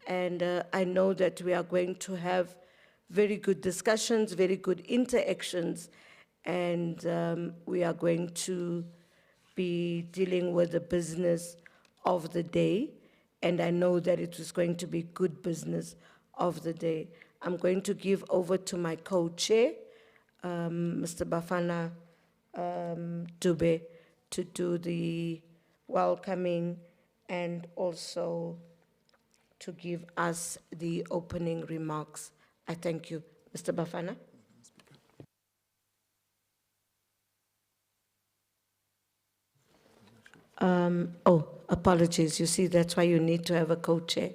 And I know that we are going to have very good discussions, very good interactions, and we are going to be dealing with the business of the day. And I know that it is going to be good business of the day. I'm going to give over to my co-chair, Mr. Bafana Dube, to do the welcoming and also to give us the opening remarks. I thank you. Mr. Bafana. Oh, apologies. You see, that's why you need to have a co-chair.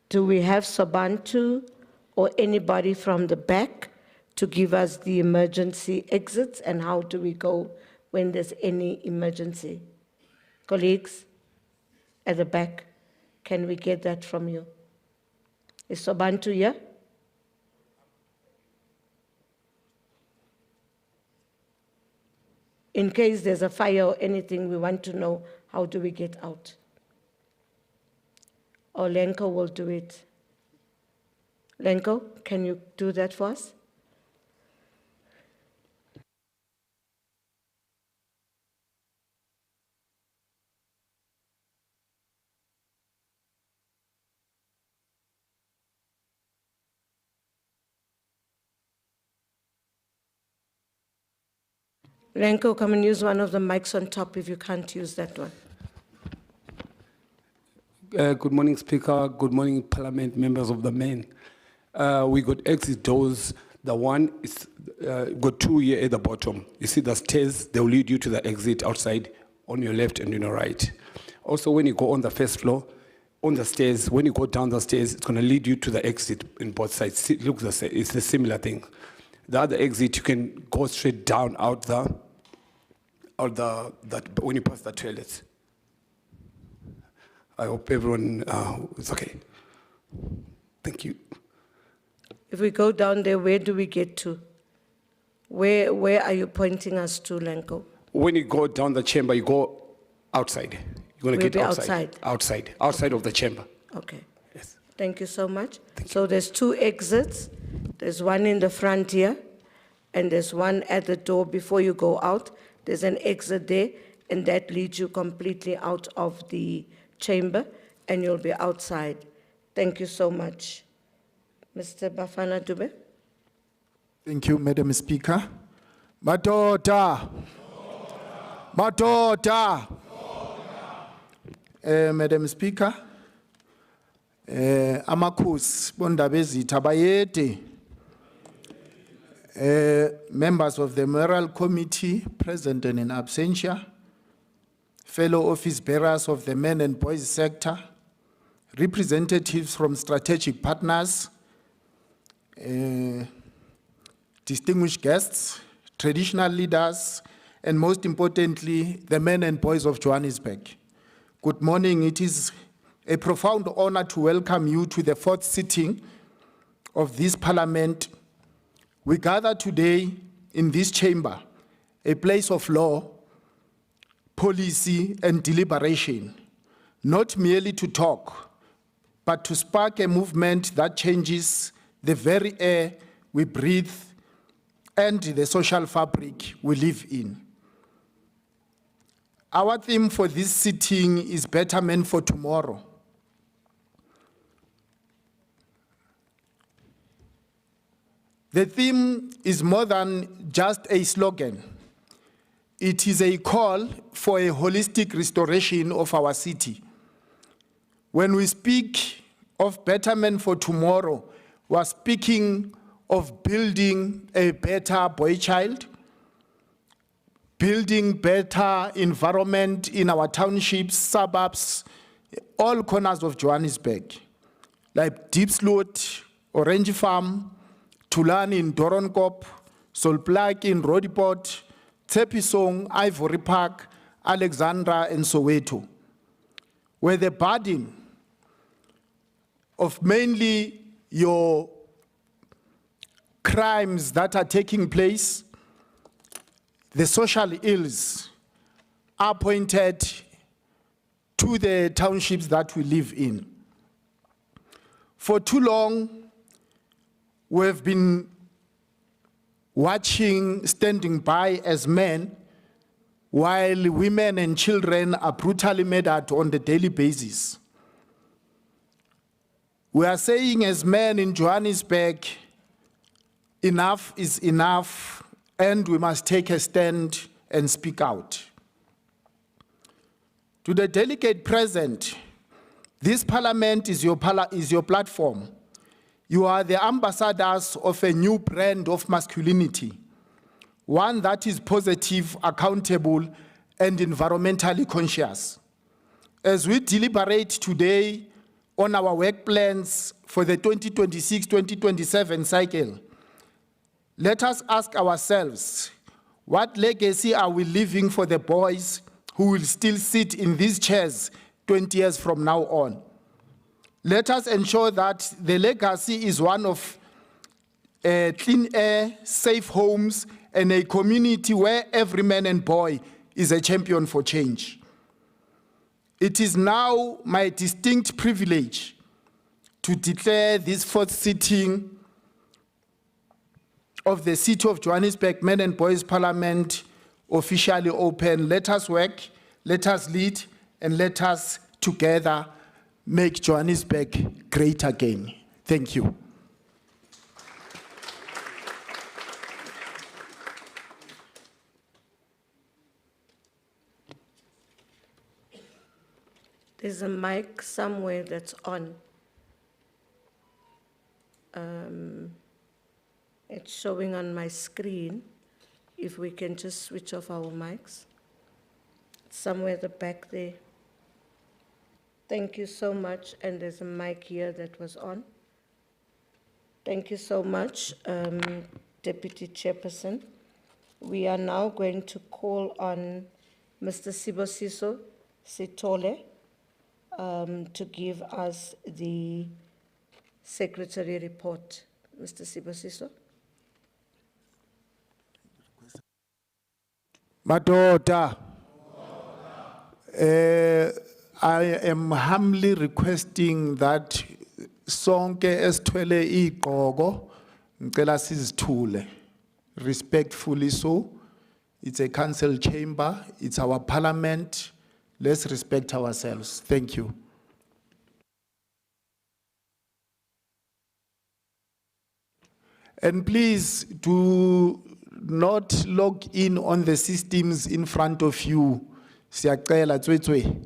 Do we have Sabantu or anybody from the back to give us the emergency exits, and how do we go when there's any emergency? Colleagues at the back, can we get that from you? Is Sabantu here? In case there's a fire or anything, we want to know, how do we get out? Or Lenko will do it. Lenko, can you do that for us? Lenko, come and use one of the mics on top if you can't use that one. Good morning, Speaker. Good morning, Parliament, members of the men. We got exit doors. The one is got two here at the bottom. You see the stairs, they will lead you to the exit outside on your left and on your right. Also, when you go on the first floor, on the stairs, when you go down the stairs, it's going to lead you to the exit in both sides. See, look, it's a similar thing. The other exit, you can go straight down out there, when you pass the toilets. I hope everyone is okay. Thank you. If we go down there, where do we get to? Where are you pointing us to, Lenko? When you go down the chamber, you go outside. You're going to get outside. Outside of the chamber. Okay. Yes. Thank you so much. So there's two exits. There's one in the front here, and there's one at the door before you go out. There's an exit there, and that leads you completely out of the chamber, and you'll be outside. Thank you so much. Mr. Bafana Dube. Thank you, Madam Speaker. Madam Speaker, Amakus Bondabezi Tabayete, members of the Moral Committee, present and in absentia, fellow office bearers of the men and boys sector, representatives from strategic partners, distinguished guests, traditional leaders, and most importantly, the men and boys of Johannesburg. Good morning. It is a profound honor to welcome you to the fourth sitting of this Parliament. We gather today in this chamber, a place of law, policy, and deliberation, not merely to talk, but to spark a movement that changes the very air we breathe and the social fabric we live in. Our theme for this sitting is Betterment for Tomorrow. The theme is more than just a slogan. It is a call for a holistic restoration of our city. When we speak of betterment for tomorrow, we are speaking of building a better boy child, building better environment in our townships, suburbs, all corners of Johannesburg, like Diepsloot, Orange Farm, Tulane in Doronkop, Solplak in Rodiport, Tepisong, Ivory Park, Alexandra, and Soweto, where the burden of mainly your crimes that are taking place, the social ills, are pointed to the townships that we live in. For too long, we've been watching, standing by as men, while women and children are brutally murdered on a daily basis. We are saying as men in Johannesburg, enough is enough, and we must take a stand and speak out. To the delegate present, this parliament is your platform. You are the ambassadors of a new brand of masculinity, one that is positive, accountable, and environmentally conscious. As we deliberate today on our work plans for the 2026-2027 cycle, let us ask ourselves, what legacy are we leaving for the boys who will still sit in these chairs 20 years from now on? Let us ensure that the legacy is one of clean air, safe homes, and a community where every man and boy is a champion for change. It is now my distinct privilege to declare this fourth sitting of the City of Johannesburg Men and Boys Parliament officially open. Let us work, let us lead, and let us together make Johannesburg great again. Thank you. There's a mic somewhere that's on. It's showing on my screen. If we can just switch off our mics. Somewhere at the back there. Thank you so much. And there's a mic here that was on. Thank you so much, Deputy Chairperson. We are now going to call on Mr. Sibosiso Sitole to give us the Secretary report. Mr. Sibosiso. Madoda, I am humbly requesting that sonke esithwele igqoko ngicela sizithule, respectfully so. It's a council chamber, it's our parliament. Let's respect ourselves. Thank you. And please do not log in on the systems in front of you. Siyacela tswetswe.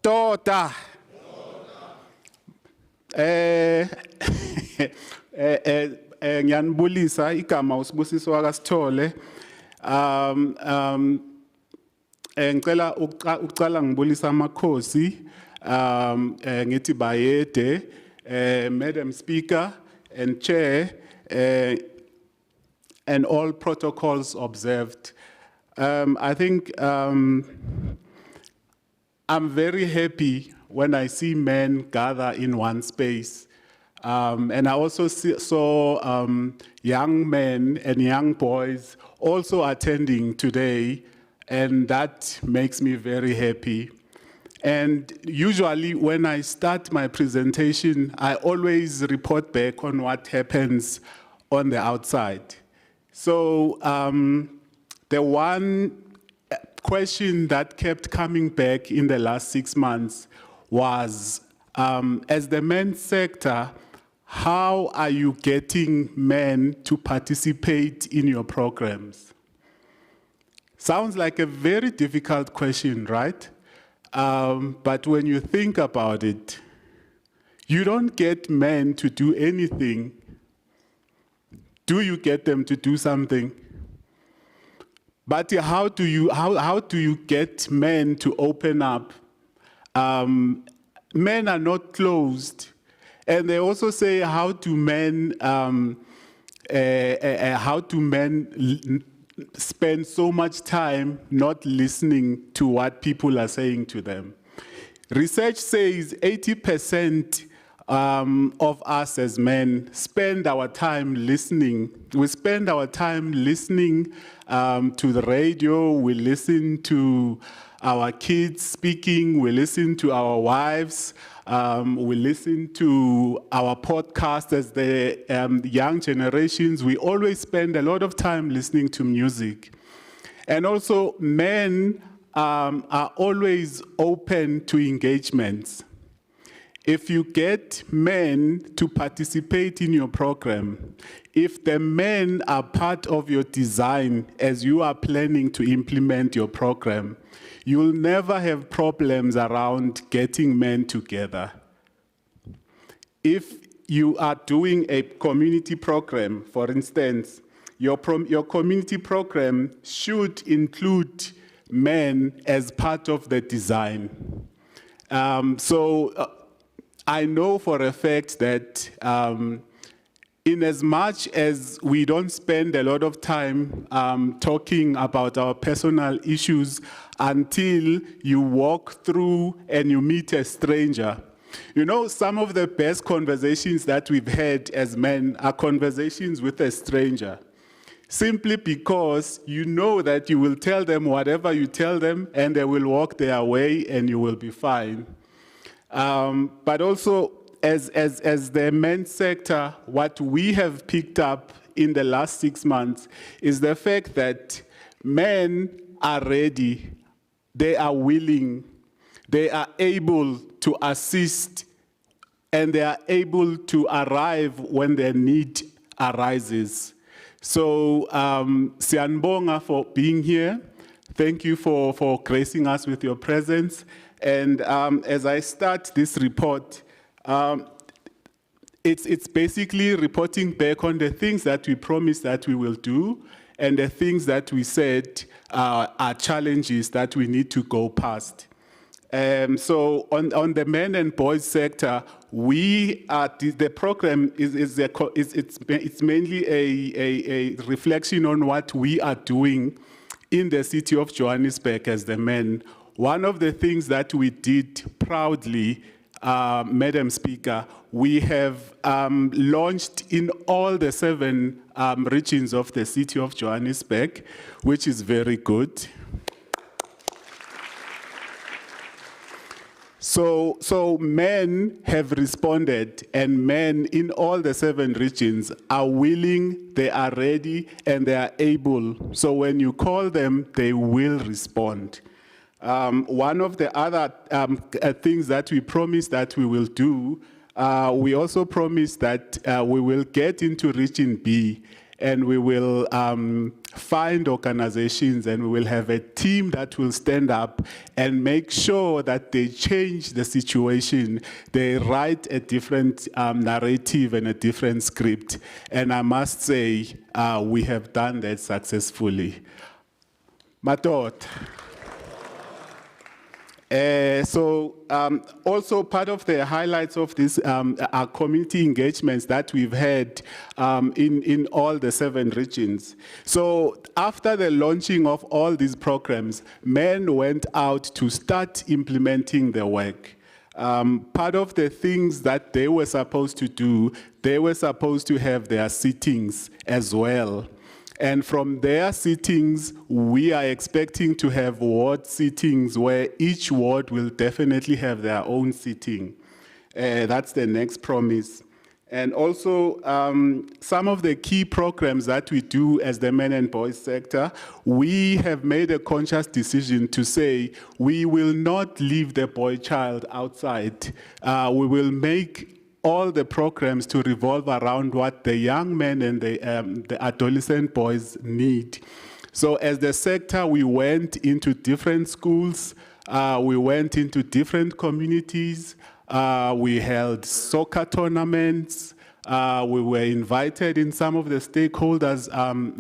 Tota. Ngiyanibulisa igama uSibusiso akaSithole. Ngicela ukuqala ngibulisa amakhosi ngithi bayede Madam Speaker and Chair and all protocols observed. I think I'm very happy when I see men gather in one space. And I also saw young men and young boys also attending today, and that makes me very happy. And usually when I start my presentation, I always report back on what happens on the outside. So the one question that kept coming back in the last 6 months was, as the men's sector, how are you getting men to participate in your programs? Sounds like a very difficult question, right? But when you think about it, you don't get men to do anything. Do you get them to do something? But how do you get men to open up? Men are not closed, and they also say how do men spend so much time not listening to what people are saying to them. Research says 80% of us as men spend our time listening. We spend our time listening to the radio, we listen to our kids speaking, we listen to our wives, we listen to our podcast as the young generations. We always spend a lot of time listening to music. And also, men are always open to engagements. If you get men to participate in your program, if the men are part of your design as you are planning to implement your program, you'll never have problems around getting men together. If you are doing a community program, for instance, your community program should include men as part of the design. I know for a fact that in as much as we don't spend a lot of time talking about our personal issues until you walk through and you meet a stranger. You know, some of the best conversations that we've had as men are conversations with a stranger. Simply because you know that you will tell them whatever you tell them and they will walk their way and you will be fine. But also, as the men's sector, what we have picked up in the last 6 months is the fact that men are ready, they are willing, they are able to assist, and they are able to arrive when their need arises. So, Sianbonga for being here. Thank you for gracing us with your presence. And as I start this report, it's basically reporting back on the things that we promised that we will do and the things that we said are challenges that we need to go past. So on the men and boys sector, the program it's mainly a reflection on what we are doing in the city of Johannesburg as the men. One of the things that we did proudly, Madam Speaker, we have launched in all the 7 regions of the city of Johannesburg, which is very good. So men have responded, and men in all the 7 regions are willing, they are ready, and they are able. So when you call them, they will respond. One of the other things that we promised that we will do, we also promised that we will get into Region B and we will find organizations and we will have a team that will stand up and make sure that they change the situation. They write a different narrative and a different script. And I must say, we have done that successfully. Matot. Also part of the highlights of this are community engagements that we've had in all the 7 regions. So after the launching of all these programs, men went out to start implementing the work. Part of the things that they were supposed to do, they were supposed to have their sittings as well. And from their sittings, we are expecting to have ward sittings where each ward will definitely have their own sitting. That's the next promise. And also, some of the key programs that we do as the men and boys sector, we have made a conscious decision to say we will not leave the boy child outside. We will make all the programs to revolve around what the young men and the adolescent boys need. So as the sector, we went into different schools, we went into different communities, we held soccer tournaments, We were invited in some of the stakeholders'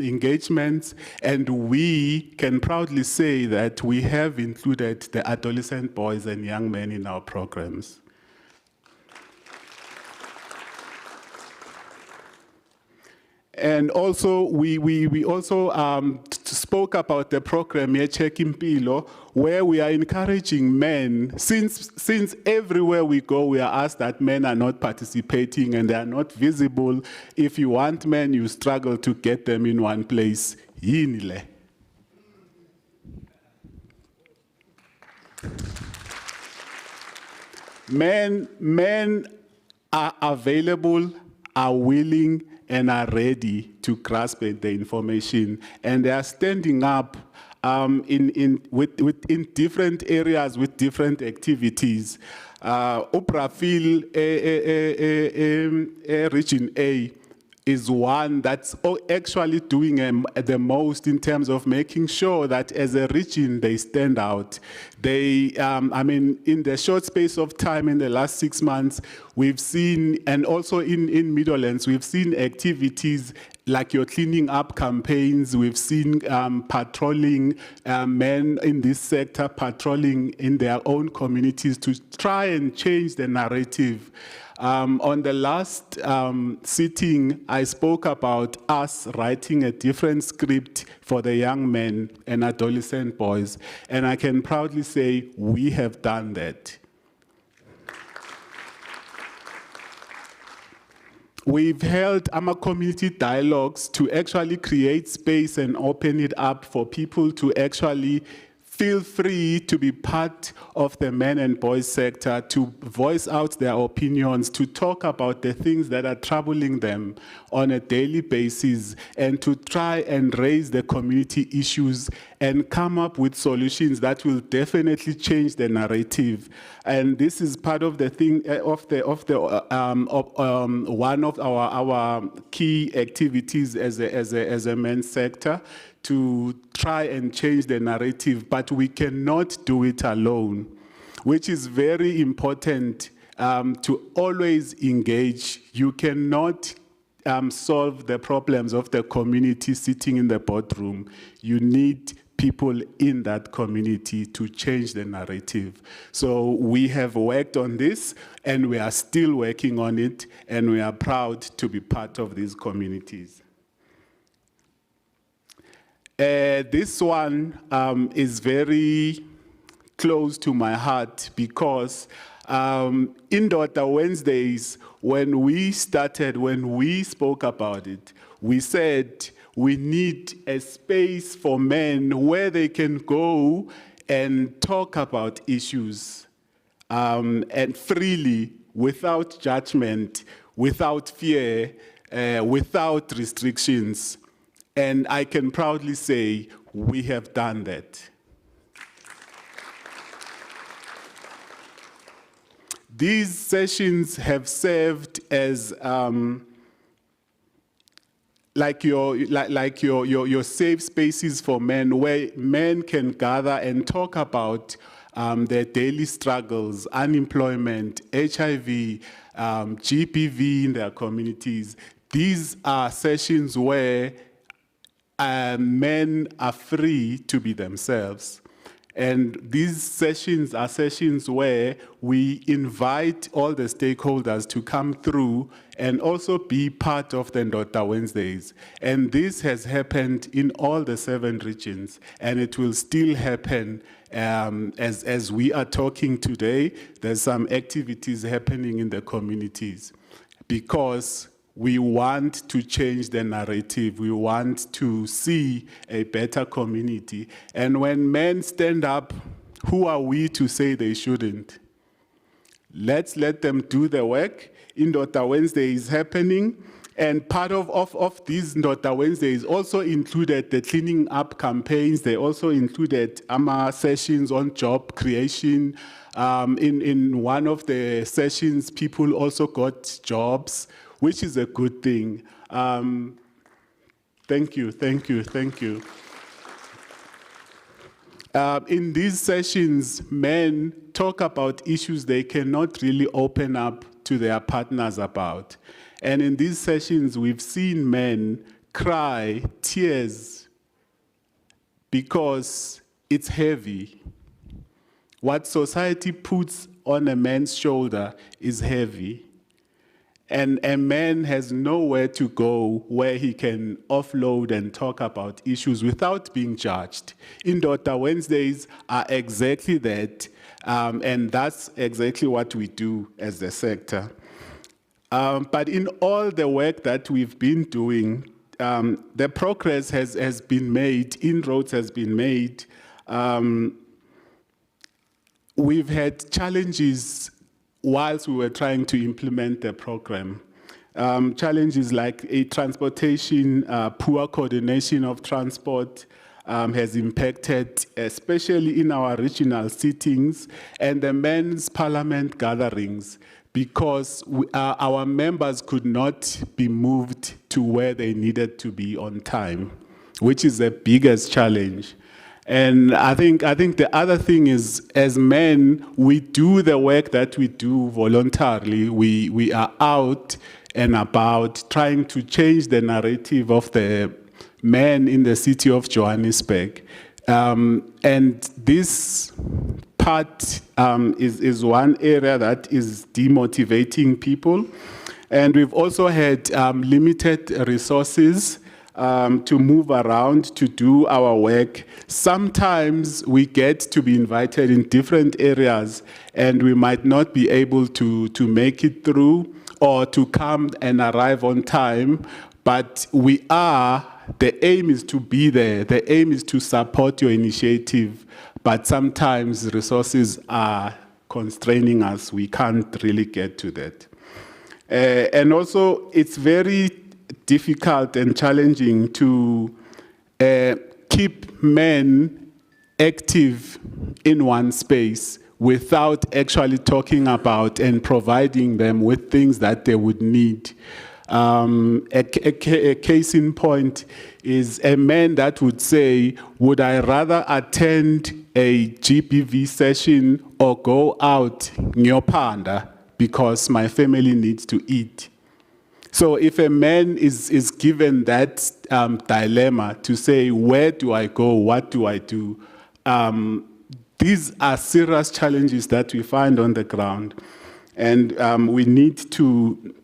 engagements, and we can proudly say that we have included the adolescent boys and young men in our programs. And also, we also spoke about the program here, Check Impilo, where we are encouraging men, since everywhere we go, we are asked that men are not participating and they are not visible. If you want men, you struggle to get them in one place. Yinile. Men are available, are willing, and are ready to grasp the information, and they are standing up in different areas with different activities. Uprafil Region A is one that's actually doing the most in terms of making sure that as a region they stand out. They, I mean, in the short space of time in the last 6 months, we've seen, and also in Midlands, we've seen activities like your cleaning up campaigns. We've seen patrolling, men in this sector patrolling in their own communities to try and change the narrative. On the last sitting, I spoke about us writing a different script for the young men and adolescent boys, and I can proudly say we have done that. We've held our community dialogues to actually create space and open it up for people to actually feel free to be part of the men and boys sector, to voice out their opinions, to talk about the things that are troubling them on a daily basis, and to try and raise the community issues and come up with solutions that will definitely change the narrative. And this is part of the thing one of our key activities as a men's sector, to try and change the narrative, but we cannot do it alone, which is very important to always engage. You cannot solve the problems of the community sitting in the boardroom. You need people in that community to change the narrative. So we have worked on this, and we are still working on it, and we are proud to be part of these communities. This one is very close to my heart because in Dr. Wednesdays, when we spoke about it, we said we need a space for men where they can go and talk about issues and freely, without judgment, without fear, without restrictions. And I can proudly say we have done that. These sessions have served as like your safe spaces for men, where men can gather and talk about their daily struggles, unemployment, HIV, GBV in their communities. These are sessions where men are free to be themselves. And these sessions are sessions where we invite all the stakeholders to come through and also be part of the Dr. Wednesdays. And this has happened in all the 7 regions, and it will still happen as we are talking today. There's some activities happening in the communities because we want to change the narrative. We want to see a better community. And when men stand up, who are we to say they shouldn't? Let's let them do the work. Dr. Wednesday is happening. And part of these Dr. Wednesdays also included the cleaning up campaigns. They also included sessions on job creation. In one of the sessions, people also got jobs, which is a good thing. Thank you. In these sessions, men talk about issues they cannot really open up to their partners about. And in these sessions, we've seen men cry tears because it's heavy. What society puts on a man's shoulder is heavy. And a man has nowhere to go where he can offload and talk about issues without being judged. Indoda Wednesdays are exactly that, and that's exactly what we do as the sector. But in all the work that we've been doing, the progress has been made, inroads has been made. We've had challenges whilst we were trying to implement the program. Challenges like transportation, poor coordination of transport has impacted, especially in our regional sittings and the men's parliament gatherings, because our members could not be moved to where they needed to be on time, which is the biggest challenge. And I think the other thing is, as men, we do the work that we do voluntarily. We are out and about trying to change the narrative of the men in the city of Johannesburg. And this part is one area that is demotivating people. And we've also had limited resources to move around to do our work. Sometimes we get to be invited in different areas and we might not be able to make it through or to come and arrive on time, but the aim is to be there. The aim is to support your initiative, but sometimes resources are constraining us. We can't really get to that. And also, it's very difficult and challenging to keep men active in one space without actually talking about and providing them with things that they would need. A case in point is a man that would say, would I rather attend a GBV session or go out Nyopanda because my family needs to eat? So if a man is given that dilemma to say, where do I go, what do I do? These are serious challenges that we find on the ground. And we need to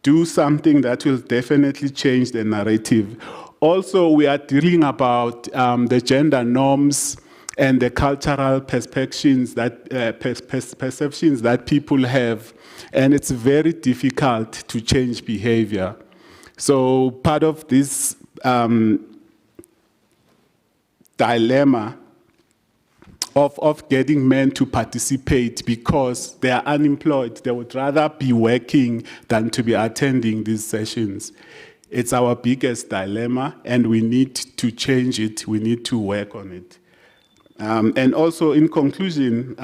do something that will definitely change the narrative. Also, we are dealing about the gender norms and the cultural perceptions that people have, and it's very difficult to change behavior. So part of this dilemma of getting men to participate because they are unemployed, they would rather be working than to be attending these sessions. It's our biggest dilemma, and we need to change it. We need to work on it. And also, in conclusion,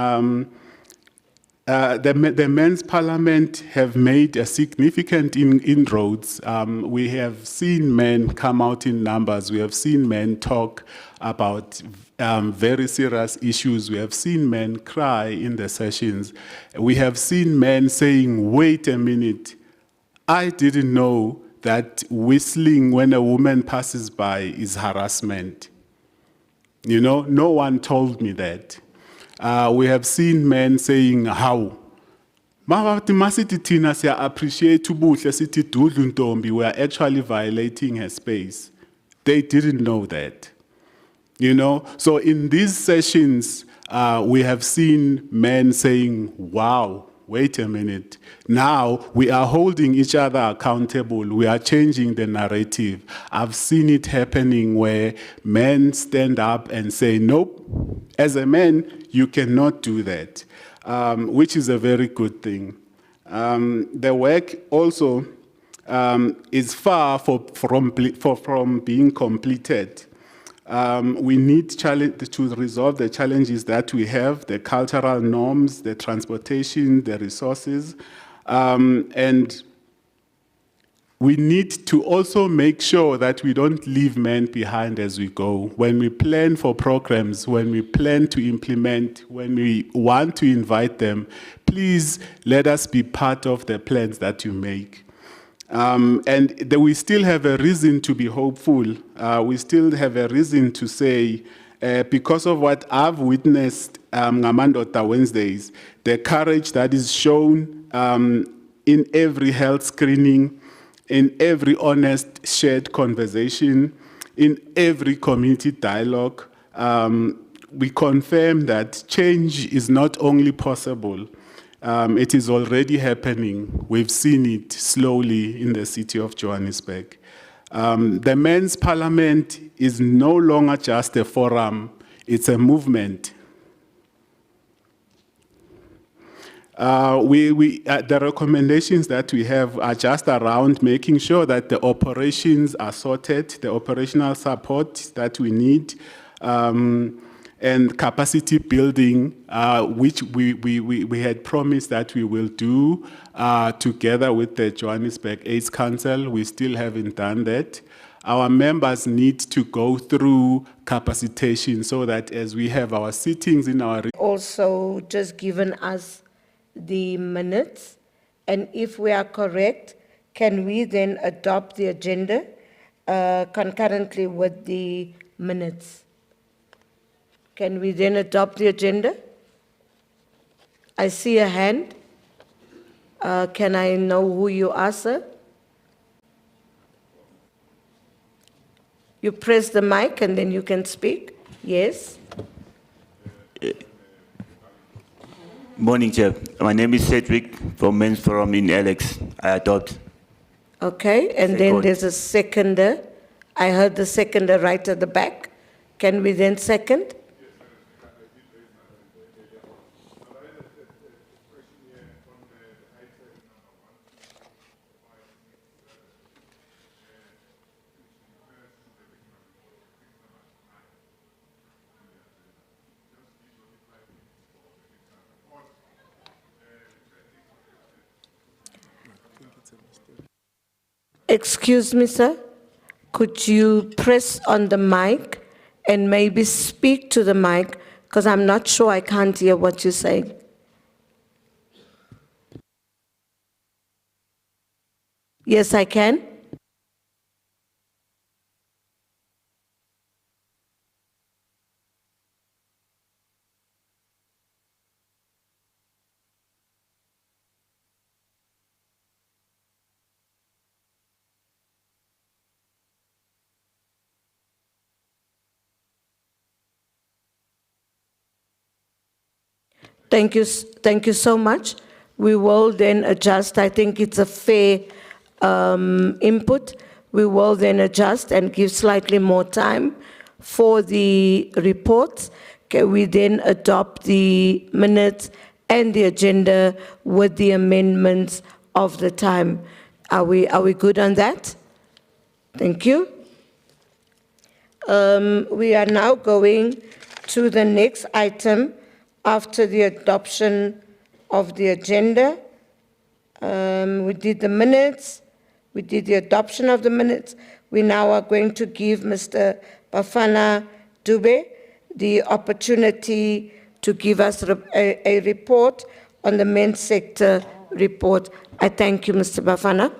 the men's parliament have made a significant inroads. We have seen men come out in numbers. We have seen men talk about very serious issues. We have seen men cry in the sessions. We have seen men saying, wait a minute, I didn't know that whistling when a woman passes by is harassment. You know, no one told me that. We have seen men saying, how? We are actually violating her space. They didn't know that. You know, so in these sessions, we have seen men saying, wow, wait a minute. Now we are holding each other accountable. We are changing the narrative. I've seen it happening where men stand up and say, nope, as a man, you cannot do that, which is a very good thing. The work also is far from being completed. We need to resolve the challenges that we have, the cultural norms, the transportation, the resources, and we need to also make sure that we don't leave men behind as we go. When we plan for programs, when we plan to implement, when we want to invite them, please let us be part of the plans that you make. We still have a reason to be hopeful. We still have a reason to say, because of what I've witnessed Ngamandota Wednesdays, the courage that is shown in every health screening, in every honest shared conversation, in every community dialogue, we confirm that change is not only possible, it is already happening. We've seen it slowly in the city of Johannesburg. The Men's Parliament is no longer just a forum, it's a movement. The recommendations that we have are just around making sure that the operations are sorted, the operational support that we need, and capacity building, which we had promised that we will do together with the Johannesburg AIDS Council. We still haven't done that. Our members need to go through capacitation so that as we have our sittings in our... Also just given us the minutes, and if we are correct, can we then adopt the agenda concurrently with the minutes? Can we then adopt the agenda? I see a hand. Can I know who you are, sir? You press the mic and then you can speak. Yes. Morning, Chair. My name is Cedric from Men's Forum in Alex. I adopt. Okay, and then Second. there's a seconder. I heard the seconder right at the back. Can we then second? Excuse me, sir. Could you press on the mic and maybe speak to the mic? Because I'm not sure, I can't hear what you're saying. Yes, I can. Thank you so much. We will then adjust. I think it's a fair input. We will then adjust and give slightly more time for the reports. Can we then adopt the minutes and the agenda with the amendments of the time? Are we good on that? Thank you. We are now going to the next item after the adoption of the agenda. We did the minutes, we did the adoption of the minutes. We now are going to give Mr. Bafana Dube the opportunity to give us a report on the men's sector report. I thank you, Mr. Bafana.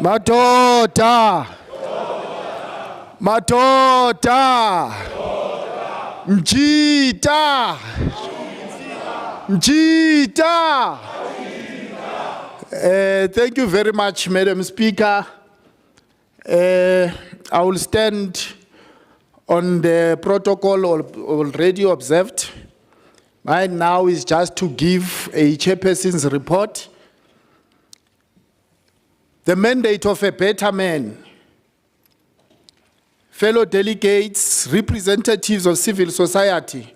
Madoda. Madoda. Mjita. Mjita. Thank you very much, Madam Speaker. I will stand on the protocol already observed. Mine now is just to give a chairperson's report. The mandate of a better man. Fellow delegates, representatives of civil society,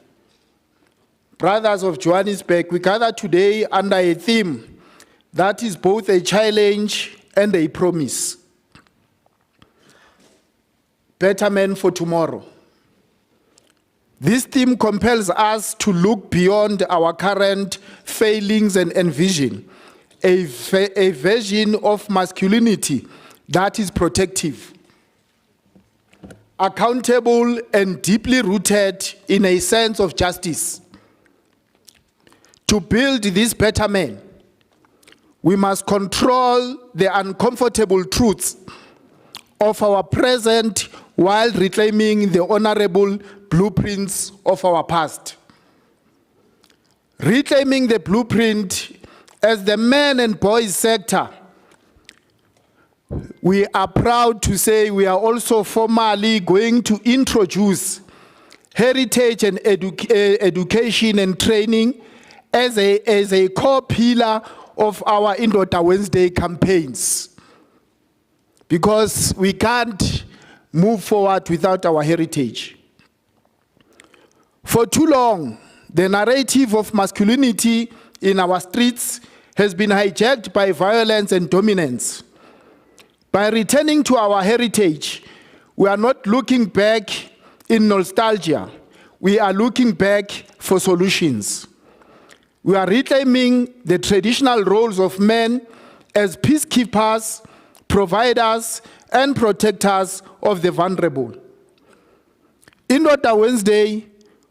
brothers of Johannesburg, we gather today under a theme that is both a challenge and a promise. Better men for tomorrow. This theme compels us to look beyond our current failings and envision a version of masculinity that is protective, accountable, and deeply rooted in a sense of justice. To build this better man, we must control the uncomfortable truths of our present while reclaiming the honorable blueprints of our past. Reclaiming the blueprint as the men and boys sector, we are proud to say we are also formally going to introduce heritage and education and training as a core pillar of our Indoda Wednesday campaigns. Because we can't move forward without our heritage. For too long, the narrative of masculinity in our streets has been hijacked by violence and dominance. By returning to our heritage, we are not looking back in nostalgia. We are looking back for solutions. We are reclaiming the traditional roles of men as peacekeepers, providers, and protectors of the vulnerable. Indoda Wednesday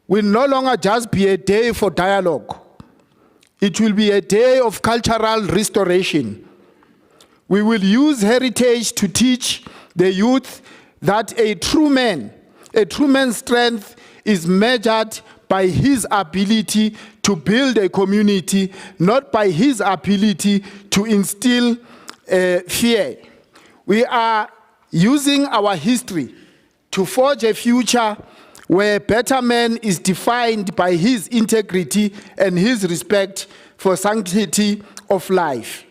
will no longer just be a day for dialogue. It will be a day of cultural restoration. We will use heritage to teach the youth that a true man's strength is measured by his ability to build a community, not by his ability to instill fear. We are using our history to forge a future where better man is defined by his integrity and his respect for sanctity of life.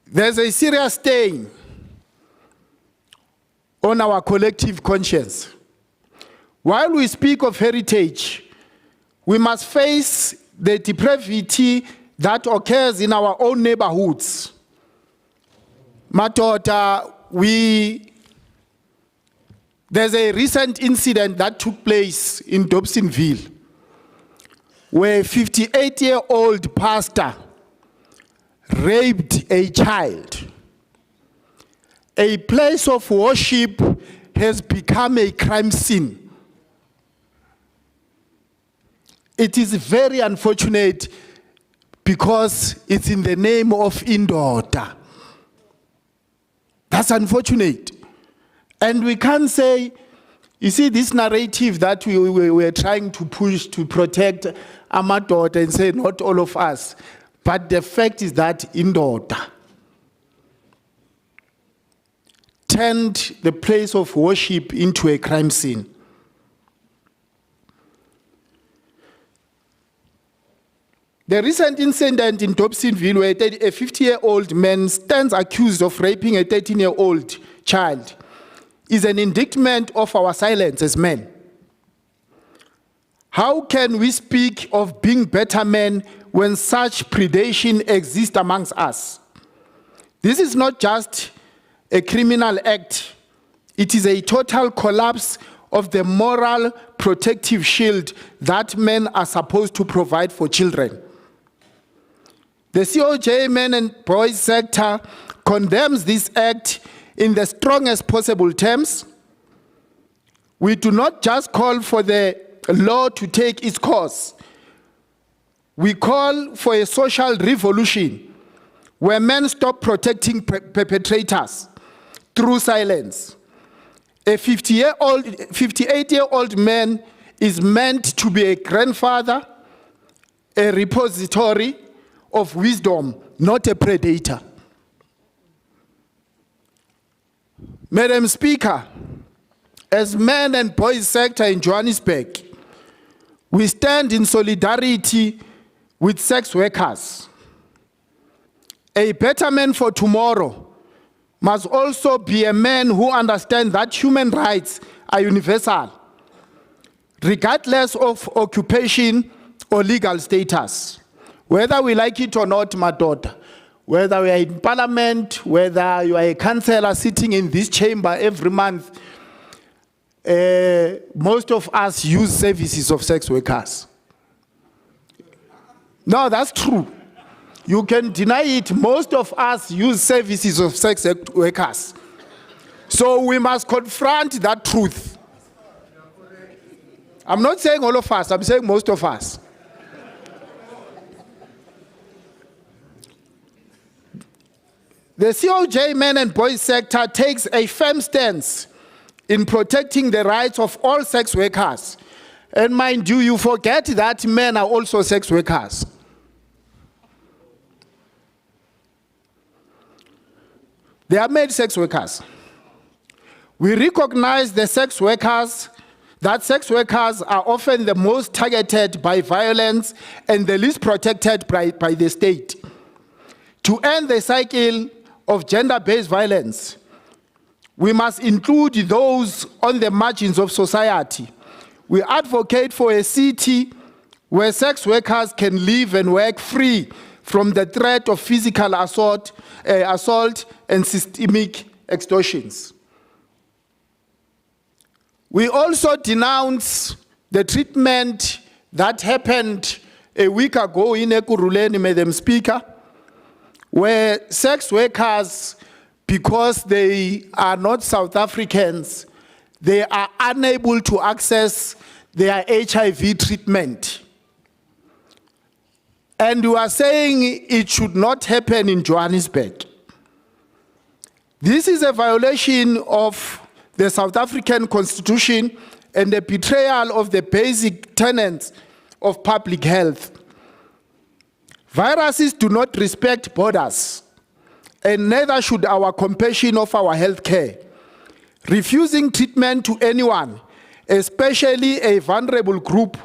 There's a serious stain on our collective conscience. While we speak of heritage, we must face the depravity that occurs in our own neighborhoods. Madoda, there's a recent incident that took place in Dobsonville, where a 58-year-old pastor raped a child. A place of worship has become a crime scene. It is very unfortunate because it's in the name of Indoda. That's unfortunate. And we can't say, you see, this narrative that we were trying to push to protect Amadoda and say not all of us. But the fact is that Indoda turned the place of worship into a crime scene. The recent incident in Dobsonville where a 50-year-old man stands accused of raping a 13-year-old child is an indictment of our silence as men. How can we speak of being better men when such predation exists amongst us? This is not just a criminal act. It is a total collapse of the moral protective shield that men are supposed to provide for children. The COJ men and boys sector condemns this act in the strongest possible terms. We do not just call for the law to take its course. We call for a social revolution where men stop protecting perpetrators through silence. A 58-year-old man is meant to be a grandfather, a repository of wisdom, not a predator. Madam Speaker, as men and boys sector in Johannesburg, we stand in solidarity with sex workers. A better man for tomorrow must also be a man who understands that human rights are universal, regardless of occupation or legal status. Whether we like it or not, my daughter, whether we are in parliament, whether you are a councillor sitting in this chamber every month, most of us use services of sex workers. No, that's true. You can deny it. Most of us use services of sex workers. So we must confront that truth. I'm not saying all of us, I'm saying most of us. The COJ men and boys sector takes a firm stance in protecting the rights of all sex workers. And mind you, you forget that men are also sex workers. They are made sex workers. We recognize that sex workers are often the most targeted by violence and the least protected by the state. To end the cycle of gender-based violence, we must include those on the margins of society. We advocate for a city where sex workers can live and work free from the threat of physical assault and systemic extortions. We also denounce the treatment that happened a week ago in Ekurhuleni, Madam Speaker, where sex workers, because they are not South Africans, they are unable to access their HIV treatment. And we are saying it should not happen in Johannesburg. This is a violation of the South African Constitution and a betrayal of the basic tenets of public health. Viruses do not respect borders, and neither should our compassion of our health care. Refusing treatment to anyone, especially a vulnerable group,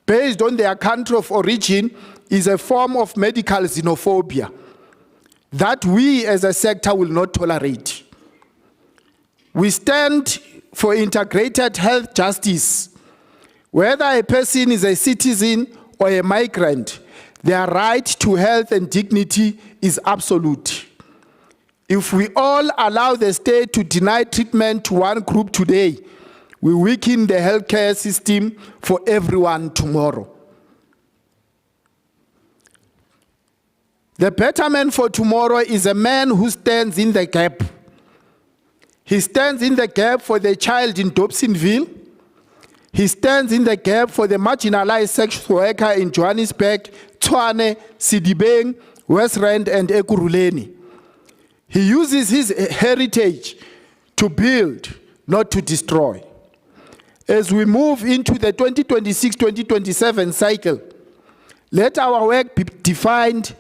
based on their country of origin, is a form of medical xenophobia that we as a sector will not tolerate. We stand for integrated health justice. Whether a person is a citizen or a migrant, their right to health and dignity is absolute. If we all allow the state to deny treatment to one group today, we weaken the healthcare system for everyone tomorrow. The better man for tomorrow is a man who stands in the gap. He stands in the gap for the child in Dobsonville. He stands in the gap for the marginalized sex worker in Johannesburg, Tshwane, Sidibeng, West Rand, and Ekurhuleni. He uses his heritage to build, not to destroy. As we move into the 2026-2027 cycle, let our work be defined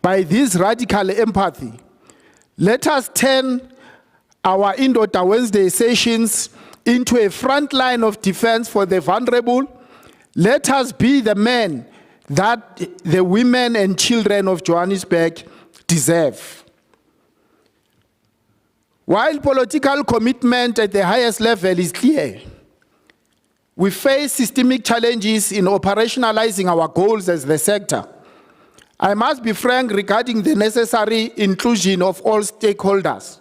by this radical empathy. Let us turn our Indoda Wednesday sessions into a front line of defense for the vulnerable. Let us be the men that the women and children of Johannesburg deserve. While political commitment at the highest level is clear, we face systemic challenges in operationalizing our goals as the sector. I must be frank regarding the necessary inclusion of all stakeholders.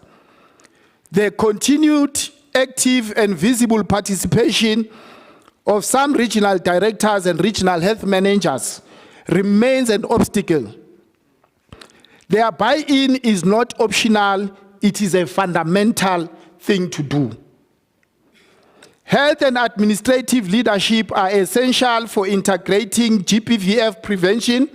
The continued active and visible participation of some regional directors and regional health managers remains an obstacle. Their buy-in is not optional, it is a fundamental thing to do. Health and administrative leadership are essential for integrating GBVF prevention,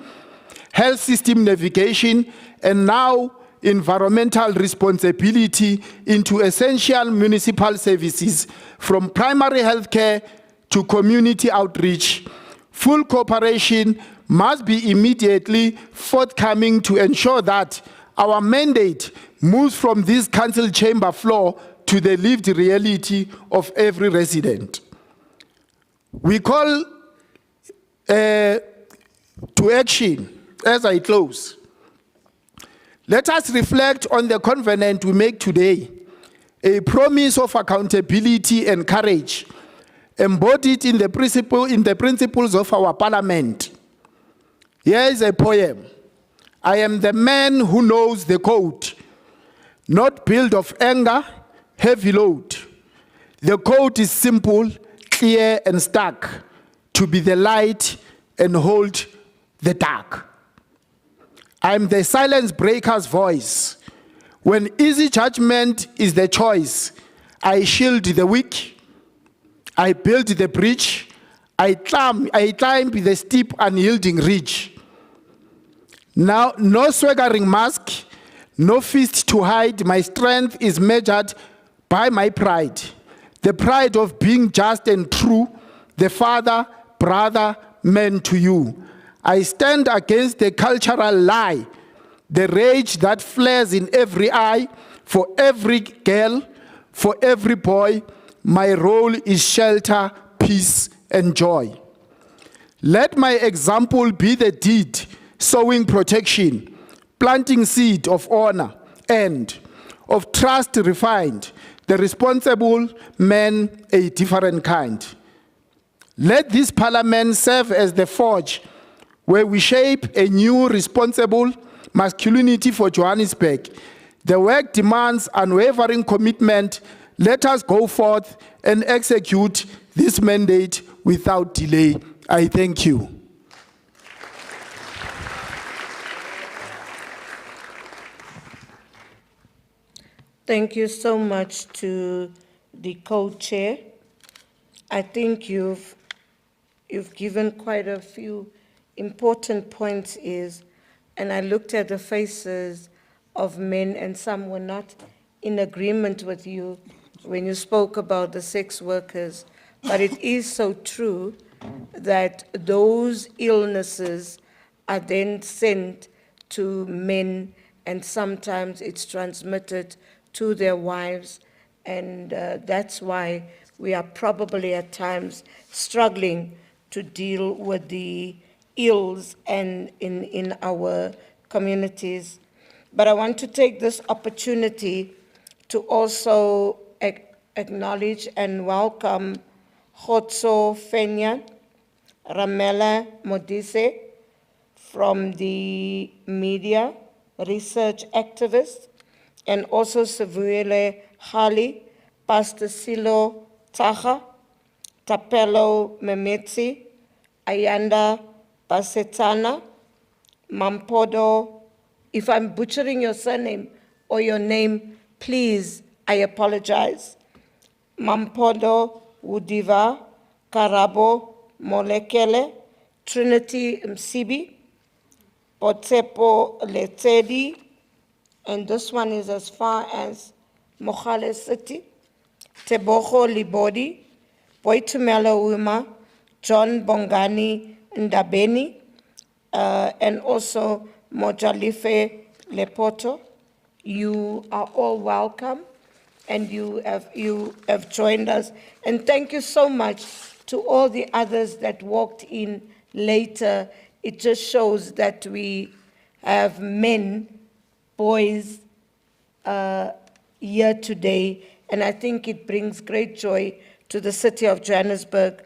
health system navigation, and now environmental responsibility into essential municipal services, from primary health care to community outreach. Full cooperation must be immediately forthcoming to ensure that our mandate moves from this council chamber floor to the lived reality of every resident. We call to action as I close. Let us reflect on the covenant we make today, a promise of accountability and courage, embodied in the principles of our parliament. Here is a poem. I am the man who knows the code, not built of anger, heavy load. The code is simple, clear, and stark, to be the light and hold the dark. I'm the silence breaker's voice. When easy judgment is the choice, I shield the weak, I build the bridge, I climb the steep unyielding ridge. Now, no swaggering mask, no fist to hide. My strength is measured by my pride, the pride of being just and true, the father, brother, man to you. I stand against the cultural lie, the rage that flares in every eye. For every girl, for every boy, my role is shelter, peace, and joy. Let my example be the deed, sowing protection, planting seed of honor and of trust refined, the responsible man a different kind. Let this parliament serve as the forge where we shape a new responsible masculinity for Johannesburg. The work demands unwavering commitment. Let us go forth and execute this mandate without delay. I thank you. Thank you so much to the co-chair. I think you've given quite a few important points and I looked at the faces of men, and some were not in agreement with you when you spoke about the sex workers. But it is so true that those illnesses are then sent to men, and sometimes it's transmitted to their wives, and that's why we are probably at times struggling to deal with the ills and in our communities. But I want to take this opportunity to also acknowledge and welcome Khotso Fenyan, Ramela Modise from the media, research activist, and also Savuele Hali, Pastor Silo Taha, Tapelo Memetsi, Ayanda Basetana, Mampodo. If I'm butchering your surname or your name, please, I apologize. Mampodo Udiva, Karabo Molekele, Trinity Msibi, Potsepo Letedi, and this one is as far as Mohale City, Teboho Libodi, Boitumelo Uma, John Bongani Ndabeni, and also Mojalife Lepoto. You are all welcome, and you have joined us. And thank you so much to all the others that walked in later. It just shows that we have men, boys here today, and I think it brings great joy to the city of Johannesburg.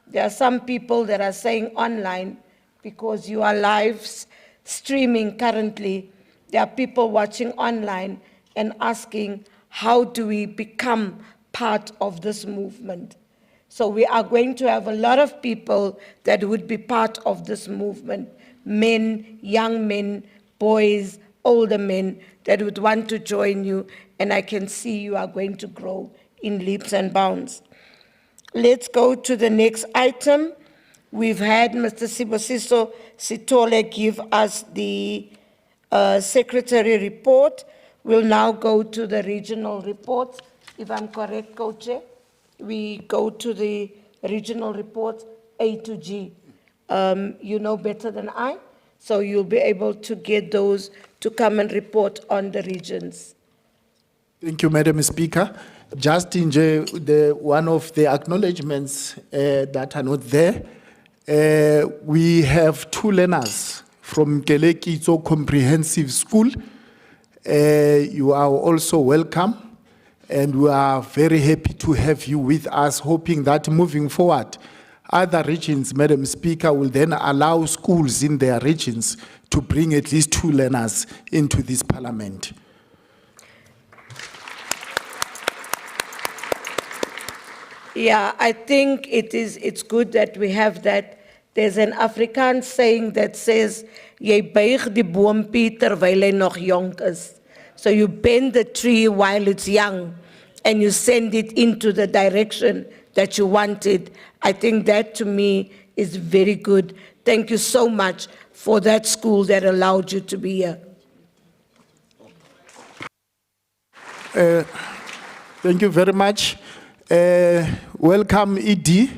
There are some people that are saying online, because you are live streaming currently, there are people watching online and asking, how do we become part of this movement? So we are going to have a lot of people that would be part of this movement, men, young men, boys, older men that would want to join you, and I can see you are going to grow in leaps and bounds. Let's go to the next item. We've had Mr. Sibosiso Sitole give us the secretary report. We'll now go to the regional reports. If I'm correct, Co-Chair, we go to the regional reports A to G. You know better than I, so you'll be able to get those to come and report on the regions. Thank you, Madam Speaker. Just in one of the acknowledgements that are not there, we have 2 learners from Kelekitso Comprehensive School. You are also welcome, and we are very happy to have you with us, hoping that moving forward, other regions, Madam Speaker, will then allow schools in their regions to bring at least 2 learners into this parliament. Yeah, I think it's good that we have that. There's an Afrikaans saying that says, "Jy buig die boompie terwyl hy nog jonk is." So you bend the tree while it's young and you send it into the direction that you want it. I think that to me is very good. Thank you so much for that school that allowed you to be here. Thank you very much. Welcome, ED.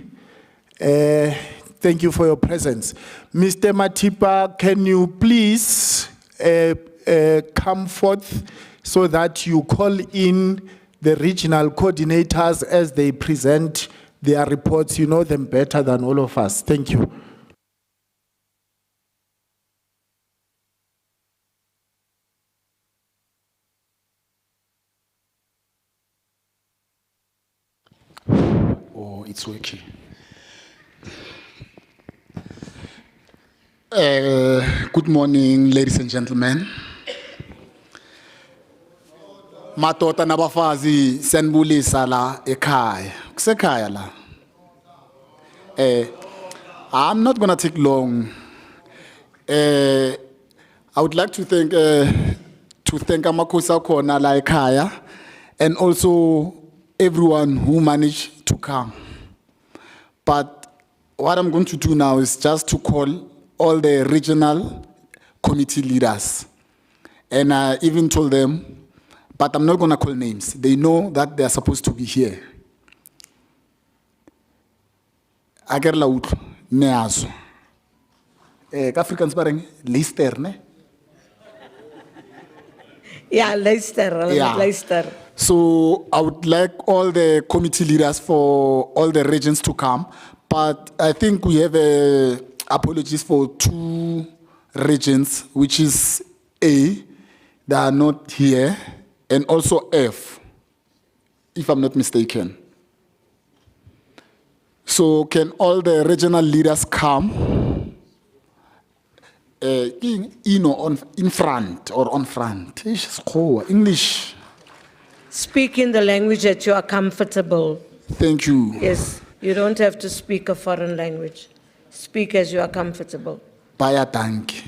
Thank you for your presence. Mr. Matipa, can you please come forth so that you call in the regional coordinators as they present their reports? You know them better than all of us. Thank you. Oh, it's working. Good morning, ladies and gentlemen. Matota nabafazi senbulisa la ekhaya. Kusekhaya la. I'm not going to take long. I would like to thank Amakosa Kona la ekhaya and also everyone who managed to come. But what I'm going to do now is just to call all the regional committee leaders. And I even told them, but I'm not going to call names. They know that they are supposed to be here. Agar la utlo, neazo. Afrikaans bareng, Leicester, ne? Yeah, Leicester, Yeah. Leicester. So I would like all the committee leaders for all the regions to come, but I think we have apologies for 2 regions, which is A, they are not here, and also F, if I'm not mistaken. So can all the regional leaders come in front or on front? English. Speak in the language that you are comfortable. Thank you. Yes, you don't have to speak a foreign language. Speak as you are comfortable. Baya dank.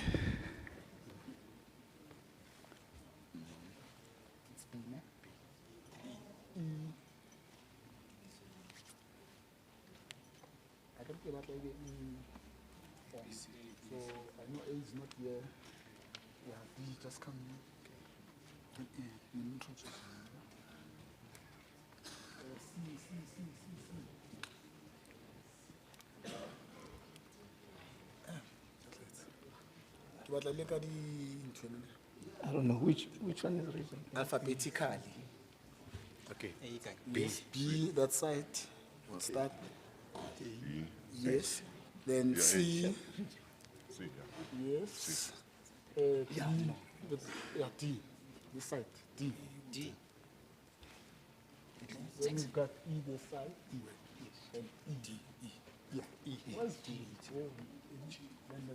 I don't know which one is region. Alphabetically. Okay. B, that side. Start. Yes. Then C. Yes. D. D. This side. D. D. Then we've got E this side. And E. D. E. Yeah. E. What's D? Then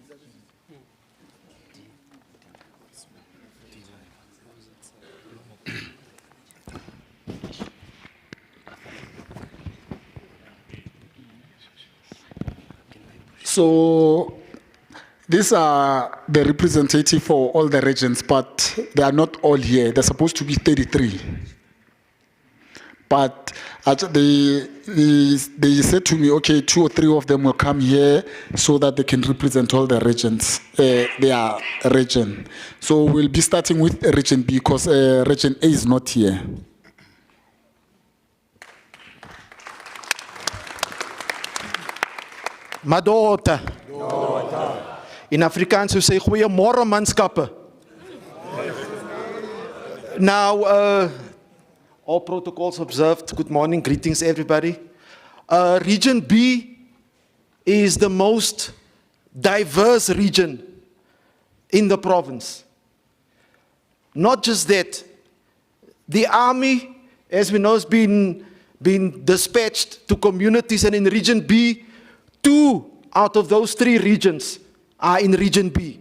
there's G. So these are the representative for all the regions, but they are not all here. They're supposed to be 33. But they said to me, okay, 2 or 3 of them will come here so that they can represent all the regions, their region. So we'll be starting with Region B because Region A is not here. Madota. In Afrikaans we say goeiemorgen manskappe. Now, all protocols observed. Good morning, greetings everybody. Region B is the most diverse region in the province. Not just that, the army, as we know, has been dispatched to communities, and in Region B, 2 out of those 3 regions are in Region B.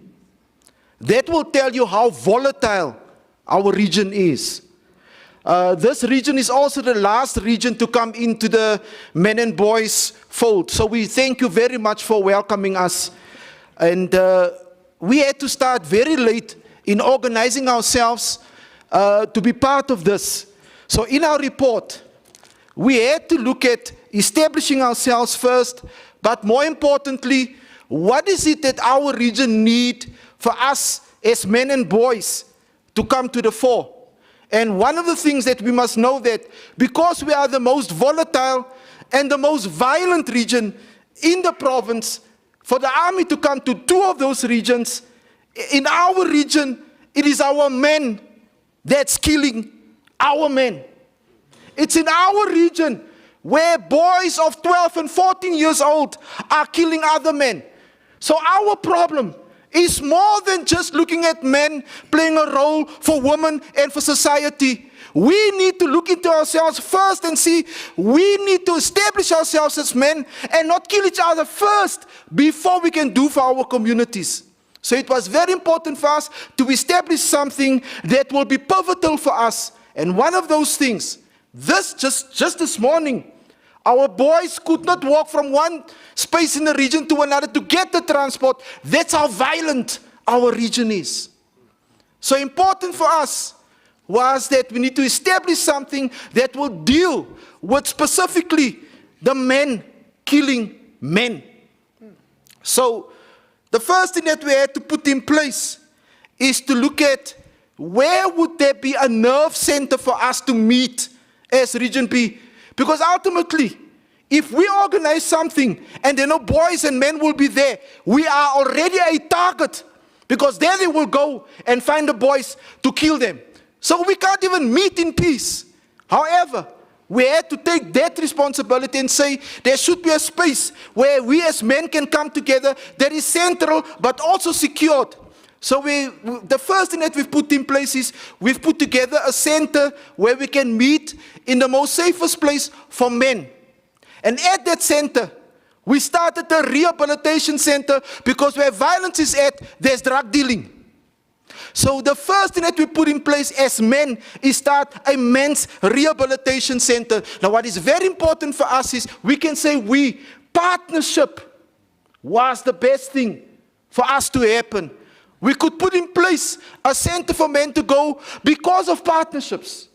That will tell you how volatile our region is. This region is also the last region to come into the men and boys fold. So we thank you very much for welcoming us. And we had to start very late in organizing ourselves to be part of this. So in our report, we had to look at establishing ourselves first, but more importantly, what is it that our region needs for us as men and boys to come to the fore? And one of the things that we must know that because we are the most volatile and the most violent region in the province, for the army to come to 2 of those regions, in our region, it is our men that's killing our men. It's in our region where boys of 12 and 14 years old are killing other men. So our problem is more than just looking at men playing a role for women and for society. We need to look into ourselves first and see we need to establish ourselves as men and not kill each other first before we can do for our communities. So it was very important for us to establish something that will be pivotal for us. And one of those things, just this morning, our boys could not walk from one space in the region to another to get the transport. That's how violent our region is. So important for us was that we need to establish something that will deal with specifically the men killing men. So the first thing that we had to put in place is to look at where would there be a nerve center for us to meet as Region B. Because ultimately, if we organize something and there are no boys and men will be there, we are already a target, because then they will go and find the boys to kill them. So we can't even meet in peace. However, we had to take that responsibility and say there should be a space where we as men can come together that is central but also secured. So the first thing that we've put in place is we've put together a center where we can meet in the most safest place for men. And at that center, we started a rehabilitation center, because where violence is at, there's drug dealing. So the first thing that we put in place as men is start a men's rehabilitation center. Now what is very important for us is we can say partnership was the best thing for us to happen. We could put in place a center for men to go because of partnerships.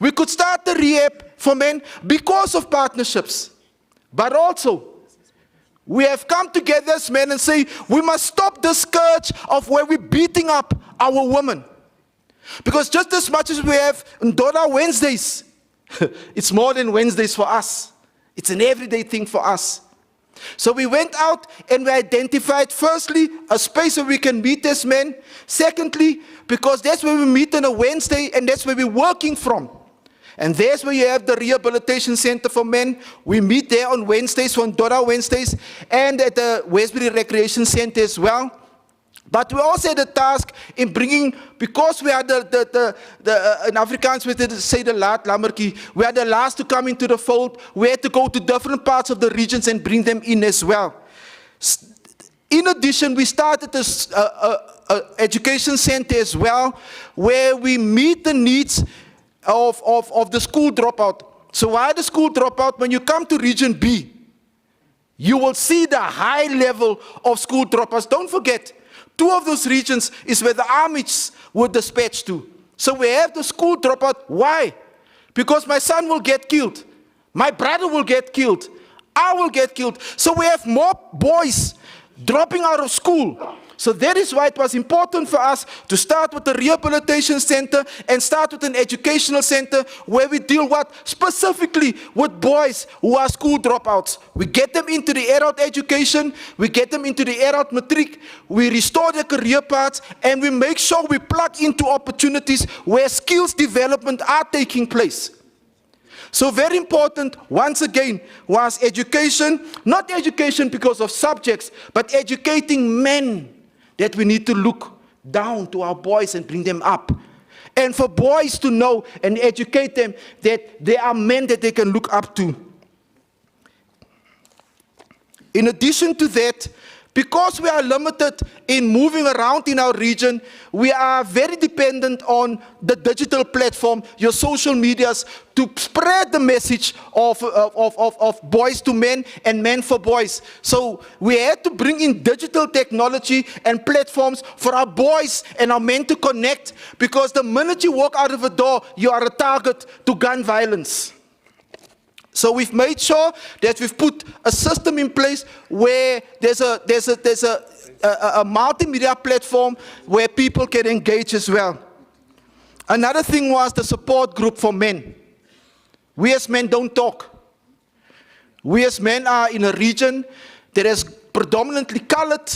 We could start the rehab for men because of partnerships. But also, we have come together as men and say, we must stop the scourge of where we're beating up our women. Because just as much as we have Ndora Wednesdays, it's more than Wednesdays for us. It's an everyday thing for us. So we went out and we identified, firstly, a space where we can meet as men. Secondly, because that's where we meet on a Wednesday and that's where we're working from. And there's where you have the rehabilitation center for men. We meet there on Wednesdays, on Ndora Wednesdays, and at the Westbury Recreation Center as well. But we also had a task in bringing, because we are in Afrikaans we say the laat lammertjie, we are the last to come into the fold. We had to go to different parts of the regions and bring them in as well. In addition, we started this education center as well, where we meet the needs of the school dropout. So why the school dropout? When you come to Region B, you will see the high level of school dropouts. Don't forget, 2 of those regions is where the armies were dispatched to. So we have the school dropout. Why? because my son will get killed. My brother will get killed. I will get killed. So we have more boys dropping out of school. So that is why it was important for us to start with a rehabilitation center and start with an educational center where we deal specifically with boys who are school dropouts. We get them into the adult education, we get them into the adult matric, we restore their career paths, and we make sure we plug into opportunities where skills development are taking place. So very important, once again, was education, not education because of subjects, but educating men, that we need to look down to our boys and bring them up. And for boys to know and educate them that they are men that they can look up to. In addition to that, because we are limited in moving around in our region, we are very dependent on the digital platform, your social medias, to spread the message of boys to men and men for boys. So we had to bring in digital technology and platforms for our boys and our men to connect, because the minute you walk out of a door, you are a target to gun violence. So we've made sure that we've put a system in place where there's a multimedia platform where people can engage as well. Another thing was the support group for men. We as men don't talk. We as men are in a region that is predominantly colored,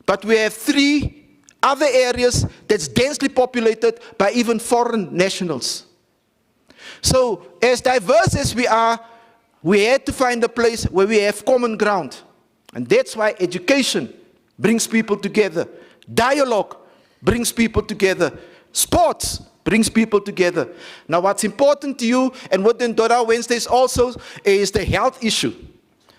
but we have 3 other areas that's densely populated by even foreign nationals. So, as diverse as we are, we had to find a place where we have common ground. And that's why education brings people together. Dialogue brings people together. Sports brings people together. Now, what's important to you, and what in Dora Wednesdays also, is the health issue.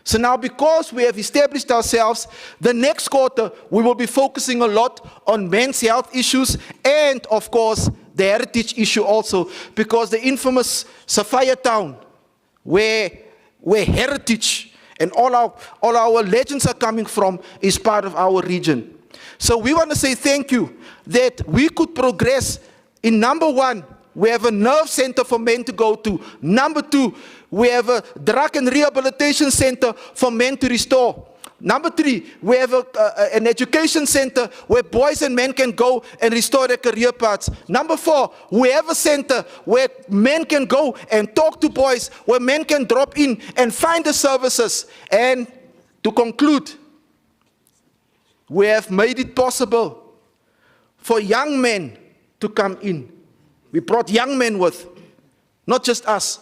So now, because we have established ourselves, the next quarter, we will be focusing a lot on men's health issues and, of course, the heritage issue also, because the infamous Sapphire Town, where heritage and all our legends are coming from, is part of our region. So we want to say thank you that we could progress in number 1, we have a nerve center for men to go to. Number 2, we have a drug and rehabilitation center for men to restore. Number 3, we have an education center where boys and men can go and restore their career paths. Number 4, we have a center where men can go and talk to boys, where men can drop in and find the services. And to conclude, we have made it possible for young men to come in. We brought young men with, not just us,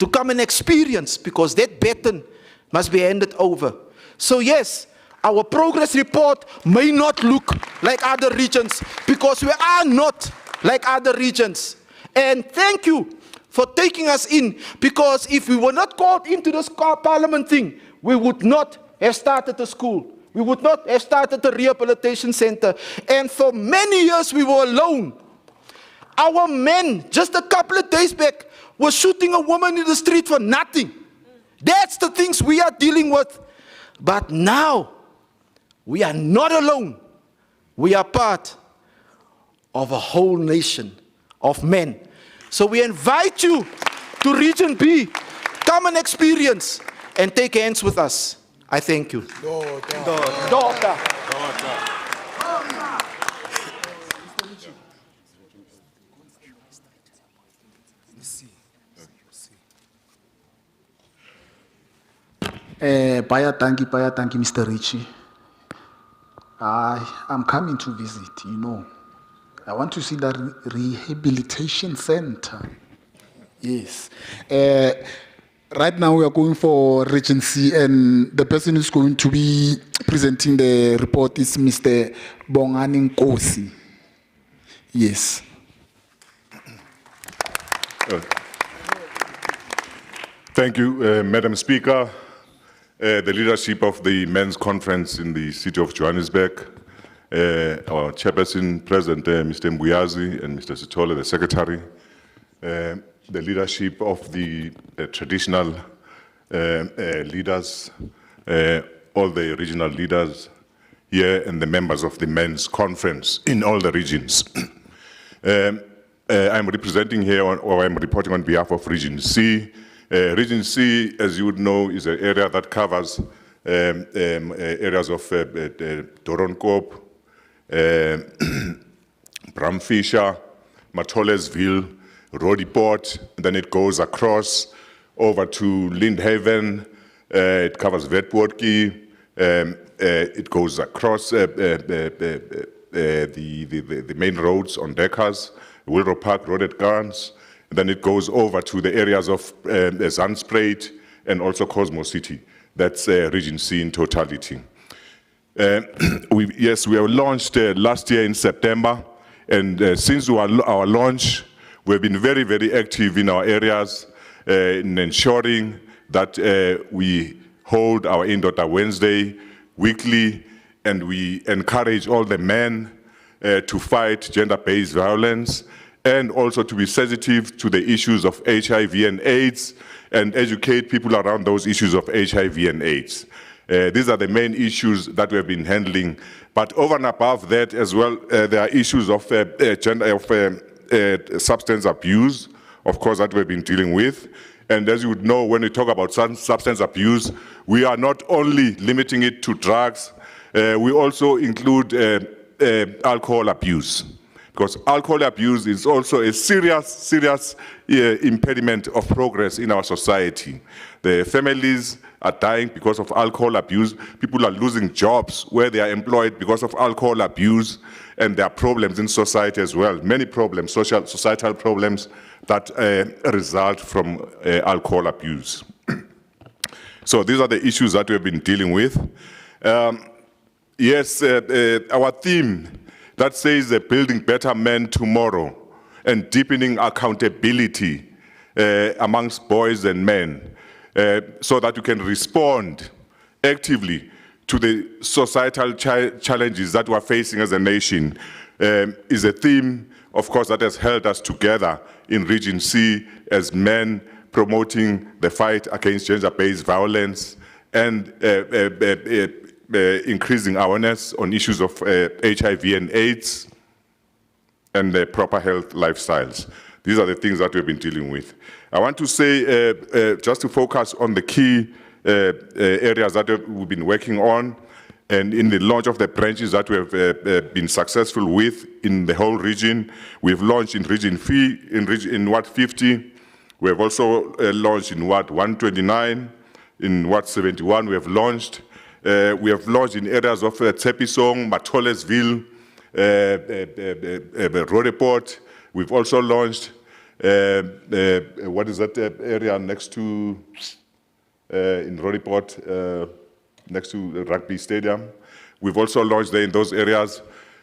to come and experience, because that baton must be handed over. So yes, our progress report may not look like other regions, because we are not like other regions. And thank you for taking us in, because if we were not called into this parliament thing, we would not have started the school. We would not have started the rehabilitation center. And for many years we were alone. Our men, just a couple of days back, were shooting a woman in the street for nothing. That's the things we are dealing with. But now, we are not alone. We are part of a whole nation of men. So we invite you to Region B. Come and experience and take hands with us. I thank you. Daughter. Baya tanki, Mr. Richie. I'm coming to visit, you know. I want to see the rehabilitation center. Yes. Right now we are going for Region C, and the person who's going to be presenting the report is Mr. Bongani Nkosi. Yes. Thank you, Madam Speaker. The leadership of the Men's Conference in the city of Johannesburg, our Chairperson, President Mr. Mbuyazi, and Mr. Sitole, the Secretary, the leadership of the traditional leaders, all the regional leaders here, and the members of the Men's Conference in all the regions. I'm representing here, or I'm reporting on behalf of Region C. Region C, as you would know, is an area that covers areas of Doornkop, Bramfisher, Matolesville, Rodiport, and then it goes across over to Lindhaven. It covers Wetpoortjie. It goes across the main roads on Deckers, Willow Park, Rodetgans. Then it goes over to the areas of Zandspruit and also Cosmo City. That's Region C in totality. Yes, we have launched last year in September, and since our launch, we've been very, very active in our areas in ensuring that we hold our Indota Wednesday weekly, and we encourage all the men to fight gender-based violence and also to be sensitive to the issues of HIV and AIDS and educate people around those issues of HIV and AIDS. These are the main issues that we have been handling. But over and above that as well, there are issues of substance abuse, of course, that we've been dealing with. And as you would know, when we talk about substance abuse, we are not only limiting it to drugs, we also include alcohol abuse. Because alcohol abuse is also a serious impediment of progress in our society. The families are dying because of alcohol abuse. People are losing jobs where they are employed because of alcohol abuse, and there are problems in society as well. Many problems, societal problems that result from alcohol abuse. So these are the issues that we've been dealing with. Yes, our theme that says building better men tomorrow and deepening accountability amongst boys and men so that we can respond actively to the societal challenges that we're facing as a nation is a theme, of course, that has held us together in Region C as men promoting the fight against gender-based violence and increasing awareness on issues of HIV and AIDS and proper health lifestyles. These are the things that we've been dealing with. I want to say, just to focus on the key areas that we've been working on, and in the launch of the branches that we have been successful with in the whole region. We've launched in Region C, in Ward 50. We have also launched in Ward 129. In Ward 71, we have launched in areas of Tsepisong, Matolesville, Rodeport. We've also launched, what is that area next to, in Rodeport, next to the rugby stadium. We've also launched there in those areas.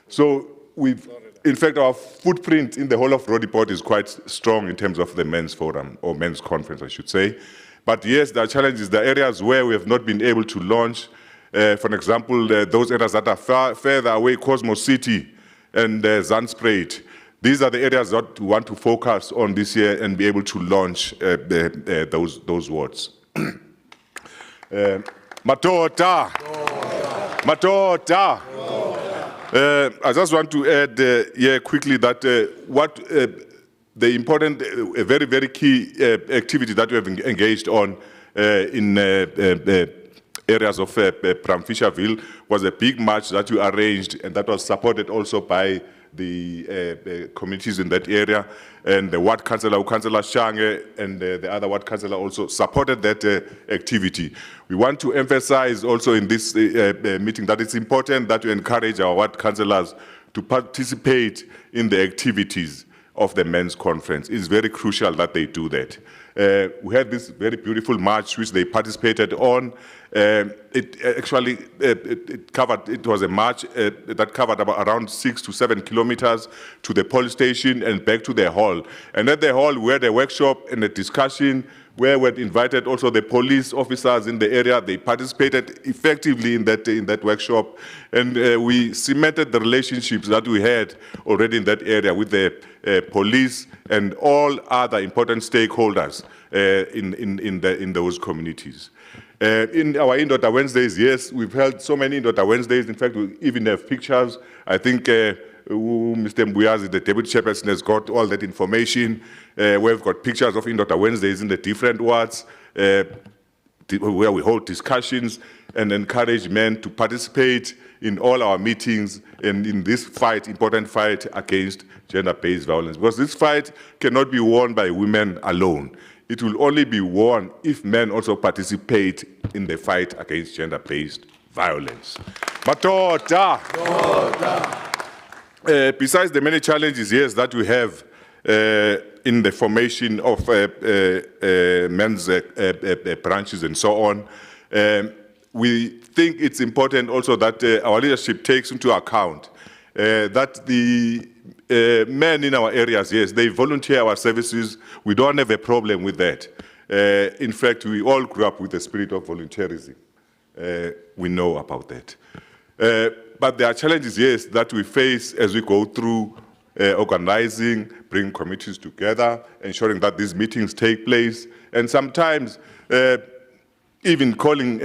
So in fact, our footprint in the whole of Rodeport is quite strong in terms of the men's forum, or men's conference, I should say. But yes, there are challenges. There are areas where we have not been able to launch. For example, those areas that are further away, Cosmo City and Zandspruit. These are the areas that we want to focus on this year and be able to launch those wards. Matota. I just want to add here quickly that the important, very, very key activity that we have engaged on in areas of Bramfisherville was a big march that we arranged, and that was supported also by the communities in that area, and the ward councillor, Councillor Shange, and the other ward councillor also supported that activity. We want to emphasize also in this meeting that it's important that we encourage our ward councillors to participate in the activities of the men's conference. It's very crucial that they do that. We had this very beautiful march which they participated on. It was a march that covered about around 6 to 7 kilometers to the police station and back to the hall. And at the hall we had a workshop and a discussion where we had invited also the police officers in the area. They participated effectively in that workshop, and we cemented the relationships that we had already in that area with the police and all other important stakeholders in those communities. In our Indota Wednesdays, yes, we've held so many Indota Wednesdays. In fact, we even have pictures. I think Mr. Mbuyazi, the Deputy Chairperson, has got all that information. We've got pictures of Indota Wednesdays in the different wards, where we hold discussions and encourage men to participate in all our meetings and in this fight, important fight against gender-based violence. Because this fight cannot be won by women alone. It will only be won if men also participate in the fight against gender-based violence. Matoda! Besides the many challenges, yes, that we have in the formation of men's branches and so on, we think it's important also that our leadership takes into account that the men in our areas, yes, they volunteer our services. We don't have a problem with that. In fact, we all grew up with the spirit of volunteerism. We know about that. But there are challenges, yes, that we face as we go through organizing, bringing committees together, ensuring that these meetings take place, and sometimes even calling,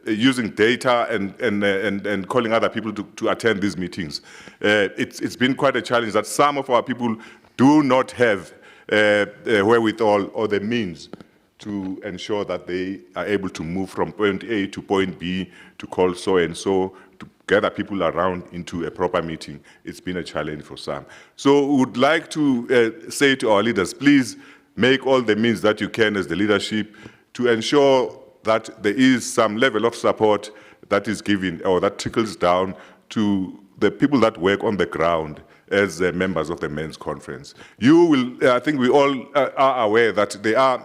using data and calling other people to attend these meetings. It's been quite a challenge that some of our people do not have wherewithal or the means to ensure that they are able to move from point A to point B to call so and so, to gather people around into a proper meeting. It's been a challenge for some. So we would like to say to our leaders, please make all the means that you can as the leadership to ensure that there is some level of support that is given or that trickles down to the people that work on the ground as members of the men's conference. You will, I think we all are aware that there are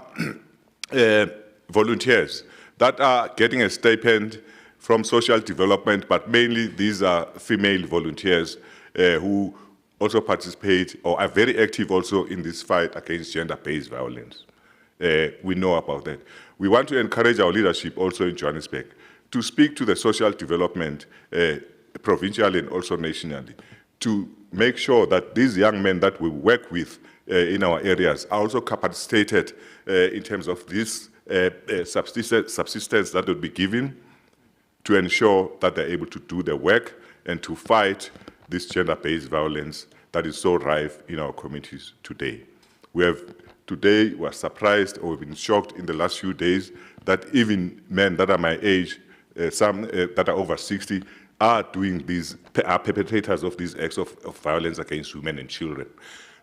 volunteers that are getting a stipend from social development, but mainly these are female volunteers who also participate or are very active also in this fight against gender-based violence. We know about that. We want to encourage our leadership also in Johannesburg to speak to the social development provincially and also nationally to make sure that these young men that we work with in our areas are also capacitated in terms of this subsistence that will be given to ensure that they're able to do their work and to fight this gender-based violence that is so rife in our communities today. Today, we're surprised or we've been shocked in the last few days that even men that are my age, some that are over 60, are perpetrators of these acts of violence against women and children.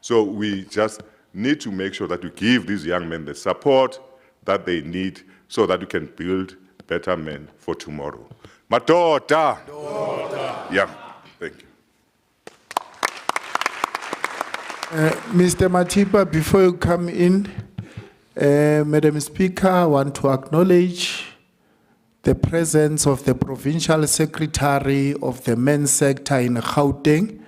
So we just need to make sure that we give these young men the support that they need so that we can build better men for tomorrow. Matoda! Yeah, thank you. Mr. Matipa, before you come in, Madam Speaker, I want to acknowledge the presence of the Provincial Secretary of the Men's Sector in Gauteng.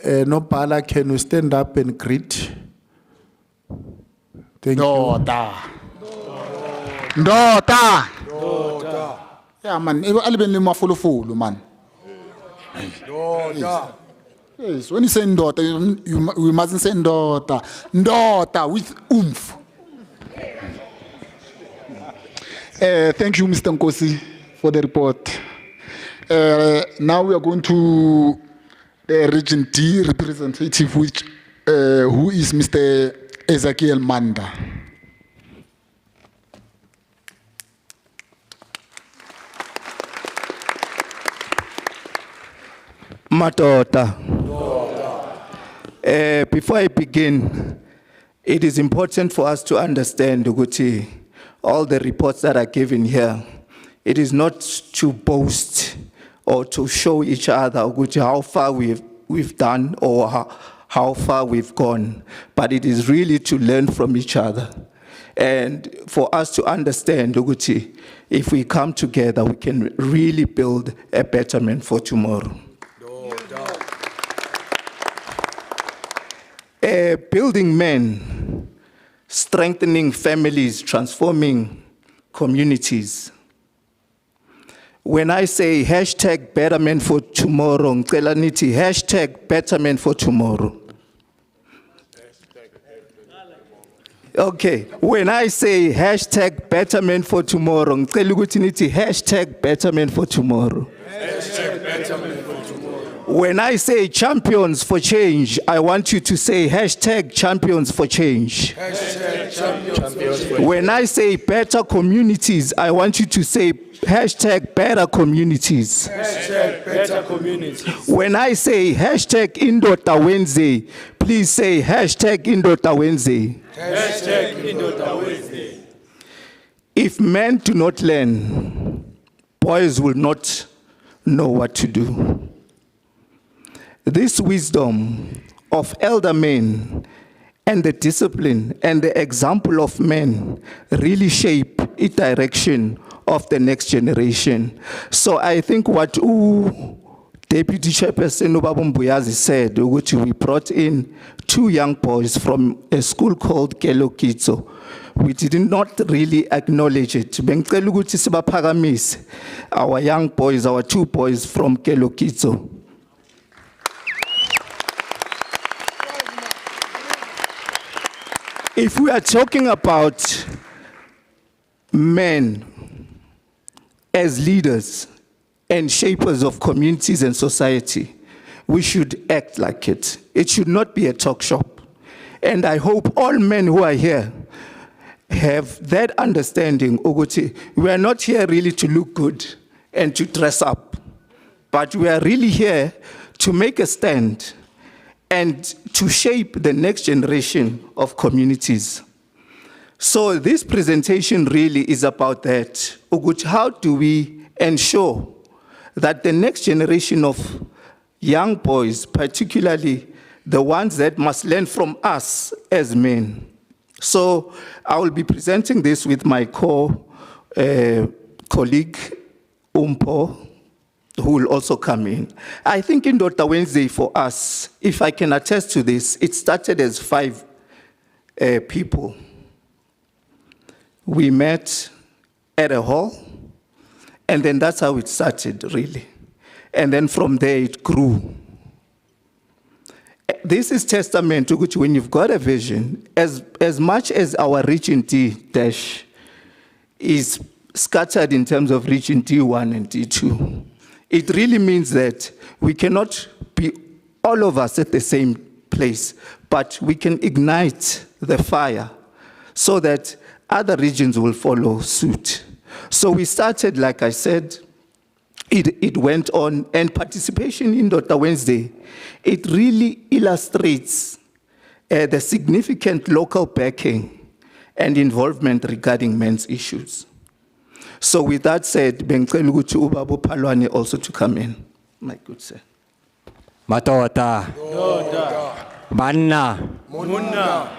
Nopala, can you stand up and greet? Thank you. Ndota. Yeah, man. Alibeni mafulufulu, man. Yes, when you say ndota, you mustn't say ndota. Ndota with oomph. Thank you, Mr. Nkosi, for the report. Now we are going to the Region D representative, who is Mr. Ezekiel Manda. Matota. Before I begin, it is important for us to understand, Uguti, all the reports that are given here. It is not to boast or to show each other, Uguti, how far we've done or how far we've gone, but it is really to learn from each other. And for us to understand, Uguti, if we come together, we can really build a betterment for tomorrow. Building men, strengthening families, transforming communities. When I say hashtag betterment for tomorrow, hashtag betterment for tomorrow. Okay, when I say hashtag betterment for tomorrow, hashtag betterment for tomorrow. When I say champions for change, I want you to say hashtag champions for change. Hashtag champions for change. When I say better communities, I want you to say hashtag better communities. Hashtag better communities. When I say hashtag Indoda Wednesday, please say hashtag Indoda Wednesday. Hashtag Indoda Wednesday. If men do not learn, boys will not know what to do. This wisdom of elder men and the discipline and the example of men really shape the direction of the next generation. So I think what Deputy Chairperson Ubaba Mbuyazi said, which we brought in 2 young boys from a school called Kelokitso. We did not really acknowledge it. Bengicela ukuthi sibaphakamise our young boys, our 2 boys from Kelokitso. If we are talking about men as leaders and shapers of communities and society, we should act like it. It should not be a talk shop. And I hope all men who are here have that understanding. Uguti, we are not here really to look good and to dress up, but we are really here to make a stand and to shape the next generation of communities. So this presentation really is about that. Uguti, how do we ensure that the next generation of young boys, particularly the ones that must learn from us as men. So I will be presenting this with my colleague, Umpo, who will also come in. I think Indoda Wednesday for us, if I can attest to this, it started as 5 people. We met at a hall, and then that's how it started, really. And then from there, it grew. This is testament to which when you've got a vision, as much as our region D- is scattered in terms of region D1 and D2, it really means that we cannot be all of us at the same place, but we can ignite the fire so that other regions will follow suit. So we started, like I said, it went on, and participation in Indoda Wednesday, it really illustrates the significant local backing and involvement regarding men's issues. So with that said, bengicela ukuthi ubaba uPhalwane also to come in, my good sir. Matota. Banna. Munna.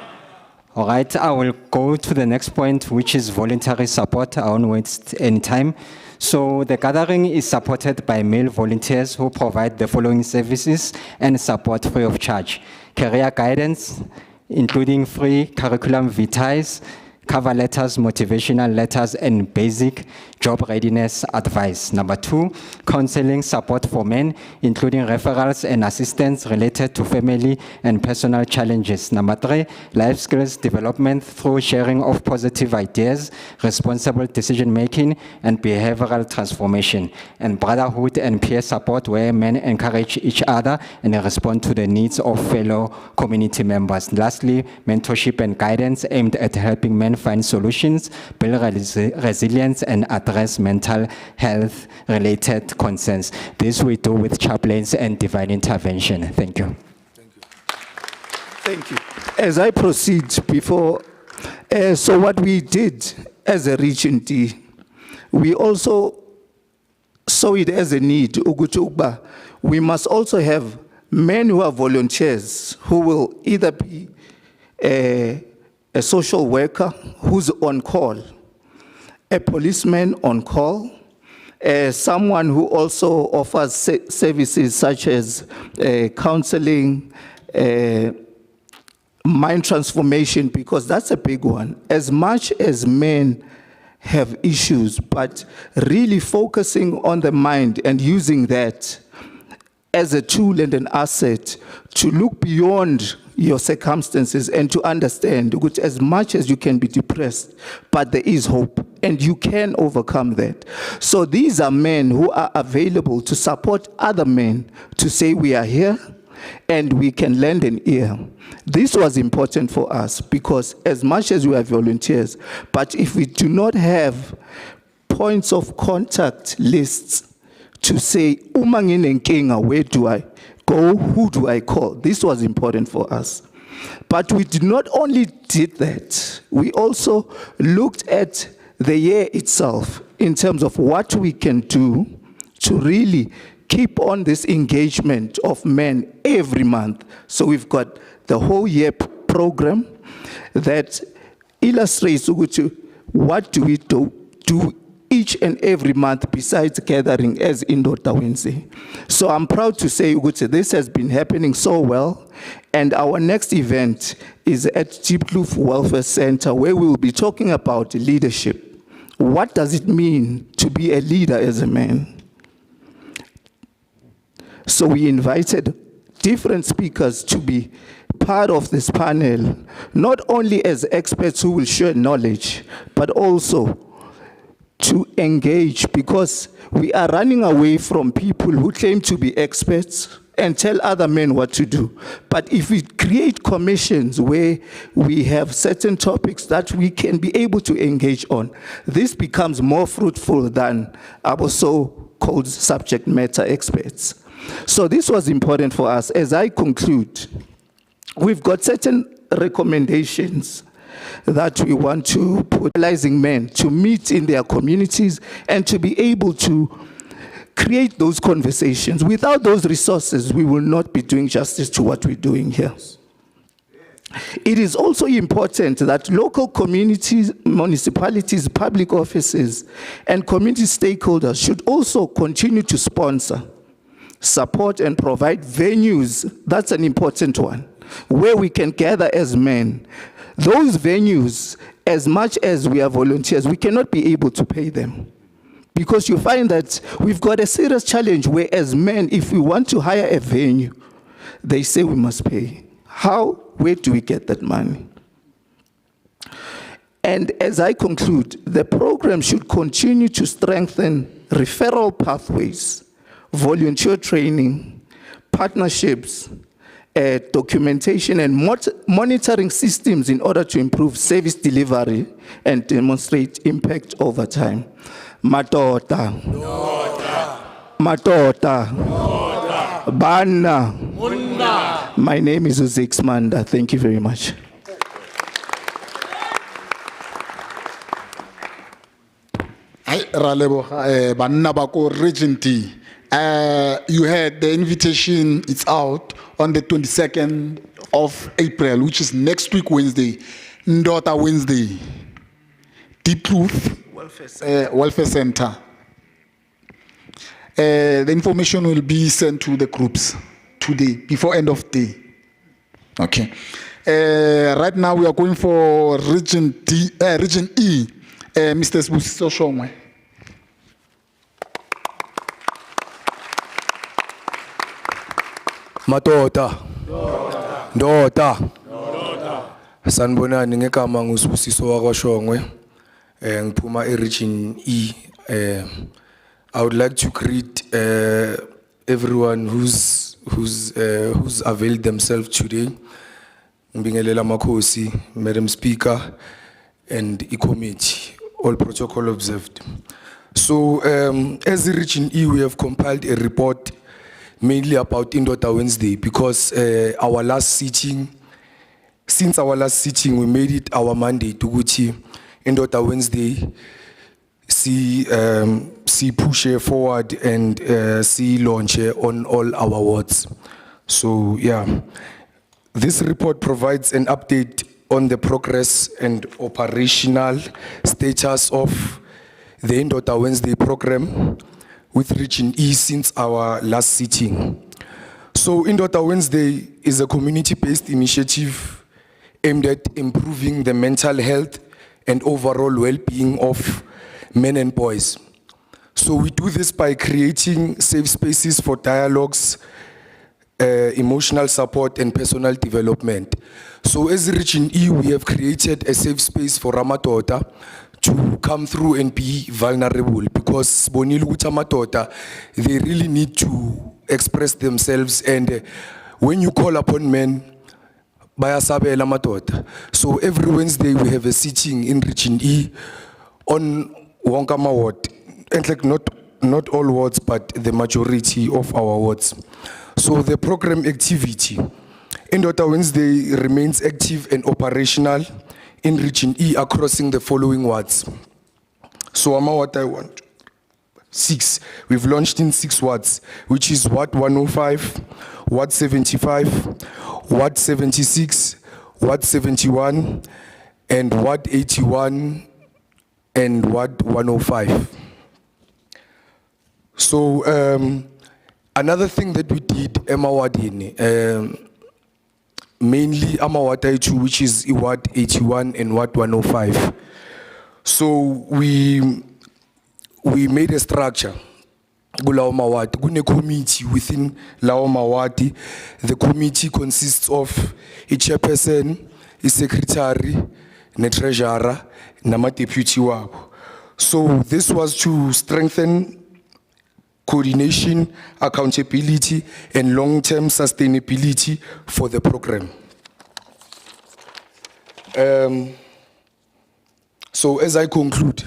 All right, I will go to the next point, which is voluntary support. I won't waste any time. So the gathering is supported by male volunteers who provide the following services and support free of charge: career guidance, including free curriculum vitae, cover letters, motivational letters, and basic job readiness advice. Number 2, counseling support for men, including referrals and assistance related to family and personal challenges. Number 3, life skills development through sharing of positive ideas, responsible decision-making, and behavioral transformation. And brotherhood and peer support, where men encourage each other and respond to the needs of fellow community members. Lastly, mentorship and guidance aimed at helping men find solutions, build resilience, and address mental health related concerns. This we do with chaplains and divine intervention. Thank you. Thank you. As I proceed before, so what we did as a region D, we also saw it as a need. Ugutuba, we must also have men who are volunteers who will either be a social worker who's on call, a policeman on call, someone who also offers services such as counseling, mind transformation, because that's a big one. As much as men have issues, but really focusing on the mind and using that as a tool and an asset to look beyond your circumstances and to understand that as much as you can be depressed, but there is hope and you can overcome that. So these are men who are available to support other men to say we are here and we can lend an ear. This was important for us because as much as we are volunteers, but if we do not have points of contact lists to say, "Uma nginenkinga, where do I go? Who do I call?" This was important for us. But we did not only did that, we also looked at the year itself in terms of what we can do to really keep on this engagement of men every month. So we've got the whole year program that illustrates what do we do each and every month besides gathering as Indoda Wednesday. So I'm proud to say this has been happening so well, and our next event is at Diepkloof Welfare Center, where we will be talking about leadership. What does it mean to be a leader as a man? So we invited different speakers to be part of this panel, not only as experts who will share knowledge, but also to engage, because we are running away from people who claim to be experts and tell other men what to do. But if we create commissions where we have certain topics that we can be able to engage on, this becomes more fruitful than our so-called subject matter experts. So this was important for us. As I conclude, we've got certain recommendations that we want to put realizing men to meet in their communities and to be able to create those conversations. Without those resources, we will not be doing justice to what we're doing here. It is also important that local communities, municipalities, public offices, and community stakeholders should also continue to sponsor, support, and provide venues. That's an important one, where we can gather as men. Those venues, as much as we are volunteers, we cannot be able to pay them. Because you find that we've got a serious challenge where as men, if we want to hire a venue, they say we must pay. How? Where do we get that money? And as I conclude, the program should continue to strengthen referral pathways, volunteer training, partnerships, documentation and monitoring systems in order to improve service delivery and demonstrate impact over time. Matota. Matota. Bana. My name is Uzix Manda. Thank you very much. Hi, Raleboga, Banna Bako Region T. You had the invitation, it's out on the 22nd of April, which is next week Wednesday, Ndota Wednesday, Diepkloof Welfare Center. The information will be sent to the groups today, before end of day. Okay. Right now we are going for Region E, Mr. Sbusiso Shongwe. Matota. Ndota. Sanibonani ngegama nguSibusiso wakwaShongwe. Ngiphuma eRegion E. I would like to greet everyone who's availed themselves today. Ngibingelela makhosi, Madam Speaker, and committee, all protocol observed. So as a Region E, we have compiled a report mainly about Indoda Wednesday because since our last sitting, we made it our mandate to go to Indoda Wednesday, see push forward and see launch on all our wards. So yeah, this report provides an update on the progress and operational status of the Indoda Wednesday program with Region E since our last sitting. So Indoda Wednesday is a community-based initiative aimed at improving the mental health and overall well-being of men and boys. So we do this by creating safe spaces for dialogues emotional support and personal development. So as Region E, we have created a safe space for Amadoda to come through and be vulnerable, because Bonilu Amadoda, they really need to express themselves, and when you call upon men, bayasabela amadoda. So every Wednesday we have a sitting in Region E on Wonkama ward, and like not all wards, but the majority of our wards. So the program activity Indoda Wednesday remains active and operational in Region E across the following wards. So what I want. 6. We've launched in 6 wards, which is Ward 105, Ward 75, Ward 76, Ward 71, and Ward 81, and Ward 105. So another thing that we did, Wadini, mainly Ward, which is Ward 81 and Ward 105. So we made a structure. Gune committee within Lao Mawati. The committee consists of a chairperson, a secretary, a treasurer, and a deputy wabo. So this was to strengthen coordination, accountability, and long-term sustainability for the program. So as I conclude,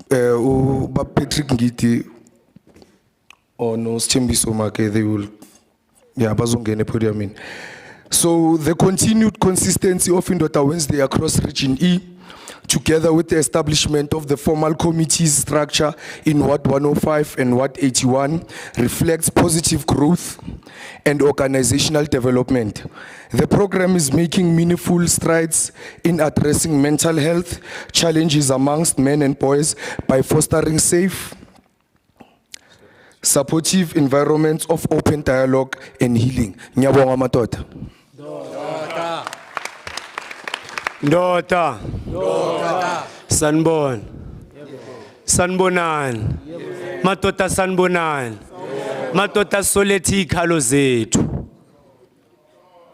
Patrick Ngiti or no Stembiso Make, they will, bazongene podium in. So the continued consistency of Indoda Wednesday across Region E, together with the establishment of the formal committees structure in Ward 105 and Ward 81, reflects positive growth and organizational development. The program is making meaningful strides in addressing mental health challenges amongst men and boys by fostering safe, supportive environments of open dialogue and healing. Nyabonga madoda. Ndota. Sanbon. Sanbonan. Matota sanbonan. Matota soleti ikhalo zethu.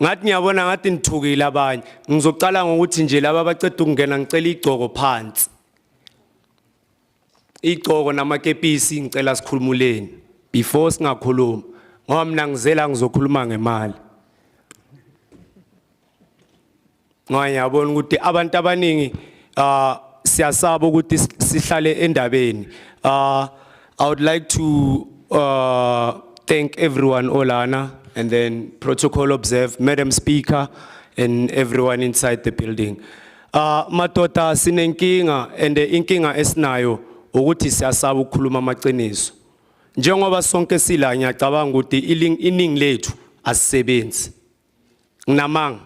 Ngathi ngiyabona ngathi nithukile abanye. Ngizoqala ngokuthi nje laba abaceda ukungena ngicela igcoko phansi. Igcoko namakepisi ngicela sikhulumuleni before singakhuluma. Ngoba mina ngizela ngizokhuluma ngemali. Ngiyabona ukuthi abantu abaningi siyasaba ukuthi sihlale endabeni. I would like to thank everyone Olana and then protocol observed, Madam Speaker, and everyone inside the building. Matota sinenkinga and inkinga esinayo ukuthi siyasaba ukukhuluma amaqiniso. Njengoba sonke sila ngiyacabanga ukuthi iningi lethu asisebenzi. Nginamanga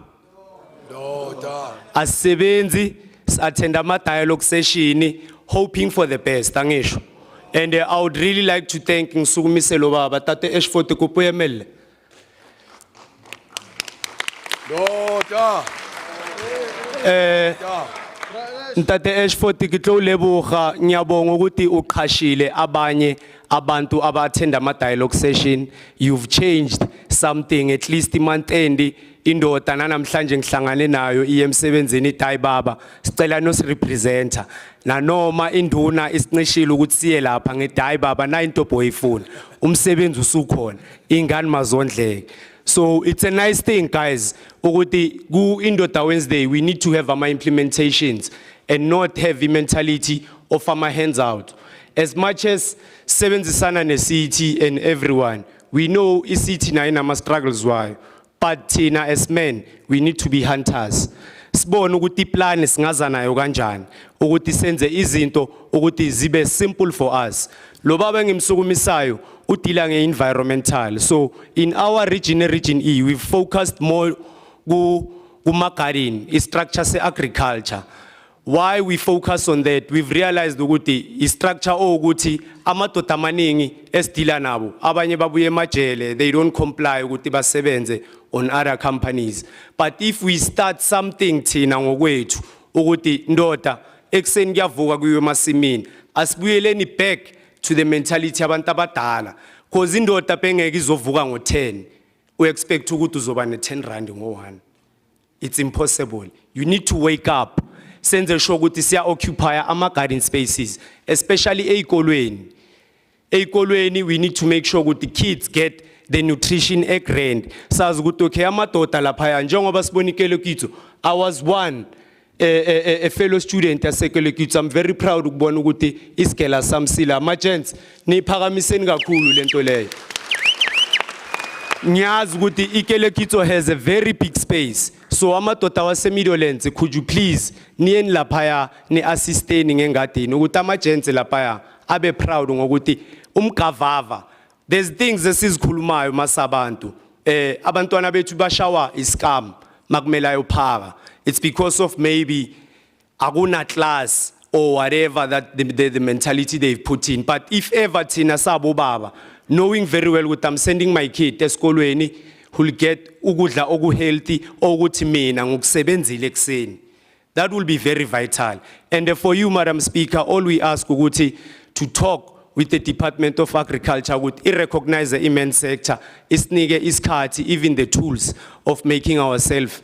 asisebenzi, attend ama dialogue session hoping for the best angisho. And I would really like to thank Ngisukumiselo baba tate H40 kupuyemele. Ntate H40 kitlo leboga ngiyabonga ukuthi uqhashile abanye abantu aba-attend ama dialogue session. You've changed something, at least month end indoda namhlanje ngihlangane nayo emsebenzini idayi baba sicela nosirepresenter nanoma induna isincishile ukuthi siye lapha ngedayi baba na into boyifuna umsebenzi usukhona ingane mazondleke. So it's a nice thing guys ukuthi ku Indoda Wednesday we need to have ama implementations and not have the mentality of our hands out. As much as sebenzisana ne-city and everyone, we know i-city na inama struggles wayo. But tina as men, we need to be hunters. Sibone ukuthi plan singaza nayo kanjani ukuthi senze izinto ukuthi zibe simple for us. Lo baba ngimsukumisayo udila nge-environmental. So in our region E, we've focused more ku-garden, i-structure se-agriculture. Why we focus on that? We've realized ukuthi i-structure ukuthi amadoda amaningi esidila nabo abanye babuye emajele, they don't comply ukuthi basebenze on other companies. But if we start something thina ngokwethu ukuthi ndoda ekseni kuyavuka kuyiwe emasimini asibuyeleni back to the mentality yabantu abadala, because indoda bengeke izovuka ngo-10 we expect ukuthi uzoba ne-10 rand ngo-1. It's impossible. You need to wake up. Senze sure ukuthi siya-occupy ama-garden spaces, especially ey'kolweni. Ey'kolweni, we need to make sure ukuthi the kids get the nutrition e-grand. Sazi ukuthi okay, amadoda laphaya, njengoba sibona iKelekitso, I was a fellow student at Kelekitso. I'm very proud ukubona ukuthi isigela samsila. Ma-gents, niphakamiseni kakhulu lento leyo. Ngiyazi ukuthi iKelekitso has a very big space. So amadoda wase-Meadowlands, could you please niyeni laphaya ni-assisteni ngengadini ukuthi ama-gents laphaya abe proud ngokuthi umgavava. There's things esizikhulumayo masabantu. Abantwana bethu bashawa iskam makumela yophaka. It's because of maybe akuna class or whatever that the mentality they've put in. But if ever thina sabo baba, knowing very well what I'm sending my kid esikolweni who'll get ukudla oku healthy okuthi mina ngokusebenzile ekseni. That will be very vital. And for you, Madam Speaker, all we ask ukuthi to talk with the Department of Agriculture, would recognize the immense sector, isnike iskhathi, even the tools of making ourselves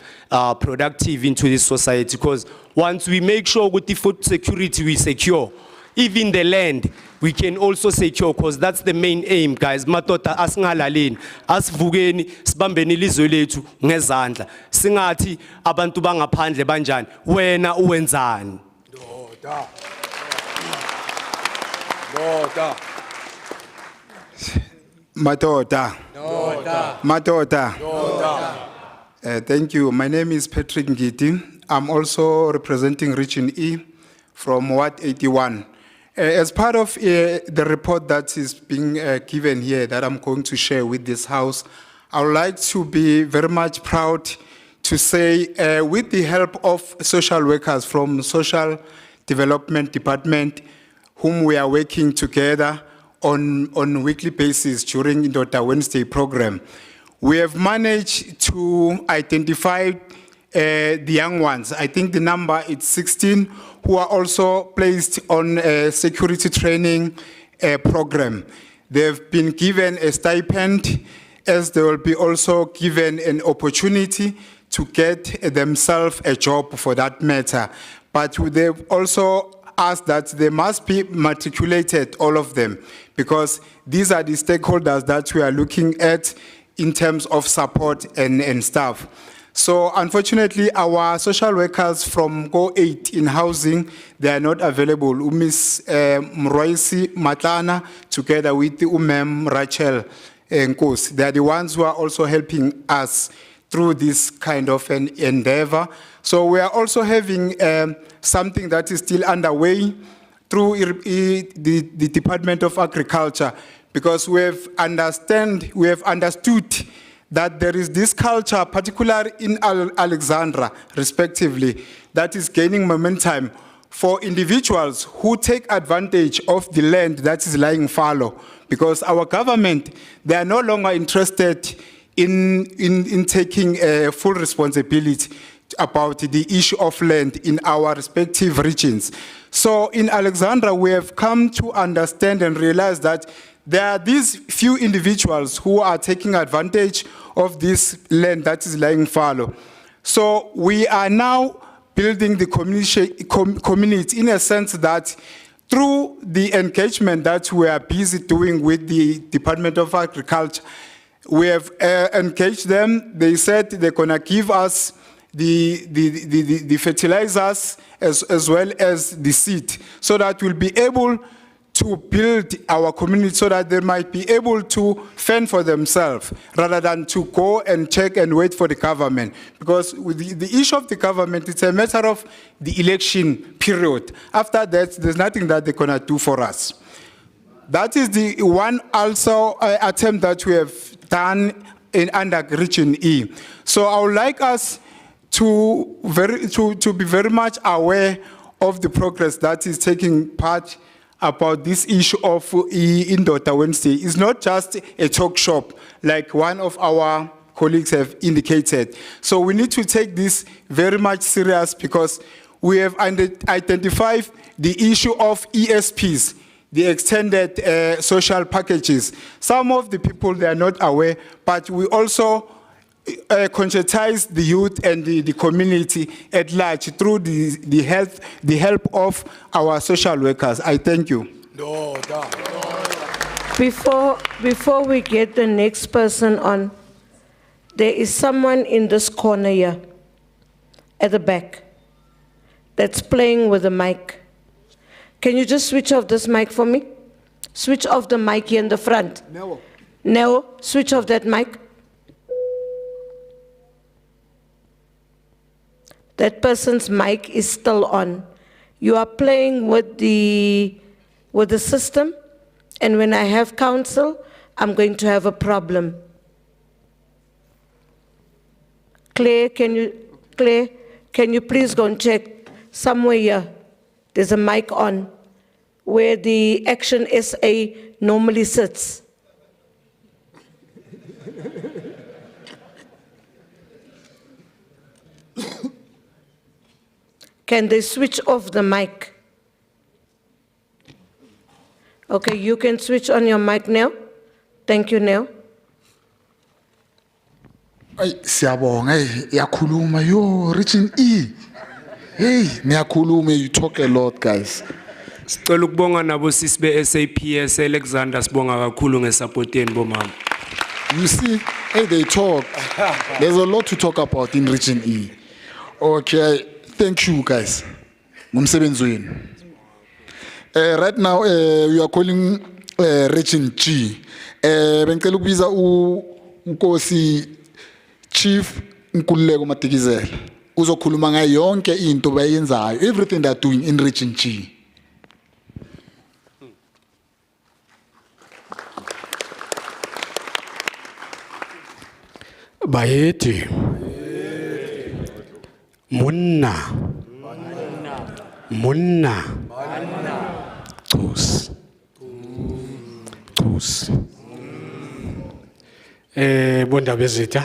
productive into this society. Because once we make sure with the food security we secure, even the land we can also secure, because that's the main aim, guys. Matota asingalaleni, asivukeni, sibambeni ilizwe lethu ngezandla. Singathi abantu bangaphandle banjani, wena uwenzani. Matoda. Matoda. Thank you. My name is Patrick Ngiti. I'm also representing Region E from Ward 81. As part of the report that is being given here that I'm going to share with this House, I would like to be very much proud to say with the help of social workers from Social Development Department, whom we are working together on weekly basis during Indota Wednesday program. We have managed to identify the young ones. I think the number is 16 who are also placed on a security training program. They've been given a stipend, as they will be also given an opportunity to get themselves a job for that matter. But they've also asked that they must be matriculated, all of them, because these are the stakeholders that we are looking at in terms of support and staff. So unfortunately, our social workers from Go 8 in housing, they are not available. Miss Mroisi Matlana, together with Mem Rachel Nkos, they are the ones who are also helping us through this kind of an endeavor. So we are also having something that is still underway through the Department of Agriculture, because we have understood that there is this culture, particularly in Alexandra, respectively, that is gaining momentum for individuals who take advantage of the land that is lying fallow, because our government, they are no longer interested in taking full responsibility about the issue of land in our respective regions. So in Alexandra, we have come to understand and realize that there are these few individuals who are taking advantage of this land that is lying fallow. So we are now building the community in a sense that through the engagement that we are busy doing with the Department of Agriculture, we have engaged them. They said they're gonna give us the fertilizers as well as the seed, so that we'll be able to build our community so that they might be able to fend for themselves rather than to go and check and wait for the government. Because with the issue of the government, it's a matter of the election period. After that, there's nothing that they're gonna do for us. That is the one also attempt that we have done under Region E. So I would like us to be very much aware of the progress that is taking part about this issue of Indota Wednesday. It's not just a talk shop, like one of our colleagues have indicated. So we need to take this very much serious, because we have identified the issue of ESPs, the extended social packages. Some of the people, they are not aware, but we also conscientize the youth and the community at large through the help of our social workers. I thank you. Before we get the next person on, there is someone in this corner here, at the back, that's playing with the mic. Can you just switch off this mic for me? Switch off the mic here in the front. No, switch off that mic. That person's mic is still on. You are playing with the system, and when I have counsel, I'm going to have a problem. Claire, can you please go and check somewhere here? There's a mic on where the Action SA normally sits. Can they switch off the mic? Okay, you can switch on your mic now. Thank you, Nell. Ay, siyabonga, yakhuluma yo, Region E. Hey, niyakhuluma, you talk a lot, guys. Sicela ukubonga nabo sisi be SAPS Alexander sibonga kakhulu ngesupporteni bomama. You see, hey, they talk. There's a lot to talk about in Region E. Okay, thank you, guys. Ngumsebenzi wenu. Right now, we are calling Region G. Bengicela ukubiza uNkosi Chief Nkululeko Matikizela. Uzokhuluma ngayo yonke into bayenzayo, everything they are doing in Region G. Bayeti Munna Tus bonda bezitha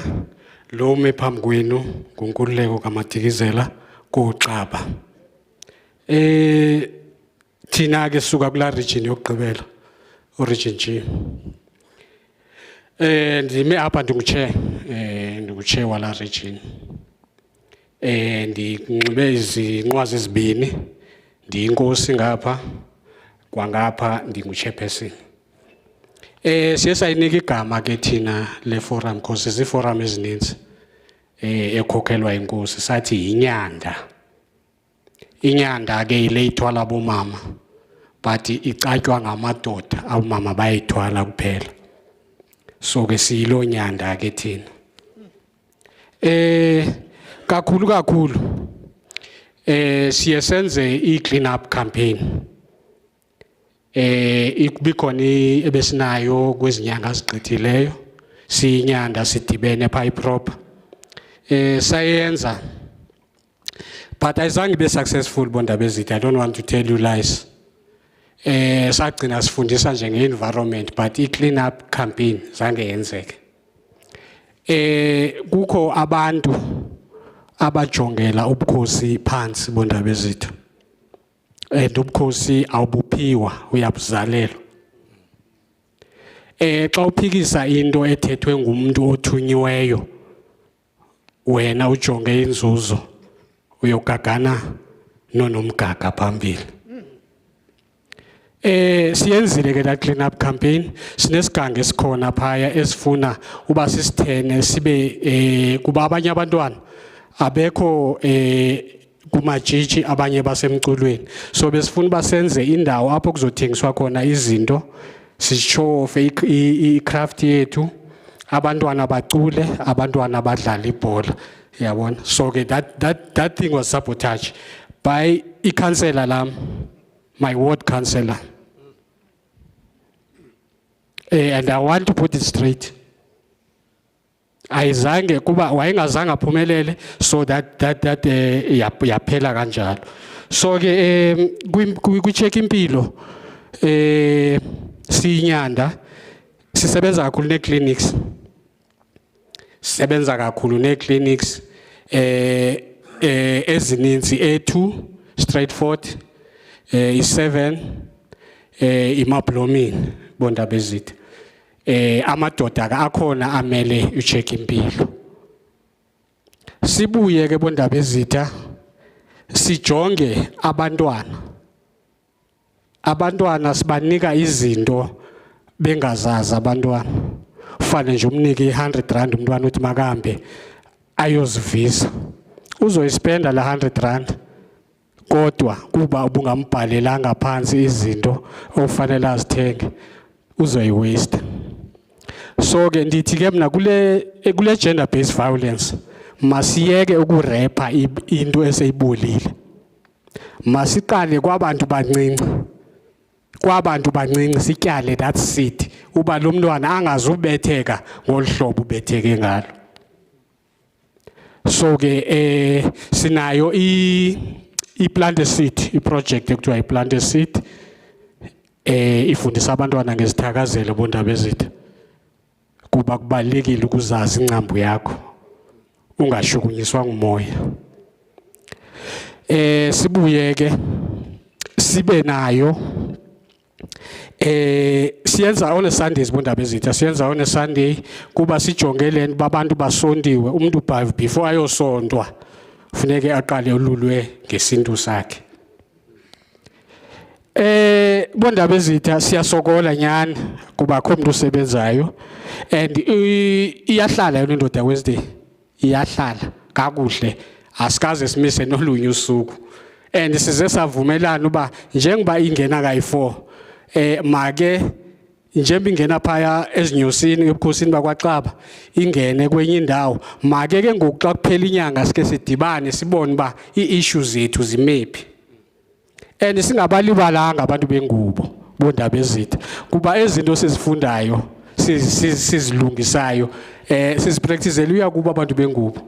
lo me phambi kwenu nguNkululeko kaMatikizela kuXaba thina ke suka kula region yokugqibela origin G ndime apha ndingu-chair wala region ndinxibe izinqwazi ezibini ndiyinkosi ngapha kwangapha ndingu-chairperson siye sayinika igama ke thina le forum because ziforum ezininzi ekhokhelwa inkosi sathi inyanda ke ile ithwala bomama but icatywa ngamadoda abomama bayithwala kuphela so ke siyilo nyanda ke thina kakhulu siye senze i-clean up campaign ikubikhona ebesinayo kwezinyanga zigqithileyo siyinyanda sidibene pha iproper sayenza but ayizange ibe successful bondaba ezithi. I don't want to tell you lies. Sagcina sifundisa nje nge-environment but i-clean up campaign zange yenzeke. Kukho abantu abajongela ubukhosi phansi bondaba ezithi. And ubukhosi awubuphiwa uyabuzalelwa. Xa uphikisa into ethethwe ngumuntu othunyiweyo wena ujonge inzuzo uyogagana nonomgaga phambili. Siyenzile ke la clean up campaign sinesigange esikhona phaya esifuna uba sisithene sibe kuba abanye abantwana abekho kumajiji abanye basemculweni so besifuna basenze indawo apho kuzothengiswa khona izinto sishow off i-craft yethu abantwana bacule abantwana badlala ibhola yabona so ke that thing was sabotaged by i-councillor lam my ward councillor and I want to put it straight ayizange kuba wayengazange aphumelele so that yaphela kanjalo so ke kwi-check impilo siyinyanda sisebenza kakhulu ne-clinics sisebenza kakhulu ne-clinics ezininzi A2 Straightforward i7 imablomini bondaba ezitha. Amadoda akhona amele ucheck impilo. Sibuye ke bondaba ezitha sijonge abantwana. Abantwana sibanika izinto bengazazi abantwana. Ufane nje umnike R100 umntwana uthi makahambe ayozivisa. Uzoyispenda la R100 kodwa kuba ubungambhalelanga phansi izinto ofanele azithenge uzoyiwaste. So ke ndithi ke mina kule gender based violence masiyeke ukurepa into eseyibolile. Masiqale kwabantu bancinci. Kwabantu bancinci sityale that seed uba lo mntwana angazubetheka ngolhlobo ubetheke ngalo. So ke sinayo plant a seed project ekuthiwa plant a seed ifundisa abantwana ngezithakazelo bondaba ezitha kuba kubalekile ukuzazi incambu yakho ungashukunyiswa ngumoya. Sibuye ke sibe nayo siyenza on a Sundays bondaba ezitha siyenza on a Sunday kuba sijongele babantu basondiwe umuntu before ayosontwa funeke aqale ululwe ngesintu sakhe. Bondaba ezitha siyasokola nyani kuba akho umuntu osebenzayo and iyahlala yona indoda Wednesday iyahlala kakuhle asikaze simise nolunye usuku and size savumelana uba njengoba ingena kayi4 make njengoba ingena phaya ezinyosini ebukhosini bakwaXaba ingene kwenye indawo make ke ngoku xa kuphela inyanga sike sidibane sibone ba iissues zethu zimephi and singabalibalanga abantu bengubo bondaba ezitha kuba ezinto sizifundayo sizilungisayo sizipracticele uya kuba abantu bengubo.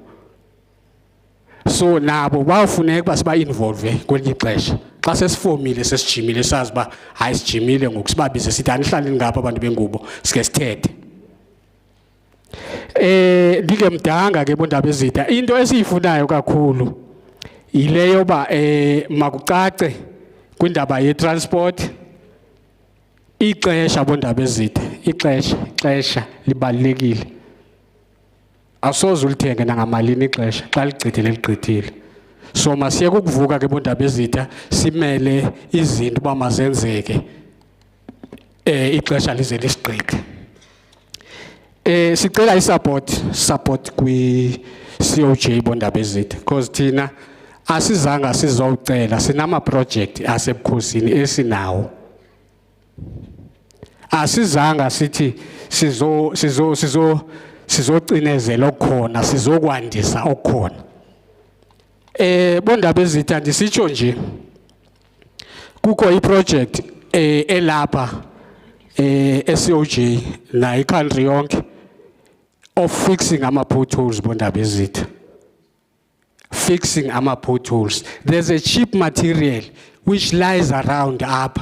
So nabo bafuneka basiba involve kwelinye ixesha xa sesifomile sesijimile sazi ba hayi sijimile ngokusibabize sithi anihlale ngapha abantu bengubo sike sithethe. Ndike mdanga ke bondaba ezitha into esiyifunayo kakhulu ileyo ba makucace kwindaba ye transport ixesha bondaba ezitha ixesha libalekile. Asoze ulithenge nangamalini ixesha xa ligqithile. So masiyeke ukuvuka ke bondaba ezitha simele izinto ba mazenzeke ixesha lize lisigqithe. Sicela support kwi COJ bondaba ezitha because thina asizanga sizocela sinama project asebukhosini esinawo. Asizanga sithi sizocinezela okukhona sizokwandisa okukhona. Bondaba ezitha ndisitsho nje kukho iproject elapha eCOJ na icountry yonke of fixing ama potholes bondaba ezitha. Fixing ama potholes. There's a cheap material which lies around up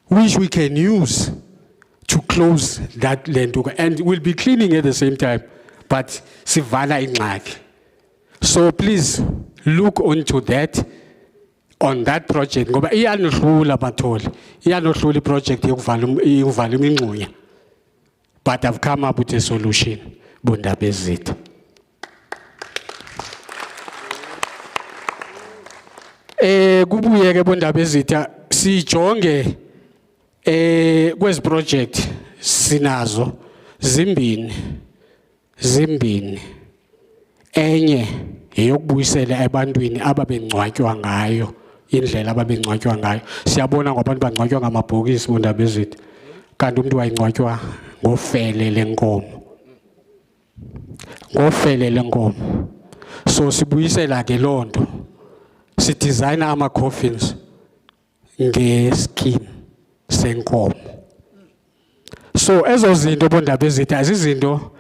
which we can use to close that lentuka and we'll be cleaning at the same time but sivala ingxaki. So please look onto that on that project ngoba iyanohlula batholi iyanohlula iproject yokuvala imingxunya but I've come up with a solution bondaba ezitha. Kubuye ke bondaba ezitha sijonge kwezi project sinazo zimbini enye eyokubuyisela ebantwini ababengcwatywa ngayo indlela ababengcwatywa ngayo. Siyabona ngabantu bangcwatywa ngamabhokisi bondaba ezitha kanti umuntu wayengcwatywa ngofele lenkomo. So sibuyisela ke lonto si designer ama coffins ngeskin senkomo. So ezo zinto bondaba ezitha azizinto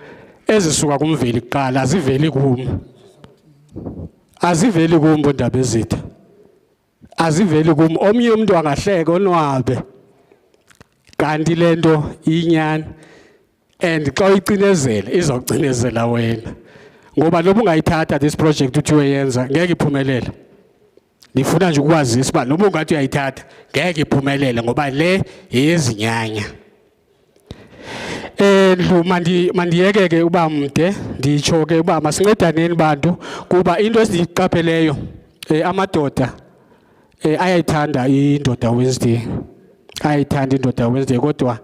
ezisuka kumveli kuqala aziveli kum bondaba ezitha aziveli kum. Omnye umuntu angahleka onwabe kanti lento inyani and xa uyicinezela izocinezela wena ngoba lobu ungayithatha this project uthi uyenza ngeke iphumelele Ngifuna nje ukwazisa uba noma ungathi uyayithatha ngeke iphumelele ngoba le yezinyanya. Ndlu mandiyeke ke uba mde nditsho ke uba masincedaneni bantu kuba into esiyiqapheleyo amadoda ayayithanda indoda Wednesday. Ayithanda indoda Wednesday kodwa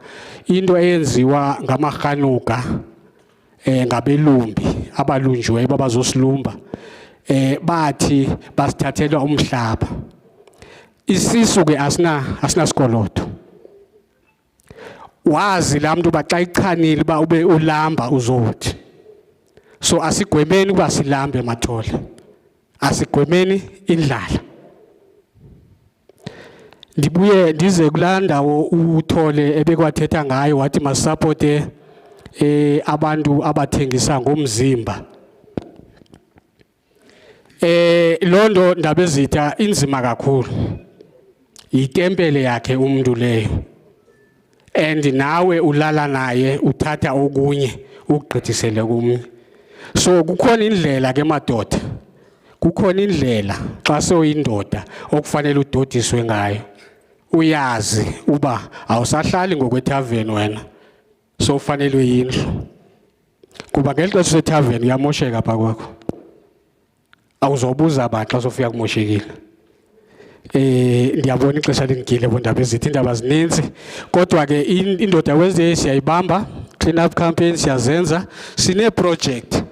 into eyenziwa ngamarhanuka ngabelumbi abalunjiweyo babazosilumba bathi basithathela umhlaba. Isisu ke asina sikoloto. Wazi la muntu baxa ichanile ba ube ulamba uzothi. So asigwemeni kuba silambe mathole. Asigwemeni indlala. Ndibuye ndize kulandawo uthole ebekwathetha ngayo wathi masupporte abantu abathengisa ngomzimba. Londo ndabezitha inzima kakhulu. Itempele yakhe umuntu leyo. And nawe ulala naye uthatha okunye ukugqithisele kumnye. So kukhona indlela ke madoda. Kukhona indlela xa soyindoda okufanele udodiswe ngayo. Uyazi uba awusahlali ngokwethaveni wena. So ufanele uyindlu. Kuba ngelixa usethaveni uyamosheka pha kwakho. Awuzobuza abantu xa sofika kumoshekile. Ndiyabona ixesha lingile bondaba ezithi indaba zininzi kodwa ke indoda Wednesday siyayibamba clean up campaign siyazenza sine project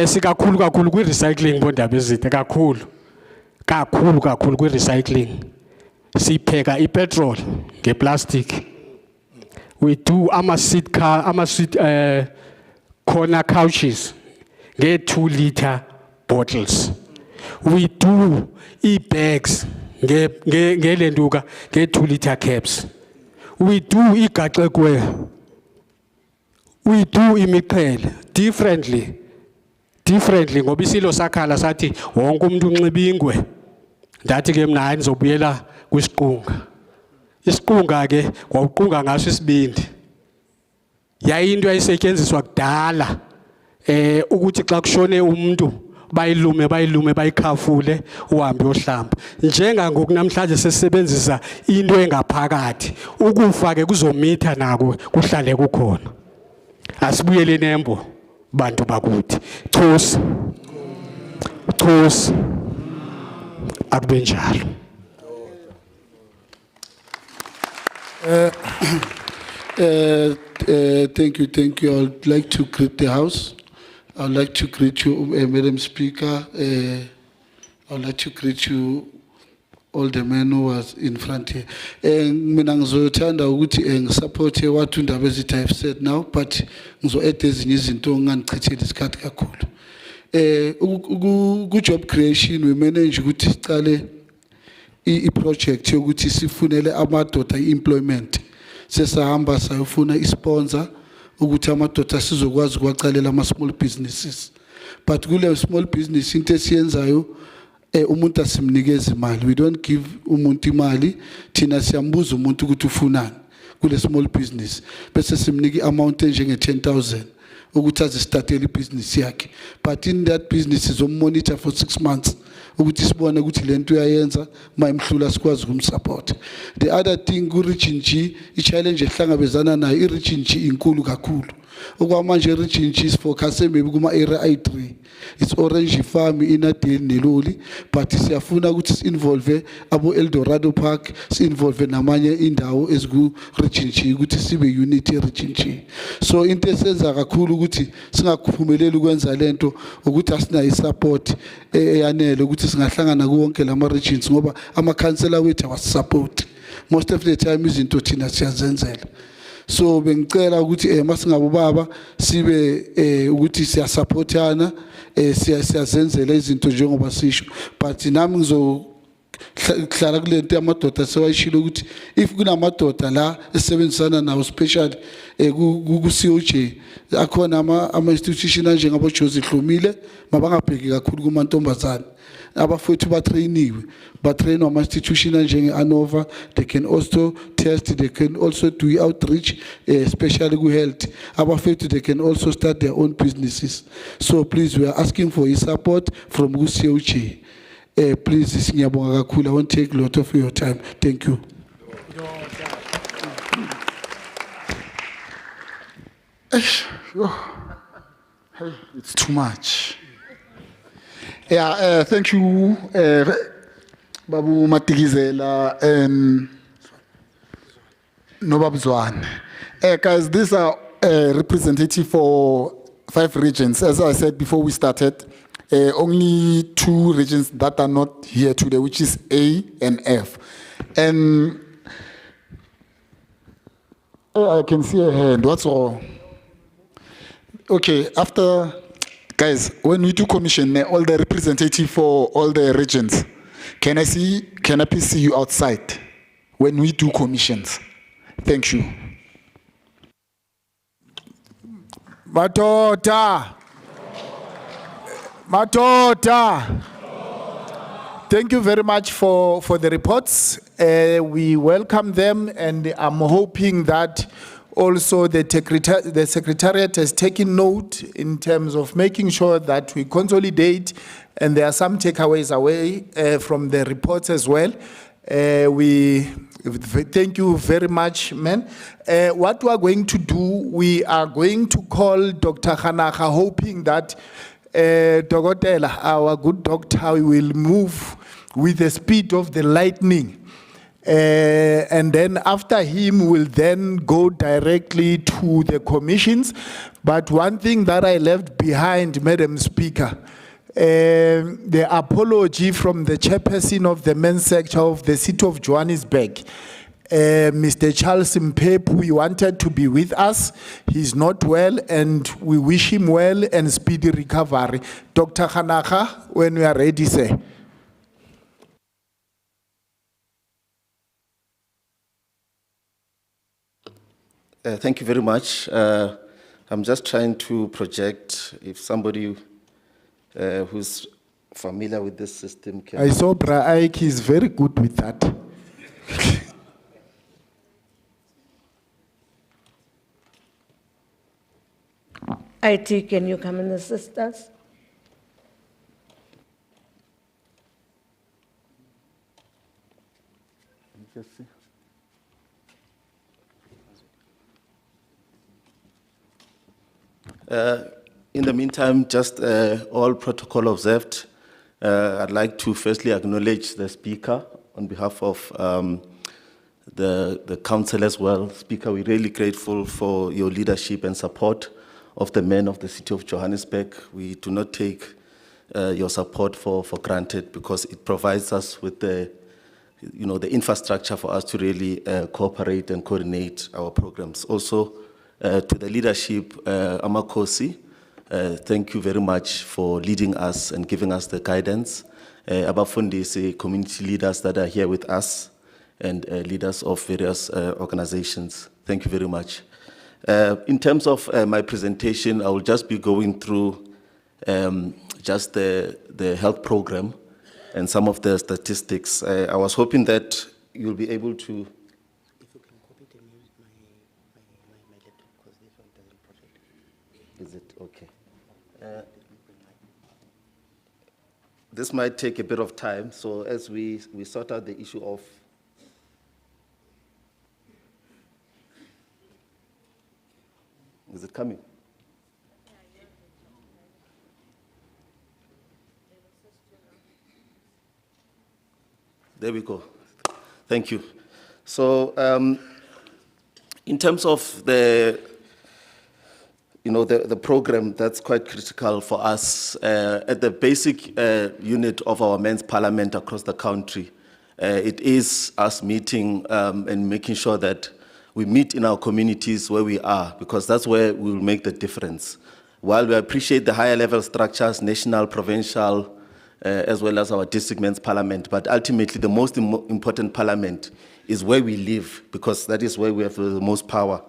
sikakhulu kwi recycling bondaba ezithi kakhulu kwi recycling sipheka ipetrol ngeplastic. We do seat corner couches nge 2-liter bottles. We do e-bags ngelenduka nge 2-liter caps. We do igaxekwe. We do imiqhele differently ngoba isilo sakhala sathi wonke umuntu unxiba ingwe. Ndathi ke mina hayi nizobuyela kwisiqunga. Isiqunga ke wawuqunga ngaso isibindi. Yayinto ayisetyenziswa kudala ukuthi xa kushone umuntu bayilume bayikhafule uhambe yohlamba. Njengangoku namhlanje sesebenzisa into engaphakathi ukufa ke kuzomitha nako kuhlale kukhona. Asibuyele nembo bantu bakuthi. Chosi akube njalo. Thank you. I would like to greet the House. I would like to greet you, Madam Speaker. I would like to greet you, all the men who was in front here. Mina ngizothanda ukuthi ngisupport what undaba ezithi I've said now, but ngizo-add ezinye izinto ngangichithela isikhathi kakhulu. Ku-job creation we manage ukuthi sicale i-project yokuthi sifunele amadoda i-employment. Sesahamba sayofuna i-sponsor ukuthi amadoda sizokwazi ukwacalela ama-small businesses. But kule small business into esiyenzayo umuntu asimnikeza imali. We don't give umuntu imali, thina siyambuza umuntu ukuthi ufunani kule small business. Bese simnika i-amount njenge 10,000 ukuthi azistartele i-business yakhe. But in that business izomonitor for 6 months ukuthi sibone ukuthi lento uyayenza mayimhlula sikwazi ukumsupport. The other thing ku-region G i-challenge ehlangabezana nayo i-region G inkulu kakhulu. Okwamanje i-region G sifocuse maybe kuma-area i3. It's Orange Farm, Inadeni neloli, but siyafuna ukuthi si-involve abo Eldorado Park, si-involve namanye indawo eziku-region G ukuthi sibe unity e-region G. So into esenza kakhulu ukuthi singakuphumeleli ukwenza lento ukuthi asinayo i-support eyanele ukuthi singahlangana kuwonke lama-regions ngoba ama-councillor wethu awasisupport. Most of the time izinto thina siyazenzela. So bengicela ukuthi masingabo baba sibe ukuthi siyasupportana siyazenzela izinto njengoba sisho, but nami ngizohlala kulento yamadoda sewayishilo ukuthi if kunamadoda la esebenzisana nawo especially ku-COJ akhona ama-institution njengabo Joseph Hlomile mabangabheki kakhulu kumantombazane. Abafowethu batrainiwe, batrainwa ama-institution njenge-ANOVA. They can also test, they can also do outreach, especially ku-health. Abafowethu they can also start their own businesses. So please, we are asking for your support from COJ. Please, singiyabonga kakhulu. I won't take a lot of your time. Thank you. Hey, it's too much. Yeah, thank you, Babu Matigizela and Nobabu Zwane. Guys, these are representative for 5 regions. As I said before we started, only 2 regions that are not here today, which is A and F. And I can see a hand. What's all? Okay, after, guys, when we do commission, all the representative for all the regions, can I please see you outside when we do commissions? Thank you. Matota. Thank you very much for the reports. We welcome them, and I'm hoping that also the Secretariat has taken note in terms of making sure that we consolidate, and there are some takeaways away from the reports as well. We thank you very much, man. What we are going to do, we are going to call Dr. Hanaka, hoping that Dogotela, our good doctor, will move with the speed of the lightning. And then after him, we'll then go directly to the commissions. But one thing that I left behind, Madam Speaker, the apology from the chairperson of the men's sector of the city of Johannesburg, Mr. Charles Mpep, we wanted to be with us. He's not well, and we wish him well and speedy recovery. Dr. Hanaka, when we are ready, sir. Thank you very much. I'm just trying to project if somebody who's familiar with this system can... I saw Bra Ike is very good with that. IT, can you come and assist us? In the meantime, just all protocol observed, I'd like to firstly acknowledge the Speaker on behalf of the Council as well. Speaker, we're really grateful for your leadership and support of the men of the city of Johannesburg. We do not take your support for granted, because it provides us with the infrastructure for us to really cooperate and coordinate our programs. Also, to the leadership, Amakosi, thank you very much for leading us and giving us the guidance. Abafundisi, community leaders that are here with us, and leaders of various organizations. Thank you very much. In terms of my presentation, I will just be going through just the health program and some of the statistics. I was hoping that you'll be able to... Is it okay? This might take a bit of time, so as we sort out the issue of... Is it coming? There we go. Thank you. So, in terms of the program, that's quite critical for us. At the basic unit of our men's parliament across the country, it is us meeting and making sure that we meet in our communities where we are, because that's where we will make the difference. While we appreciate the higher level structures, national, provincial, as well as our district men's parliament, but ultimately the most important parliament is where we live, because that is where we have the most power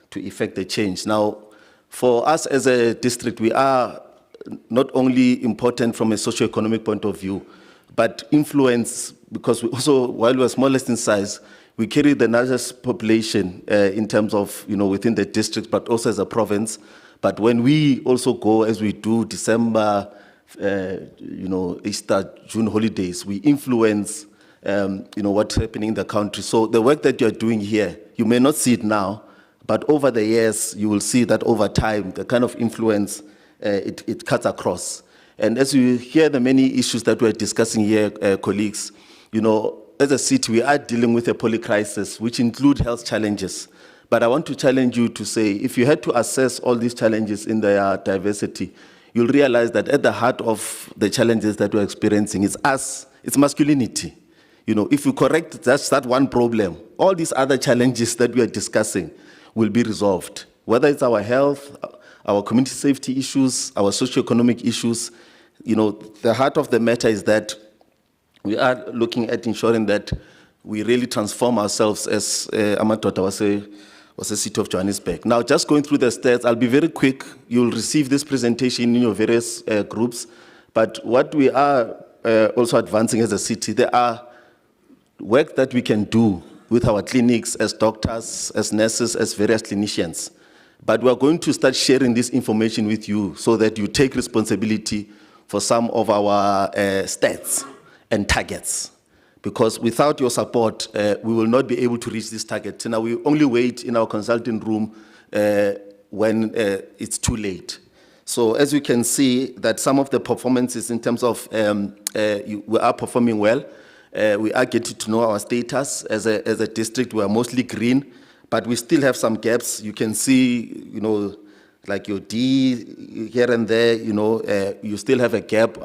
to effect the change. Now, for us as a district, we are not only important from a socio-economic point of view, but influence, because we also, while we're smallest in size, we carry the largest population in terms of, within the district, but also as a province. But when we also go, as we do, December Easter, June holidays, we influence, what's happening in the country. So the work that you're doing here, you may not see it now, but over the years, you will see that over time, the kind of influence it cuts across. And as you hear the many issues that we're discussing here, colleagues, as a city, we are dealing with a polycrisis, which include health challenges. But I want to challenge you to say, if you had to assess all these challenges in their diversity, you'll realize that at the heart of the challenges that we're experiencing is us, it's masculinity. If you correct just that one problem, all these other challenges that we are discussing will be resolved. Whether it's our health, our community safety issues, our socio-economic issues, the heart of the matter is that we are looking at ensuring that we really transform ourselves as Amadoda was a city of Johannesburg. Now, just going through the stats, I'll be very quick. You'll receive this presentation in your various groups. But what we are also advancing as a city, there are work that we can do with our clinics as doctors, as nurses, as various clinicians. But we're going to start sharing this information with you so that you take responsibility for some of our stats and targets. Because without your support, we will not be able to reach this target. Now, we only wait in our consulting room when it's too late. So as you can see, that some of the performances in terms of we are performing well. We are getting to know our status as a district. We are mostly green, but we still have some gaps. You can see, like your D here and there, you still have a gap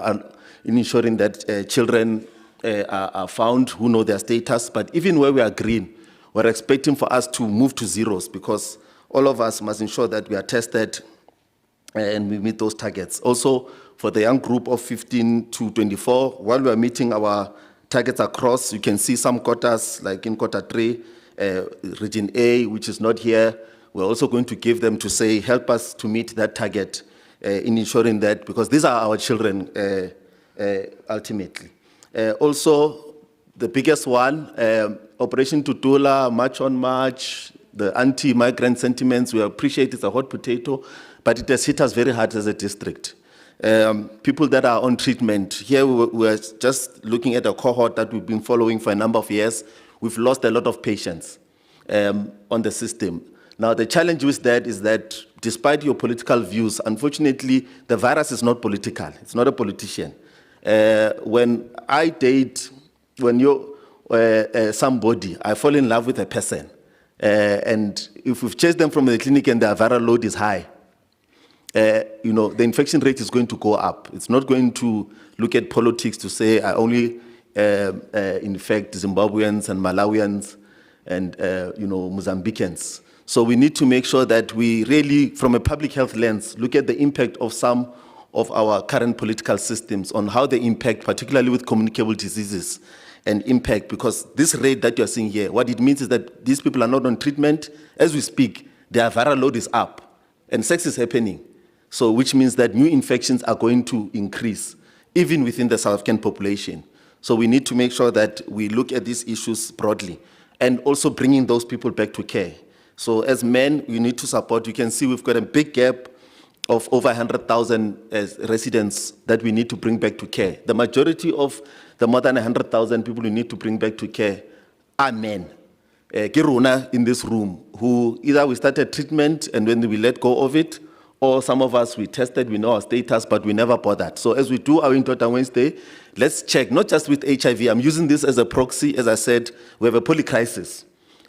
in ensuring that children are found who know their status. But even where we are green, we're expecting for us to move to zeros because all of us must ensure that we are tested and we meet those targets. Also, for the young group of 15 to 24, while we are meeting our targets across, you can see some quotas, like in quota 3, region A, which is not here. We're also going to give them to say, help us to meet that target in ensuring that, because these are our children ultimately. Also, the biggest one, Operation Tutula, March on March, the anti-migrant sentiments, we appreciate it's a hot potato, but it has hit us very hard as a district. People that are on treatment, here we're just looking at a cohort that we've been following for a number of years. We've lost a lot of patients on the system. Now, the challenge with that is that despite your political views, unfortunately, the virus is not political. It's not a politician. When I date, when you're somebody, I fall in love with a person. And if we've chased them from the clinic and their viral load is high, the infection rate is going to go up. It's not going to look at politics to say, I only infect Zimbabweans and Malawians and, Mozambicans. So we need to make sure that we really, from a public health lens, look at the impact of some of our current political systems on how they impact, particularly with communicable diseases and impact, because this rate that you're seeing here, what it means is that these people are not on treatment. As we speak, their viral load is up and sex is happening. So which means that new infections are going to increase, even within the South African population. So we need to make sure that we look at these issues broadly and also bringing those people back to care. So as men, we need to support. You can see we've got a big gap of over 100,000 residents that we need to bring back to care. The majority of the more than 100,000 people we need to bring back to care are men. Kiruna in this room, who either we started treatment and when we let go of it, or some of us, we tested, we know our status, but we never bothered. So as we do our Intota Wednesday, let's check, not just with HIV. I'm using this as a proxy. As I said, we have a polycrisis.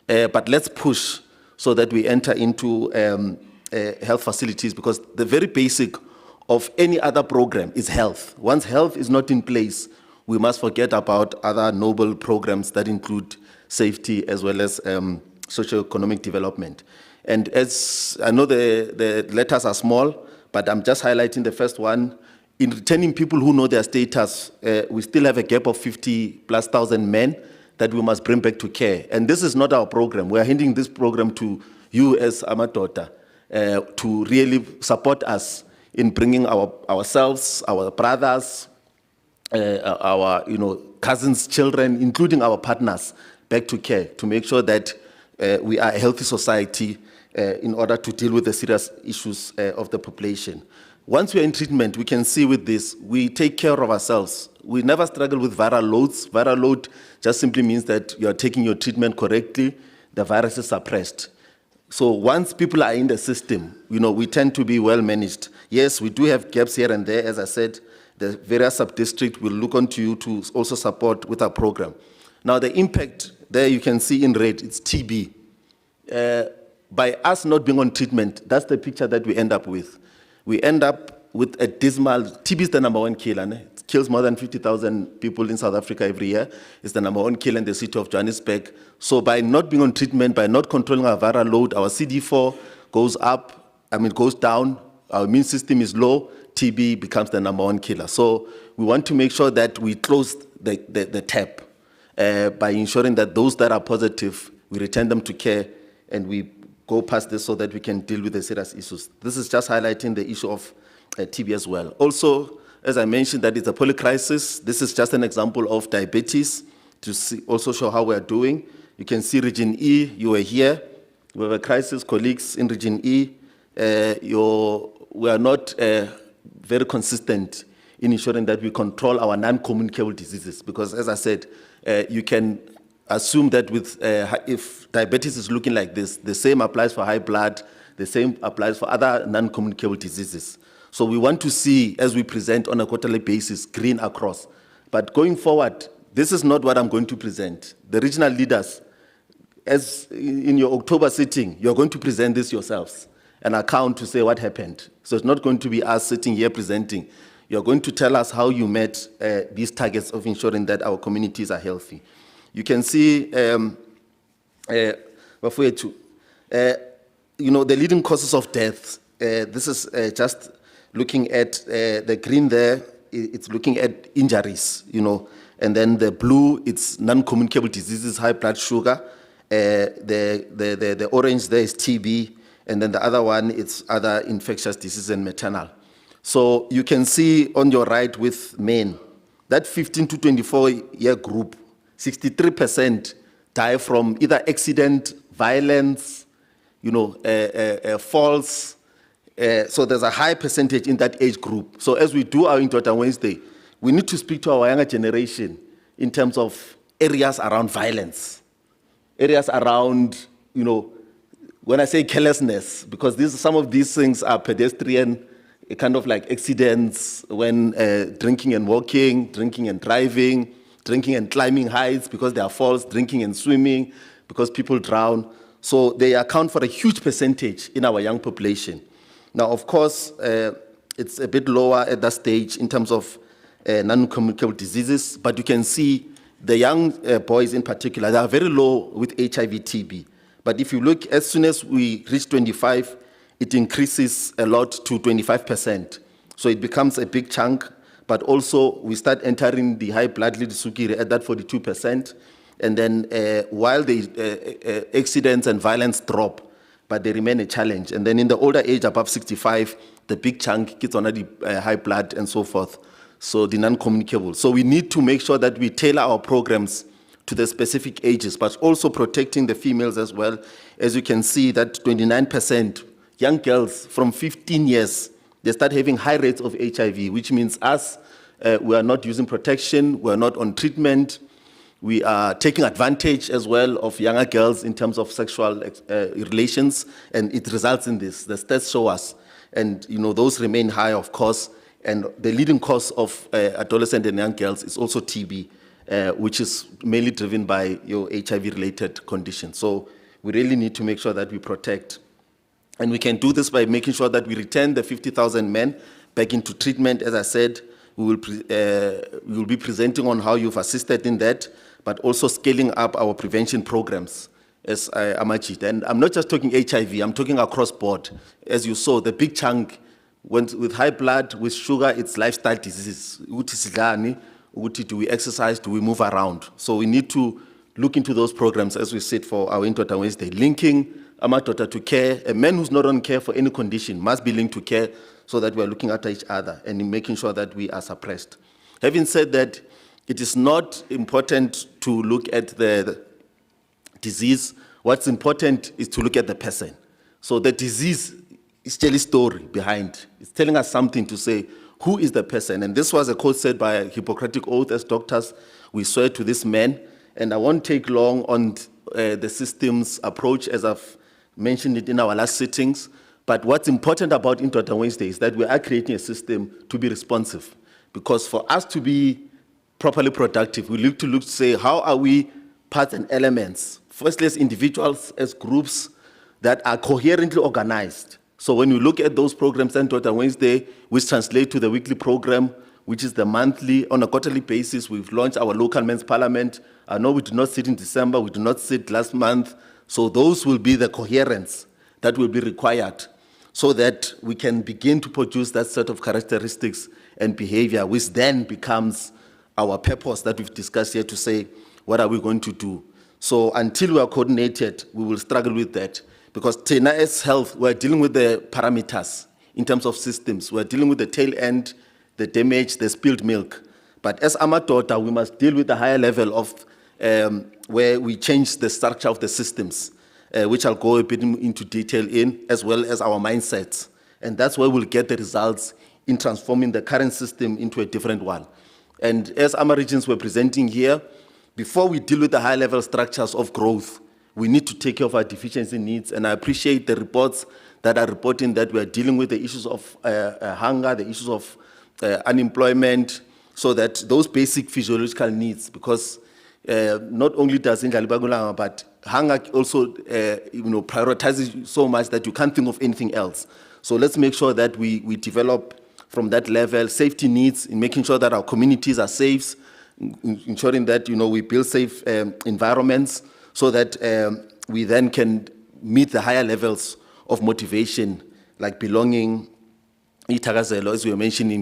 But let's push so that we enter into health facilities, because the very basic of any other program is health. Once health is not in place, we must forget about other noble programs that include safety as well as socio-economic development. And as I know the letters are small, but I'm just highlighting the first one. In returning people who know their status, we still have a gap of 50,000+ men that we must bring back to care. And this is not our program. We are handing this program to you as Amadoda to really support us in bringing ourselves, our brothers, our cousins, children, including our partners, back to care, to make sure that we are a healthy society in order to deal with the serious issues of the population. Once we are in treatment, we can see with this, we take care of ourselves. We never struggle with viral loads. Viral load just simply means that you are taking your treatment correctly, the virus is suppressed. So once people are in the system, we tend to be well managed. Yes, we do have gaps here and there. As I said, the various sub-districts will look onto you to also support with our program. Now the impact there you can see in red, it's TB. By us not being on treatment, that's the picture that we end up with. We end up with a dismal, TB is the #1 killer. It kills more than 50,000 people in South Africa every year. It's the #1 killer in the city of Johannesburg. So by not being on treatment, by not controlling our viral load, our CD4 goes goes down, our immune system is low, TB becomes the #1 killer. So we want to make sure that we close the tap by ensuring that those that are positive, we return them to care and we go past this so that we can deal with the serious issues. This is just highlighting the issue of TB as well. Also, as I mentioned, that it's a polycrisis. This is just an example of diabetes to also show how we are doing. You can see Region E, you were here. We have a crisis, colleagues in Region E. We are not very consistent in ensuring that we control our non-communicable diseases because, as I said, you can assume that if diabetes is looking like this, the same applies for high blood, the same applies for other non-communicable diseases. So we want to see, as we present on a quarterly basis, green across. But going forward, this is not what I'm going to present. The regional leaders, as in your October sitting, you're going to present this yourselves, an account to say what happened. So it's not going to be us sitting here presenting. You're going to tell us how you met these targets of ensuring that our communities are healthy. You can see, the leading causes of death. This is just looking at the green there, it's looking at injuries, and then the blue, it's non-communicable diseases, high blood sugar. The orange there is TB, and then the other one, it's other infectious diseases and maternal. So you can see on your right with men, that 15 to 24-year group, 63% die from either accident, violence, falls. So there's a high percentage in that age group. So as we do our Intoda Wednesday, we need to speak to our younger generation in terms of areas around violence, areas around, when I say carelessness, because some of these things are pedestrian, kind of like accidents when drinking and walking, drinking and driving, drinking and climbing heights because there are falls, drinking and swimming because people drown. So they account for a huge percentage in our young population. Now, of course, it's a bit lower at that stage in terms of non-communicable diseases, but you can see the young boys in particular, they are very low with HIV/TB. But if you look, as soon as we reach 25, it increases a lot to 25%. So it becomes a big chunk, but also we start entering the high blood lead sukiri at that 42%. And then while the accidents and violence drop, but they remain a challenge. And then in the older age, above 65, the big chunk gets on the high blood and so forth. So the non-communicable. So we need to make sure that we tailor our programs to the specific ages, but also protecting the females as well. As you can see that 29% young girls from 15 years, they start having high rates of HIV, which means us, we are not using protection, we are not on treatment, we are taking advantage as well of younger girls in terms of sexual relations, and it results in this. The stats show us, and those remain high, of course, and the leading cause of adolescent and young girls is also TB, which is mainly driven by your HIV-related conditions. So we really need to make sure that we protect. And we can do this by making sure that we return the 50,000 men back into treatment. As I said, we will be presenting on how you've assisted in that, but also scaling up our prevention programs, as Amajit. And I'm not just talking HIV, I'm talking across board. As you saw, the big chunk with high blood, with sugar, it's lifestyle diseases. Do we exercise? Do we move around? So we need to look into those programs as we sit for our Intoda Wednesday, linking Amadota to care. A man who's not on care for any condition must be linked to care so that we're looking at each other and making sure that we are suppressed. Having said that, it is not important to look at the disease. What's important is to look at the person. So the disease it's telling a story behind. It's telling us something to say, who is the person? And this was a quote said by a Hippocratic oath as doctors. We swear to this man. And I won't take long on the systems approach, as I've mentioned it in our last sittings. But what's important about Indoda Wednesday is that we are creating a system to be responsive. Because for us to be properly productive, we look to say, how are we parts and elements? Firstly, as individuals, as groups that are coherently organized. So when you look at those programs, Indoda Wednesday, which translate to the weekly program, which is the monthly, on a quarterly basis, we've launched our local men's parliament. I know we did not sit in December, we did not sit last month. So those will be the coherence that will be required so that we can begin to produce that set of characteristics and behavior, which then becomes our purpose that we've discussed here to say, what are we going to do? So until we are coordinated, we will struggle with that. Because Tena as health, we're dealing with the parameters in terms of systems. We're dealing with the tail end, the damage, the spilled milk. But as Amadota, we must deal with the higher level of where we change the structure of the systems, which I'll go a bit into detail in, as well as our mindsets. And that's where we'll get the results in transforming the current system into a different one. And as AMA regions were presenting here, before we deal with the high-level structures of growth, we need to take care of our deficiency needs. And I appreciate the reports that are reporting that we are dealing with the issues of hunger, the issues of unemployment, so that those basic physiological needs, because not only does Ingalibagulanga, but hunger also prioritizes so much that you can't think of anything else. So let's make sure that we develop from that level safety needs in making sure that our communities are safe, ensuring that we build safe environments so that we then can meet the higher levels of motivation, like belonging, itagazelo, as we were mentioning,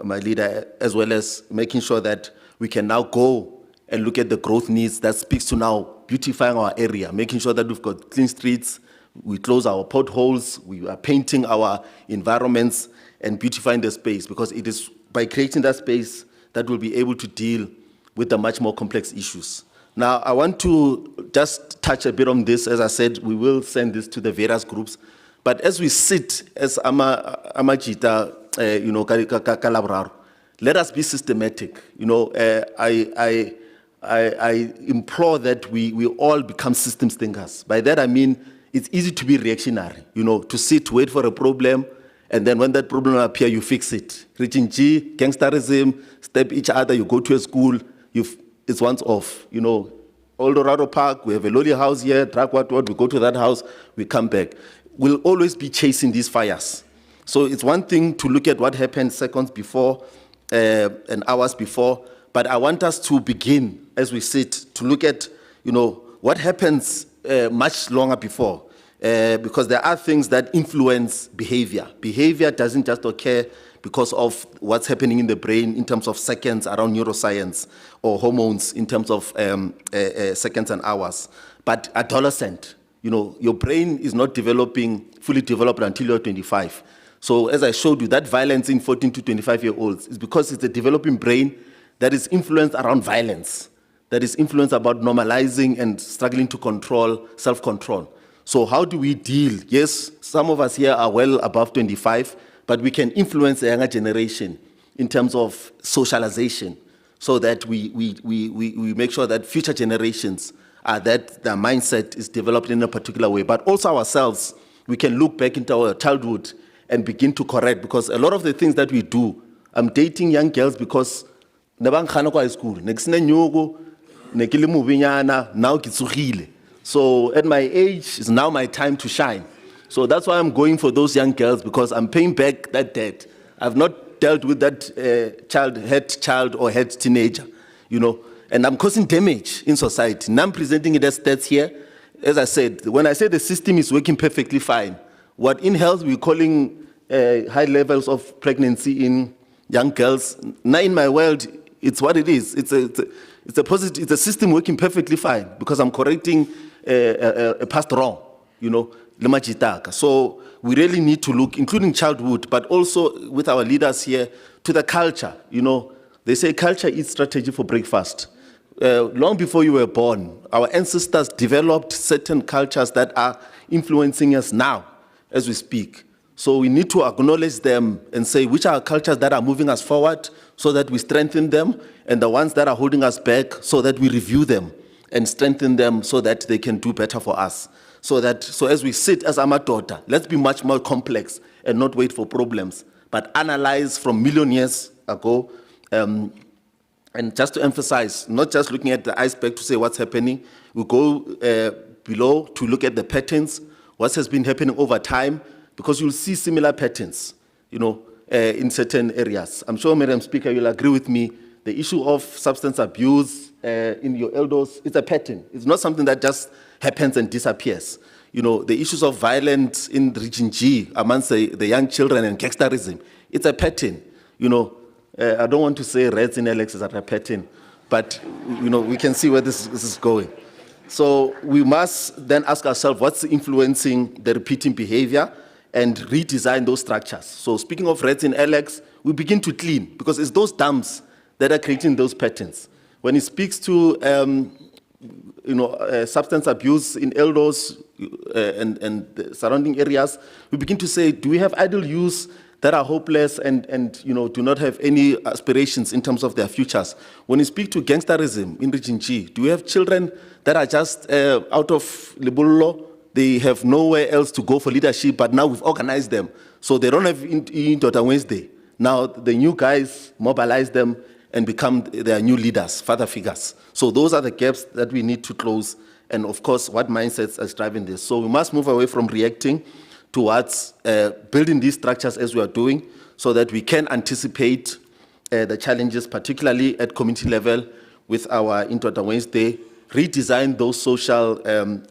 my leader, as well as making sure that we can now go and look at the growth needs that speaks to now beautifying our area, making sure that we've got clean streets, we close our potholes, we are painting our environments and beautifying the space, because it is by creating that space that we'll be able to deal with the much more complex issues. Now, I want to just touch a bit on this. As I said, we will send this to the various groups. But as we sit, as Amajita, let us be systematic. I implore that we all become systems thinkers. By that I mean, it's easy to be reactionary, to sit, wait for a problem, and then when that problem appears, you fix it. Reaching G, gangsterism, step each other, you go to a school, it's once off. Old Dorado Park, we have a lolly house here, track what, we go to that house, we come back. We'll always be chasing these fires. So it's one thing to look at what happened seconds before and hours before, but I want us to begin, as we sit, to look at, what happens much longer before. Because there are things that influence behavior. Behavior doesn't just occur because of what's happening in the brain in terms of seconds around neuroscience or hormones in terms of seconds and hours. But adolescent, your brain is not fully developed until you're 25. So as I showed you, that violence in 14 to 25-year-olds is because it's a developing brain that is influenced around violence, that is influenced about normalizing and struggling to control, self-control. So how do we deal? Yes, some of us here are well above 25, but we can influence the younger generation in terms of socialization so that we make sure that future generations that their mindset is developed in a particular way. But also ourselves, we can look back into our childhood and begin to correct, because a lot of the things that we do, I'm dating young girls because now so at my age, it's now my time to shine. So that's why I'm going for those young girls, because I'm paying back that debt. I've not dealt with that child or head teenager, and I'm causing damage in society. And I'm presenting it as stats here. As I said, when I say the system is working perfectly fine, what in health we're calling high levels of pregnancy in young girls, now in my world, it's what it is. It's a system working perfectly fine, because I'm correcting a past wrong, So we really need to look, including childhood, but also with our leaders here, to the culture. They say culture eats strategy for breakfast. Long before you were born, our ancestors developed certain cultures that are influencing us now. as we speak. So we need to acknowledge them and say which are cultures that are moving us forward so that we strengthen them, and the ones that are holding us back so that we review them and strengthen them so that they can do better for us. So as we sit as amadoda, let's be much more complex and not wait for problems, but analyze from million years ago. And just to emphasize, not just looking at the iceberg to say what's happening, we go below to look at the patterns, what has been happening over time, because you'll see similar patterns, in certain areas. I'm sure, Madam Speaker, you'll agree with me, the issue of substance abuse in your elders, it's a pattern. It's not something that just happens and disappears. The issues of violence in Region G amongst the young children and gangsterism, it's a pattern. I don't want to say reds in LX is a pattern, but we can see where this is going. So we must then ask ourselves what's influencing the repeating behavior and redesign those structures. So speaking of reds in LX, we begin to clean because it's those dams that are creating those patterns. When it speaks to substance abuse in elders and the surrounding areas, we begin to say, do we have idle youth that are hopeless and do not have any aspirations in terms of their futures? When you speak to gangsterism in Region G, do we have children that are just out of Libullo? They have nowhere else to go for leadership, but now we've organized them. So they don't have Dota Wednesday. Now the new guys mobilize them and become their new leaders, father figures. So those are the gaps that we need to close. And of course, what mindsets are driving this? So we must move away from reacting towards building these structures as we are doing so that we can anticipate the challenges, particularly at community level with our Dota Wednesday, redesign those social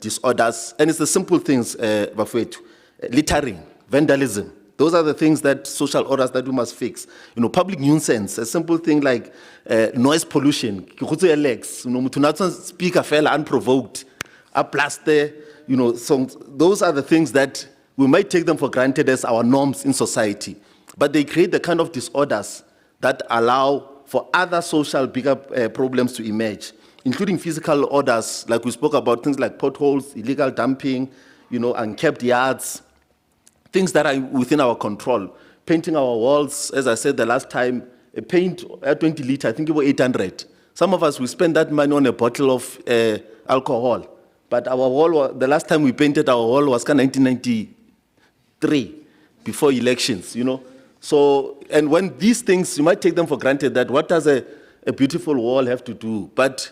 disorders. And it's the simple things, littering, vandalism. Those are the things that social orders that we must fix. Public nuisance, a simple thing like noise pollution. Speaker fell unprovoked, a plaster. So those are the things that we might take them for granted as our norms in society, but they create the kind of disorders that allow for other social bigger problems to emerge, including physical orders, like we spoke about, things like potholes, illegal dumping, unkept yards, things that are within our control. Painting our walls, as I said the last time, a paint at 20 liters, I think it was 800. Some of us, we spend that money on a bottle of alcohol. But our wall, the last time we painted our wall was 1993, before elections, So, and when these things, you might take them for granted that what does a beautiful wall have to do? But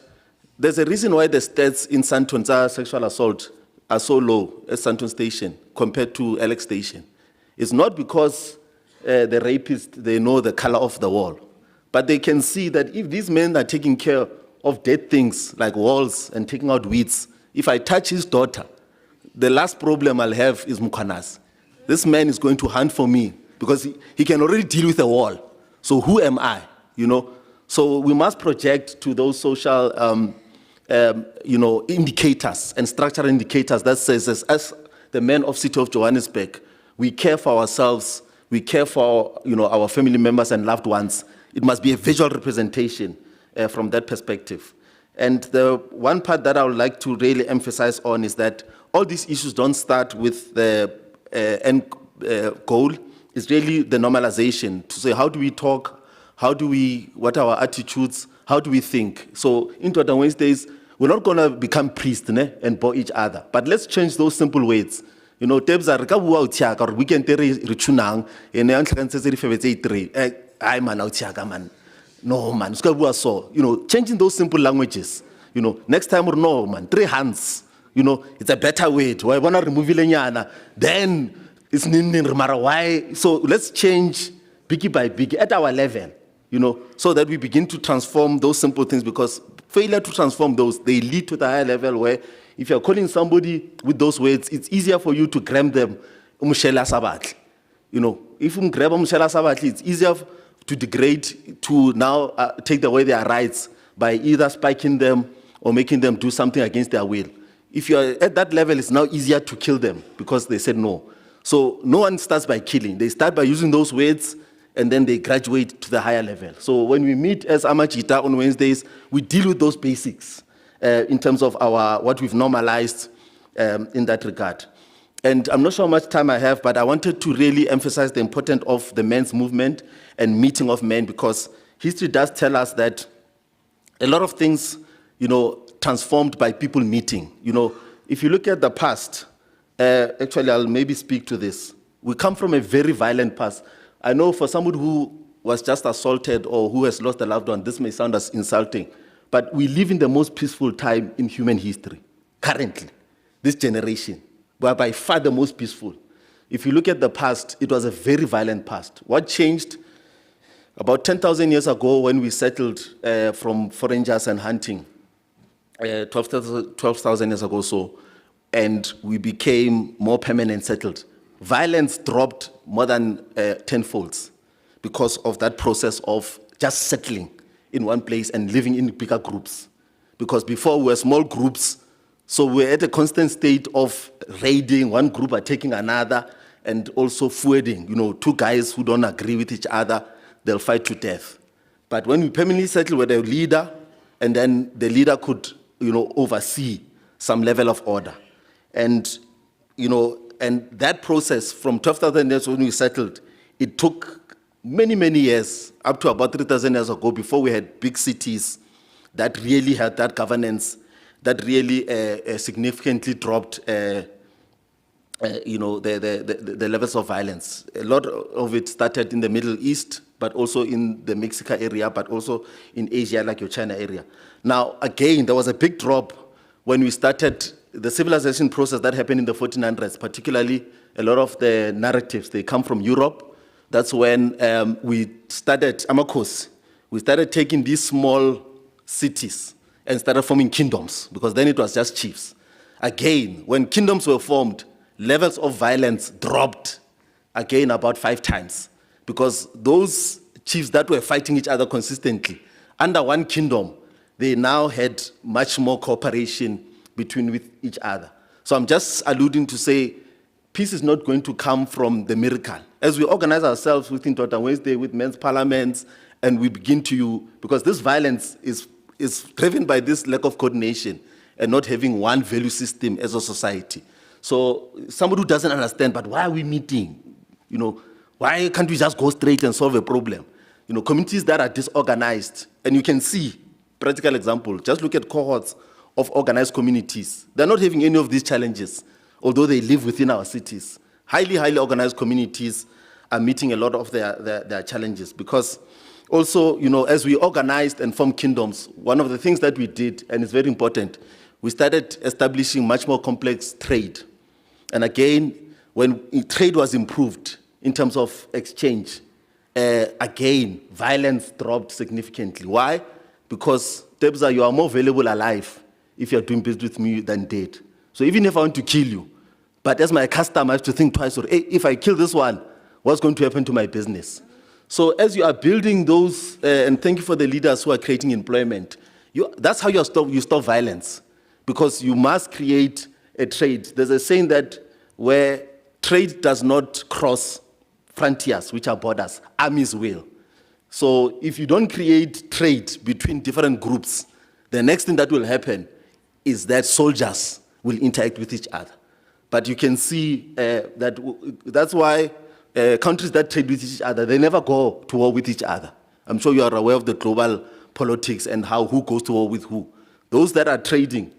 there's a reason why the stats in Santon's sexual assault are so low at Santon Station compared to Alex Station. It's not because the rapists, they know the color of the wall, but they can see that if these men are taking care of dead things like walls and taking out weeds, if I touch his daughter, the last problem I'll have is Mukwanas. This man is going to hunt for me because he can already deal with a wall. So who am I, So we must project to those social indicators and structural indicators that says, as the men of City of Johannesburg, we care for ourselves, we care for our family members and loved ones. It must be a visual representation from that perspective. And the one part that I would like to really emphasize on is that all these issues don't start with the end goal. It's really the normalization to say, how do we talk? What are our attitudes? How do we think? So in Dota Wednesdays, we're not going to become priests and bore each other, but let's change those simple words. Tebs are ka bua utiaka or weekend re chunang ene a ntlhakantse tse di febetse 3. Ai man utiaka man. No man, ska bua so. Changing those simple languages. Next time no man, 3 hands. It's a better way to I wanna remove lenyana. Then it's nin mara why. So let's change biggie by biggie at our level. So that we begin to transform those simple things, because failure to transform those, they lead to the higher level where if you're calling somebody with those words, it's easier for you to grab them. If you grab it's easier to degrade, to now take away their rights by either spiking them or making them do something against their will. If you're at that level, it's now easier to kill them because they said no. So no one starts by killing. They start by using those words, and then they graduate to the higher level. So when we meet as Amachita on Wednesdays, we deal with those basics in terms of what we've normalized in that regard. And I'm not sure how much time I have, but I wanted to really emphasize the importance of the men's movement and meeting of men, because history does tell us that a lot of things, transformed by people meeting. If you look at the past, actually, I'll maybe speak to this. We come from a very violent past. I know for somebody who was just assaulted or who has lost a loved one, this may sound as insulting, but we live in the most peaceful time in human history, currently, this generation. We are by far the most peaceful. If you look at the past, it was a very violent past. What changed? About 10,000 years ago, when we settled from foragers and hunting, 12,000 years ago or so, and we became more permanent settled, violence dropped more than tenfolds because of that process of just settling in one place and living in bigger groups. Because before we were small groups, so we're at a constant state of raiding, one group attacking another, and also feuding. Two guys who don't agree with each other, they'll fight to death. But when we permanently settled with a leader, and then the leader could, oversee some level of order. And that process from 12,000 years when we settled, it took many, many years, up to about 3,000 years ago, before we had big cities that really had that governance, that really significantly dropped the levels of violence. A lot of it started in the Middle East, but also in the Mexico area, but also in Asia, like your China area. Now, again, there was a big drop when we started the civilization process that happened in the 1400s, particularly a lot of the narratives, they come from Europe. That's when we started, Amakos, we started taking these small cities and started forming kingdoms, because then it was just chiefs. Again, when kingdoms were formed, levels of violence dropped again about 5 times, because those chiefs that were fighting each other consistently, under one kingdom, they now had much more cooperation with each other. So I'm just alluding to say, peace is not going to come from the miracle. As we organize ourselves within Dr. Wednesday, with men's parliaments, and we begin to, because this violence is driven by this lack of coordination and not having one value system as a society. So somebody who doesn't understand, but why are we meeting? Why can't we just go straight and solve a problem? Communities that are disorganized, and you can see, practical example, just look at cohorts of organized communities. They're not having any of these challenges, although they live within our cities. Highly, highly organized communities are meeting a lot of their challenges, because also, as we organized and formed kingdoms, one of the things that we did, and it's very important, we started establishing much more complex trade. And again, when trade was improved in terms of exchange, again, violence dropped significantly. Why? Because, Tebza, you are more valuable alive if you're doing business with me than dead. So even if I want to kill you, but as my customer, I have to think twice, or hey, if I kill this one, what's going to happen to my business? So as you are building those, and thank you for the leaders who are creating employment, that's how you stop violence, because you must create a trade. There's a saying that where trade does not cross frontiers, which are borders, armies will. So if you don't create trade between different groups, the next thing that will happen is that soldiers will interact with each other. But you can see that's why countries that trade with each other, they never go to war with each other. I'm sure you are aware of the global politics and who goes to war with who. Those that are trading,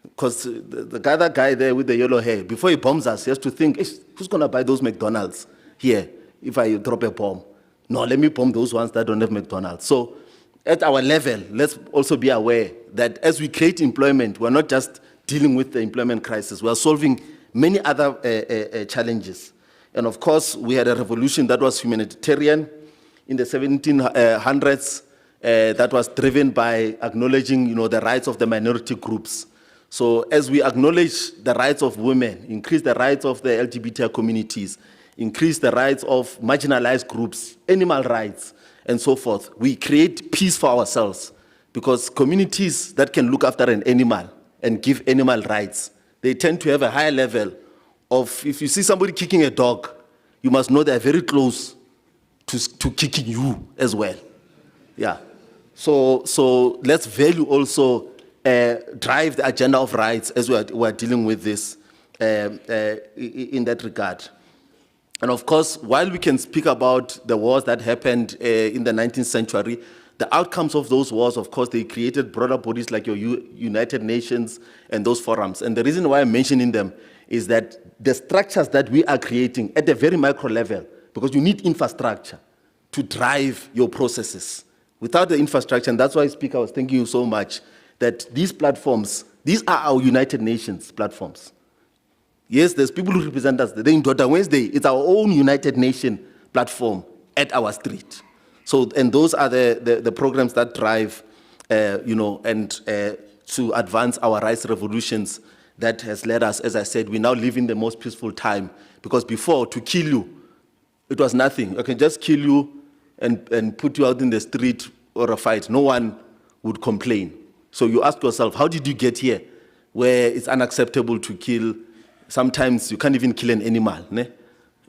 because the other guy there with the yellow hair, before he bombs us, he has to think, who's going to buy those McDonald's here if I drop a bomb? No, let me bomb those ones that don't have McDonald's. So at our level, let's also be aware that as we create employment, we're not just dealing with the employment crisis, we're solving many other challenges. And of course, we had a revolution that was humanitarian in the 1700s that was driven by acknowledging, the rights of the minority groups. So as we acknowledge the rights of women, increase the rights of the LGBT communities, increase the rights of marginalized groups, animal rights, and so forth, we create peace for ourselves, because communities that can look after an animal and give animal rights, they tend to have a higher level of, if you see somebody kicking a dog, you must know they're very close to kicking you as well. Yeah. So let's value also, drive the agenda of rights as we're dealing with this. in that regard. And of course, while we can speak about the wars that happened in the 19th century, the outcomes of those wars, of course, they created broader bodies like your United Nations and those forums. And the reason why I'm mentioning them is that the structures that we are creating at a very micro level, because you need infrastructure to drive your processes. Without the infrastructure, and that's why, Speaker, I was thanking you so much, that these platforms, these are our United Nations platforms. Yes, there's people who represent us. The Daughter Wednesday, it's our own United Nations platform at our street. So, and those are the programs that drive, to advance our rights revolutions that has led us, as I said, we now live in the most peaceful time. Because before, to kill you, it was nothing. I can just kill you and put you out in the street or a fight. No one would complain. So you ask yourself, how did you get here where it's unacceptable to kill? Sometimes you can't even kill an animal. Ne?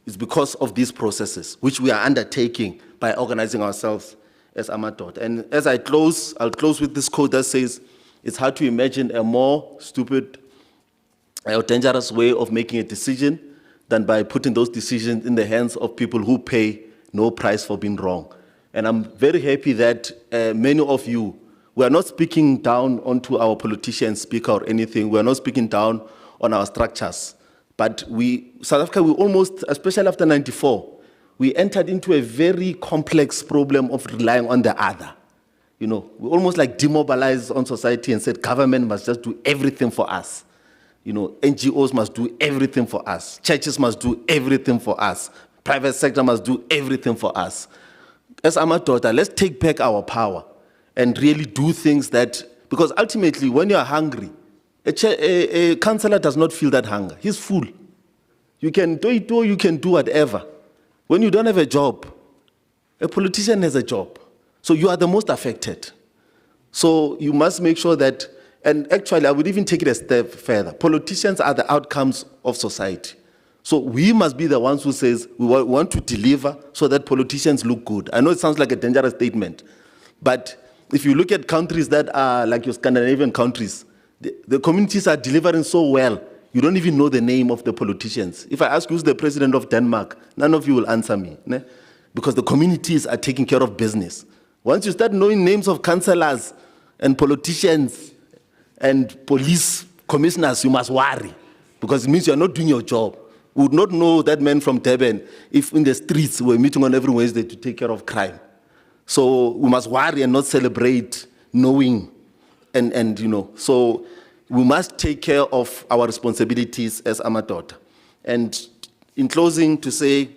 It's because of these processes, which we are undertaking by organizing ourselves as Amatot. And as I close, I'll close with this quote that says, it's hard to imagine a more stupid or dangerous way of making a decision than by putting those decisions in the hands of people who pay no price for being wrong. And I'm very happy that many of you, we are not speaking down onto our politicians, Speaker, or anything. We are not speaking down on our structures. But South Africa, we almost, especially after 94, we entered into a very complex problem of relying on the other. We almost like demobilized on society and said government must just do everything for us. NGOs must do everything for us. Churches must do everything for us. Private sector must do everything for us. As Amatot, let's take back our power and really do things that, because ultimately when you are hungry, a councillor does not feel that hunger. He's full. You can do it or you can do whatever. When you don't have a job, a politician has a job. So you are the most affected. So you must make sure that, and actually I would even take it a step further. Politicians are the outcomes of society. So we must be the ones who says we want to deliver so that politicians look good. I know it sounds like a dangerous statement, but if you look at countries that are like your Scandinavian countries, the communities are delivering so well, you don't even know the name of the politicians. If I ask who's the president of Denmark, none of you will answer me, né? Because the communities are taking care of business. Once you start knowing names of councillors and politicians and police commissioners, you must worry, because it means you're not doing your job. We would not know that man from Durban if in the streets we're meeting on every Wednesday to take care of crime. So we must worry and not celebrate knowing. So we must take care of our responsibilities as Amatot. And in closing, to say,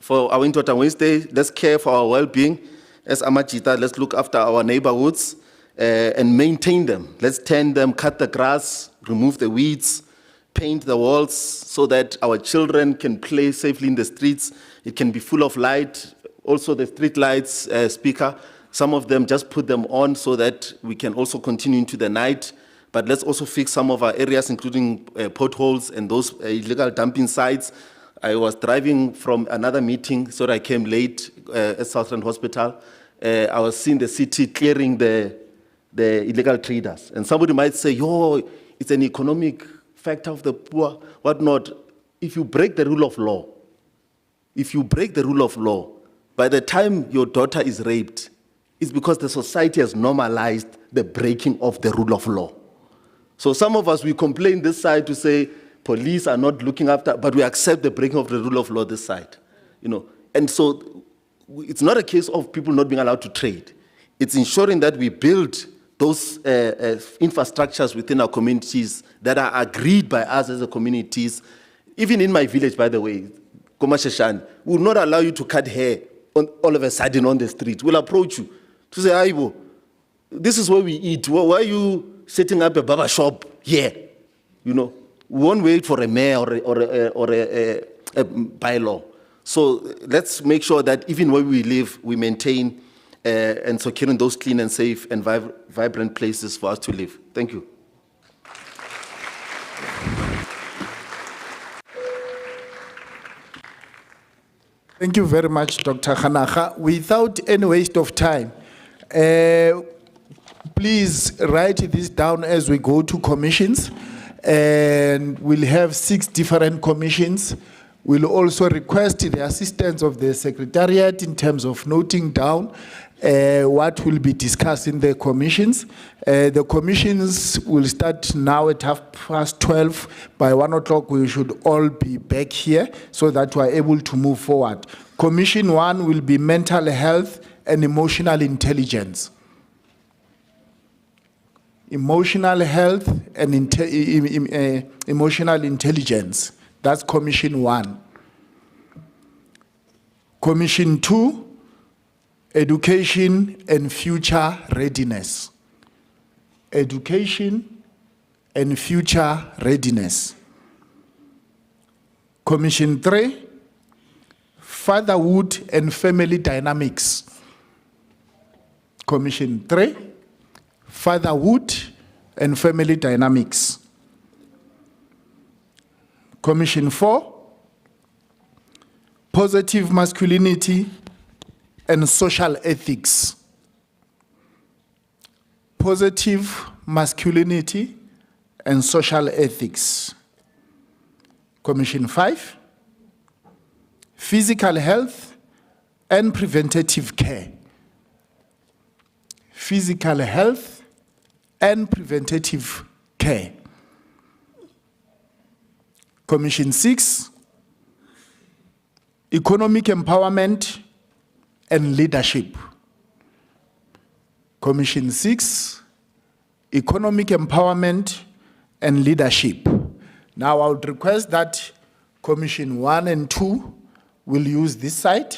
for our Intota Wednesday, let's care for our well-being. As Amachita, let's look after our neighborhoods and maintain them. Let's tend them, cut the grass, remove the weeds, paint the walls so that our children can play safely in the streets. It can be full of light. Also the street lights, Speaker, some of them just put them on so that we can also continue into the night. But let's also fix some of our areas, including potholes and those illegal dumping sites. I was driving from another meeting, so I came late at Southern Hospital. I was seeing the city clearing the illegal traders. And somebody might say, it's an economic factor of the poor, whatnot. If you break the rule of law, by the time your daughter is raped, it's because the society has normalized the breaking of the rule of law. So some of us, we complain this side to say police are not looking after, but we accept the breaking of the rule of law this side. And so it's not a case of people not being allowed to trade. It's ensuring that we build those infrastructures within our communities that are agreed by us as a communities. Even in my village, by the way, Komasheshan, we will not allow you to cut hair all of a sudden on the street. We'll approach you to say, Aibo, this is where we eat. Why are you setting up a barber shop here? We won't wait for a mayor or a bylaw. So let's make sure that even where we live, we maintain and securing those clean and safe and vibrant places for us to live. Thank you. Thank you very much, Dr. Hanaga. Without any waste of time, please write this down as we go to commissions. and we'll have 6 different commissions. We'll also request the assistance of the Secretariat in terms of noting down what will be discussed in the commissions. The commissions will start now at 12:30. By 1 o'clock, we should all be back here so that we are able to move forward. Commission 1 will be mental health and emotional intelligence. Emotional health and emotional intelligence. That's Commission 1. Commission 2, education and future readiness. Education and future readiness. Commission 3, fatherhood and family dynamics. Commission 3, fatherhood and family dynamics. Commission 4, positive masculinity and social ethics. Positive masculinity and social ethics. Commission 5, physical health and preventative care. Physical health and preventative care. Commission 6, economic empowerment and leadership. Commission 6, economic empowerment and leadership. Now I would request that Commission 1 and 2 will use this side,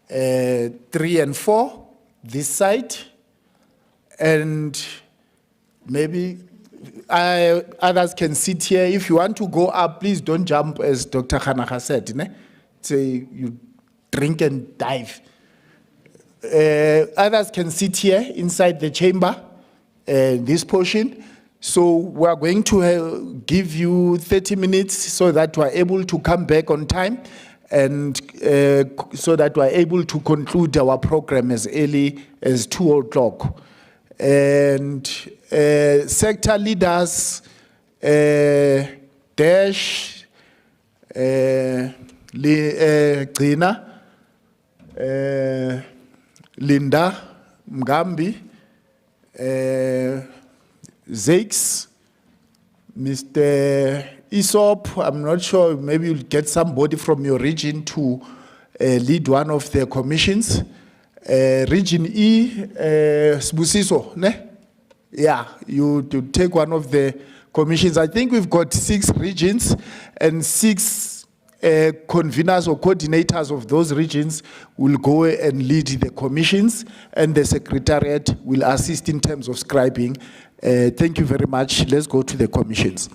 3 and 4 this side, and maybe others can sit here. If you want to go up, please don't jump, as Dr. Khanaka said. Ne? Say you drink and dive. Others can sit here inside the chamber, this portion. So we are going to give you 30 minutes so that we are able to come back on time, and so that we are able to conclude our program as early as 2 o'clock. And sector leaders, Dash, Gina, Linda, Mgambi, Zakes, Mr. Aesop, I'm not sure, maybe you'll get somebody from your region to lead one of the commissions. Region E, Sbusiso, ne? Yeah, you to take one of the commissions. I think we've got 6 regions and 6 conveners or coordinators of those regions will go and lead the commissions, and the Secretariat will assist in terms of scribing. Thank you very much. Let's go to the commissions.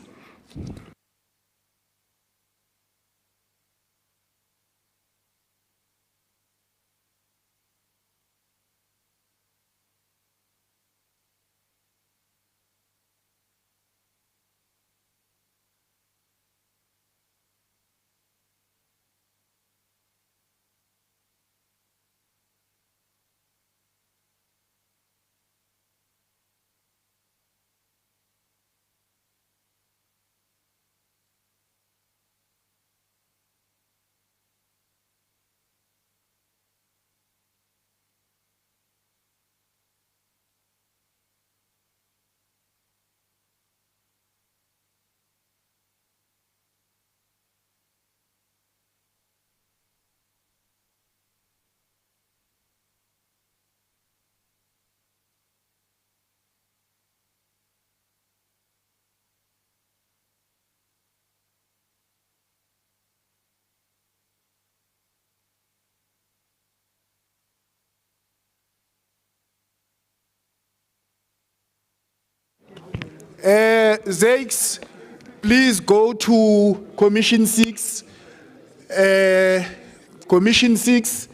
Zakes, please go to Commission 6. Commission 6,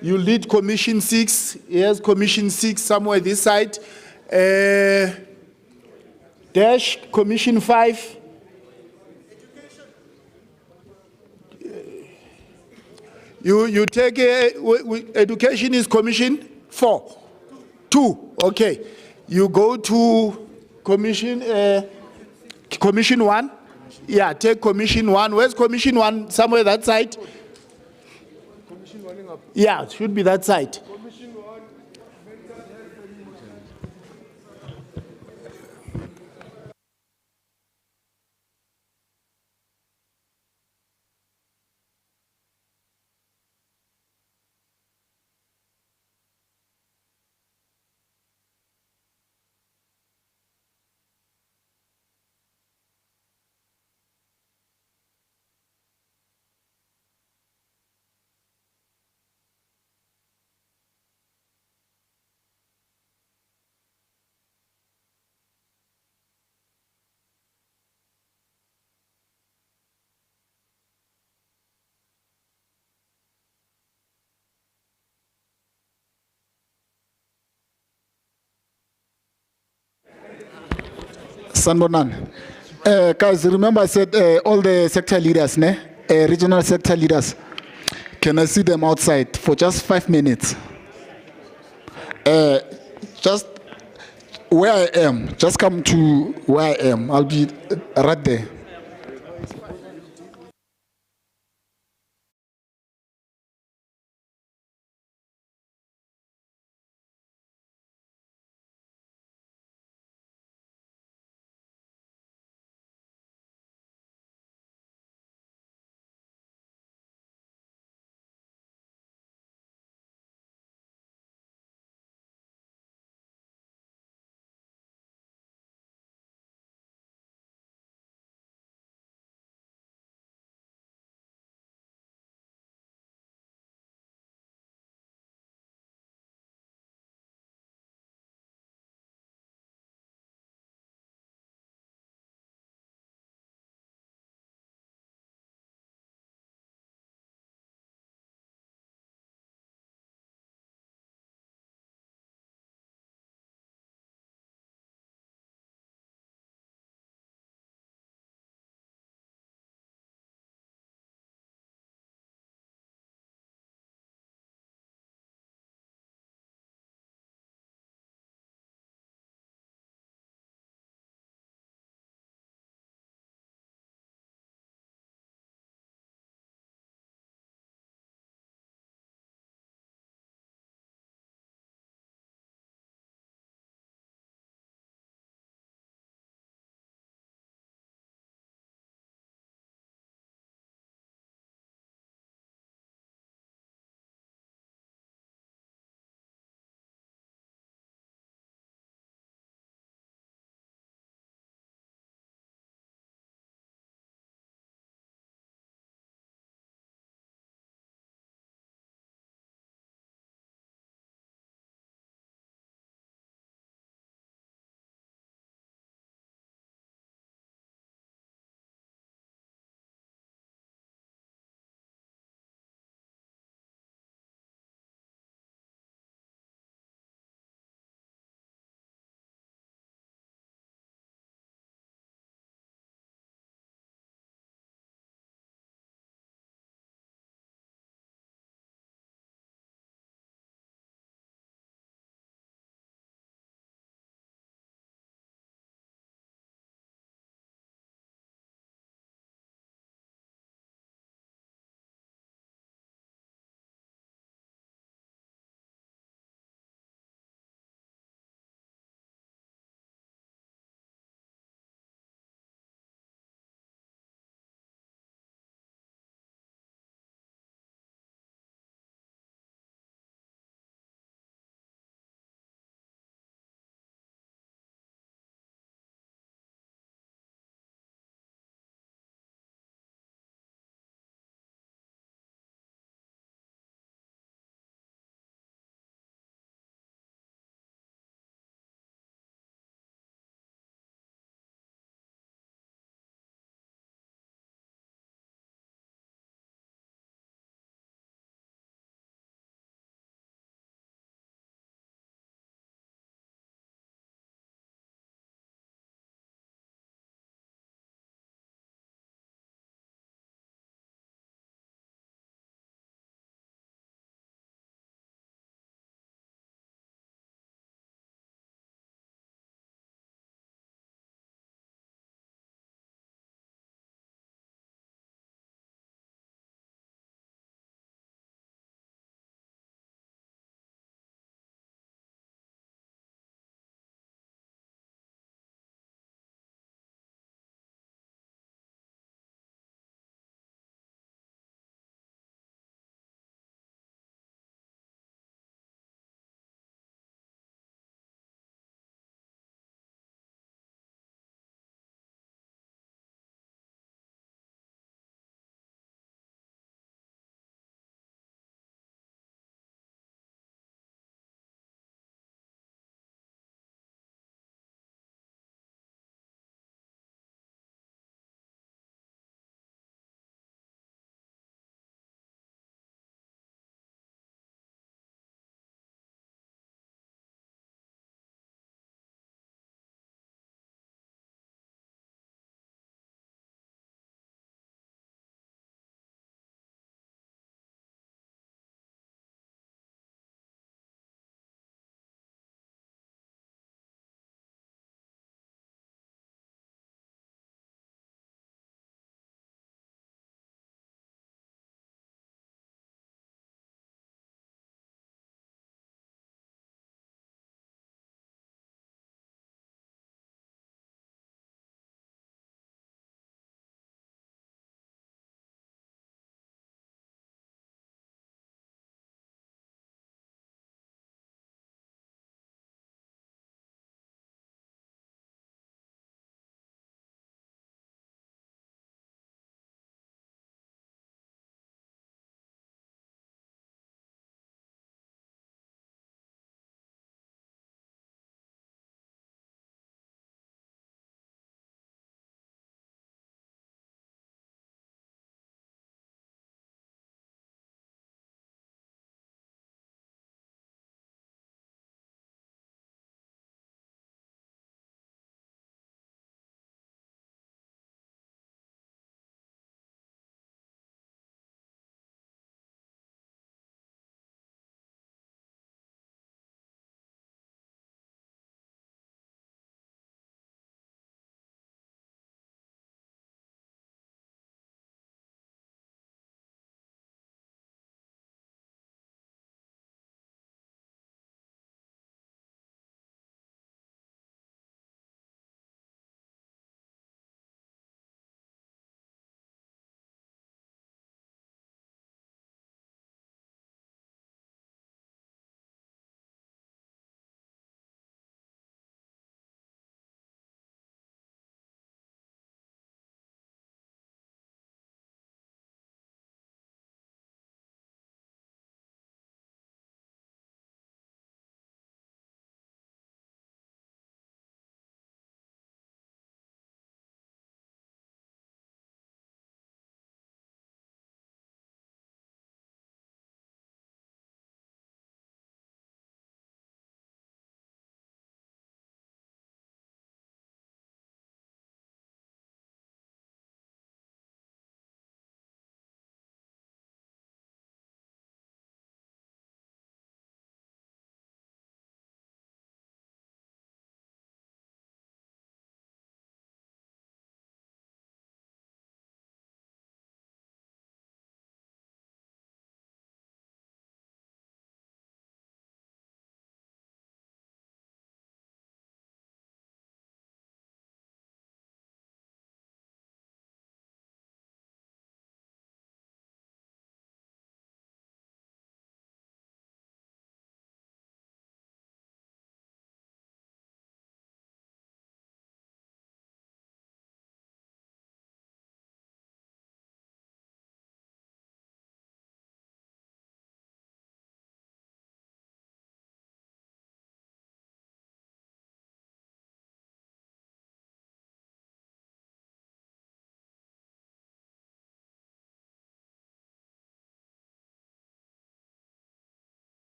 you lead Commission 6. Here's Commission 6 somewhere this side. Dash, Commission 5. You take education is Commission 4. 2, okay. You go to Commission, Commission 1? Yeah, take Commission 1. Where's Commission 1? Somewhere that side? Yeah, it should be that side. Sanbonan. Guys, remember I said all the sector leaders, regional sector leaders, can I see them outside for just 5 minutes? Just where I am, just come to where I am. I'll be right there.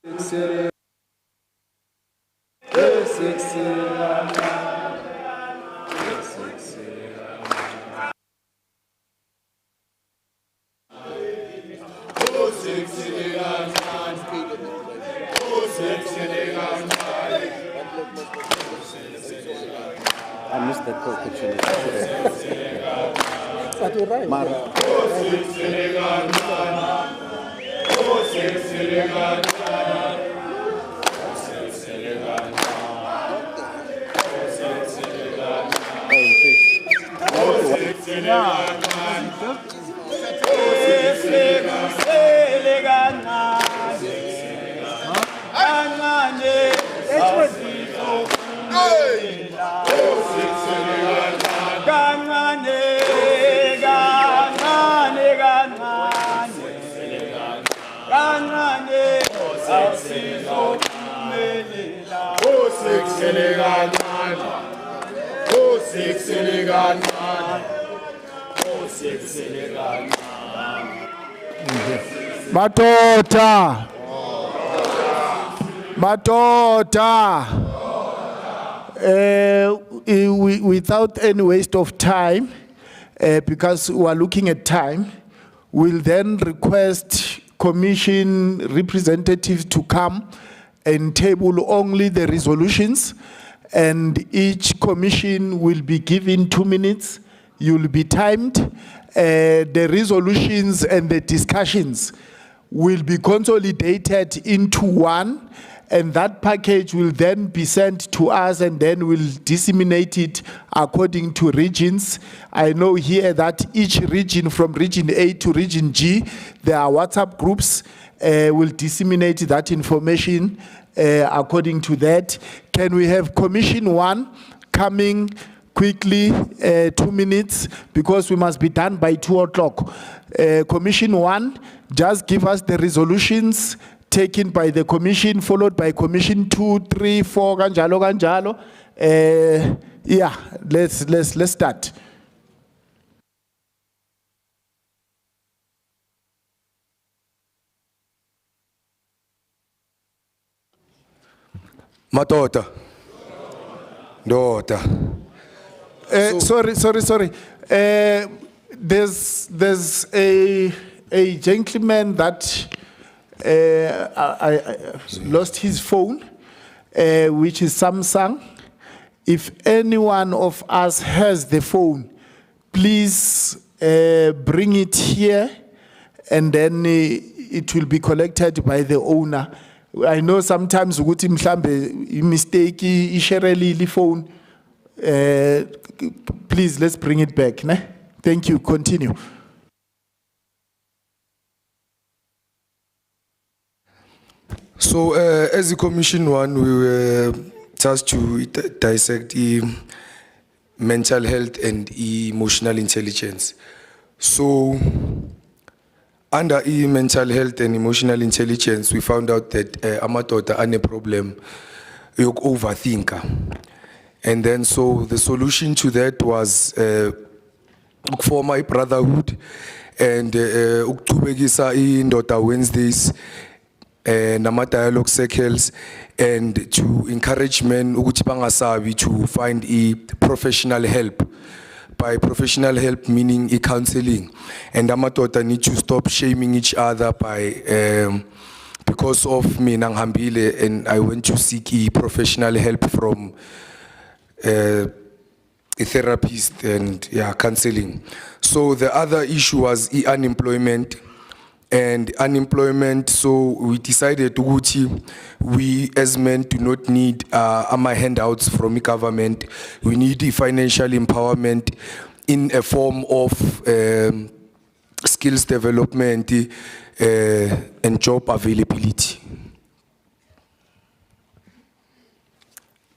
I missed that opportunity. But you're right. Matota. Matota. Without any waste of time, because we are looking at time, we'll then request commission representatives to come and table only the resolutions, and each commission will be given 2 minutes. You'll be timed. The resolutions and the discussions will be consolidated into one, and that package will then be sent to us, and then we'll disseminate it according to regions. I know here that each region, from region A to region G, there are WhatsApp groups. Will disseminate that information according to that. Can we have Commission 1 coming quickly, 2 minutes, because we must be done by 2 o'clock. Commission 1, just give us the resolutions taken by the commission, followed by Commission 2, 3, 4, ganjalo, ganjalo. Yeah, let's start. Matota. Daughter. Sorry. There's a gentleman that I lost his phone, which is Samsung. If any one of us has the phone, please bring it here, and then it will be collected by the owner. I know sometimes ukuthi mhlambe mistake ishereli phone. Please, let's bring it back. Ne? Thank you. Continue. So, as the Commission 1, we were tasked to dissect mental health and emotional intelligence. So, under mental health and emotional intelligence, we found out that amadoda ane problem yok overthinker. And then so the solution to that was form a brotherhood and ukubekisa indoda Wednesdays nama dialogue circles, and to encourage men ukuthi bangasabi to find a professional help. By professional help, meaning counseling. And amadoda need to stop shaming each other by, because of me nanghambile, and I went to seek professional help from a therapist and counseling. So the other issue was unemployment. And unemployment, so we decided ukuthi we as men do not need handouts from the government. We need financial empowerment in a form of skills development and job availability.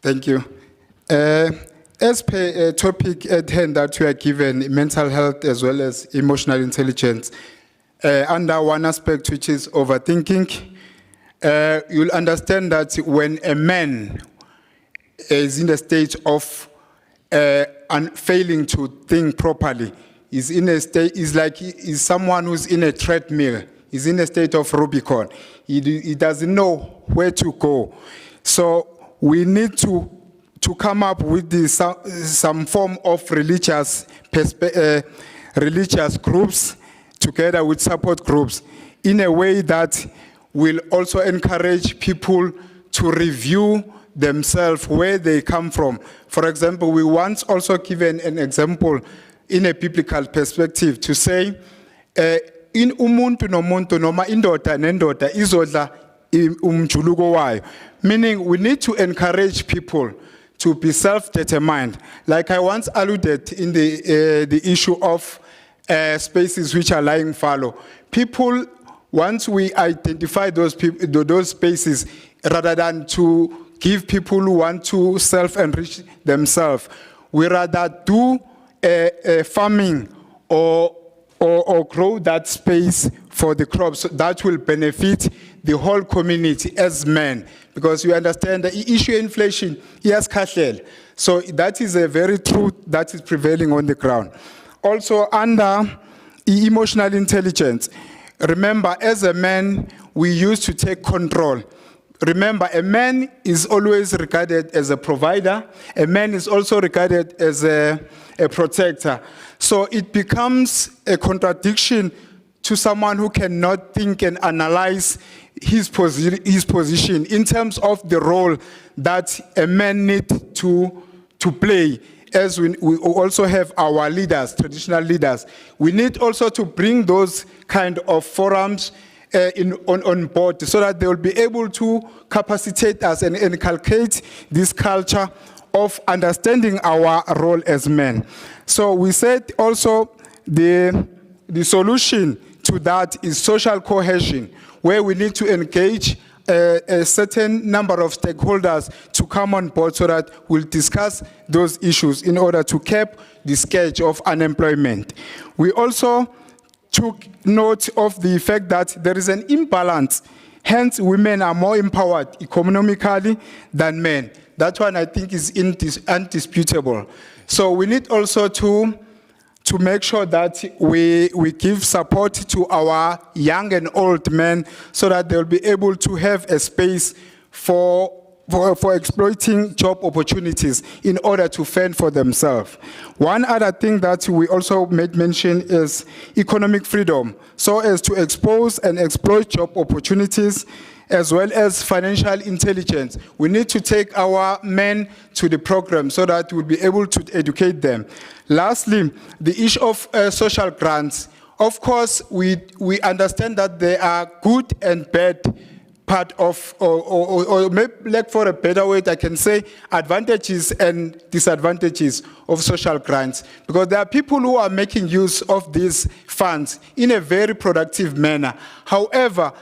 Thank you. As per a topic at hand that we are given, mental health as well as emotional intelligence, under one aspect, which is overthinking, you'll understand that when a man is in a state of failing to think properly, is in a state, is like is someone who's in a treadmill. He's in a state of Rubicon. He doesn't know where to go. So we need to come up with some form of religious groups together with support groups in a way that will also encourage people to review themselves, where they come from. For example, we once also given an example in a biblical perspective to say, in umuntu nomuntu noma indoda nendoda izodla umjuluko wayo, meaning we need to encourage people to be self-determined. Like I once alluded in the issue of spaces which are lying fallow. People, once we identify those spaces, rather than to give people who want to self-enrich themselves, we rather do farming or grow that space for the crops that will benefit the whole community as men. Because you understand the issue of inflation, yes, Kashel. So that is a very truth that is prevailing on the ground. Also under emotional intelligence, remember as a man, we used to take control. Remember, a man is always regarded as a provider. A man is also regarded as a protector. So it becomes a contradiction to someone who cannot think and analyze his position in terms of the role that a man needs to play. As we also have our leaders, traditional leaders. We need also to bring those kind of forums on board so that they will be able to capacitate us and inculcate this culture of understanding our role as men. So we said also the solution to that is social cohesion, where we need to engage a certain number of stakeholders to come on board so that we'll discuss those issues in order to cap the scourge of unemployment. We also took note of the fact that there is an imbalance. Hence, women are more empowered economically than men. That one I think is undisputable. So we need also to make sure that we give support to our young and old men so that they'll be able to have a space for exploiting job opportunities in order to fend for themselves. One other thing that we also made mention is economic freedom, so as to expose and exploit job opportunities as well as financial intelligence. We need to take our men to the program so that we'll be able to educate them. Lastly, the issue of social grants. Of course, we understand that there are good and bad part of, or maybe like for a better way, I can say advantages and disadvantages of social grants. Because there are people who are making use of these funds in a very productive manner. However,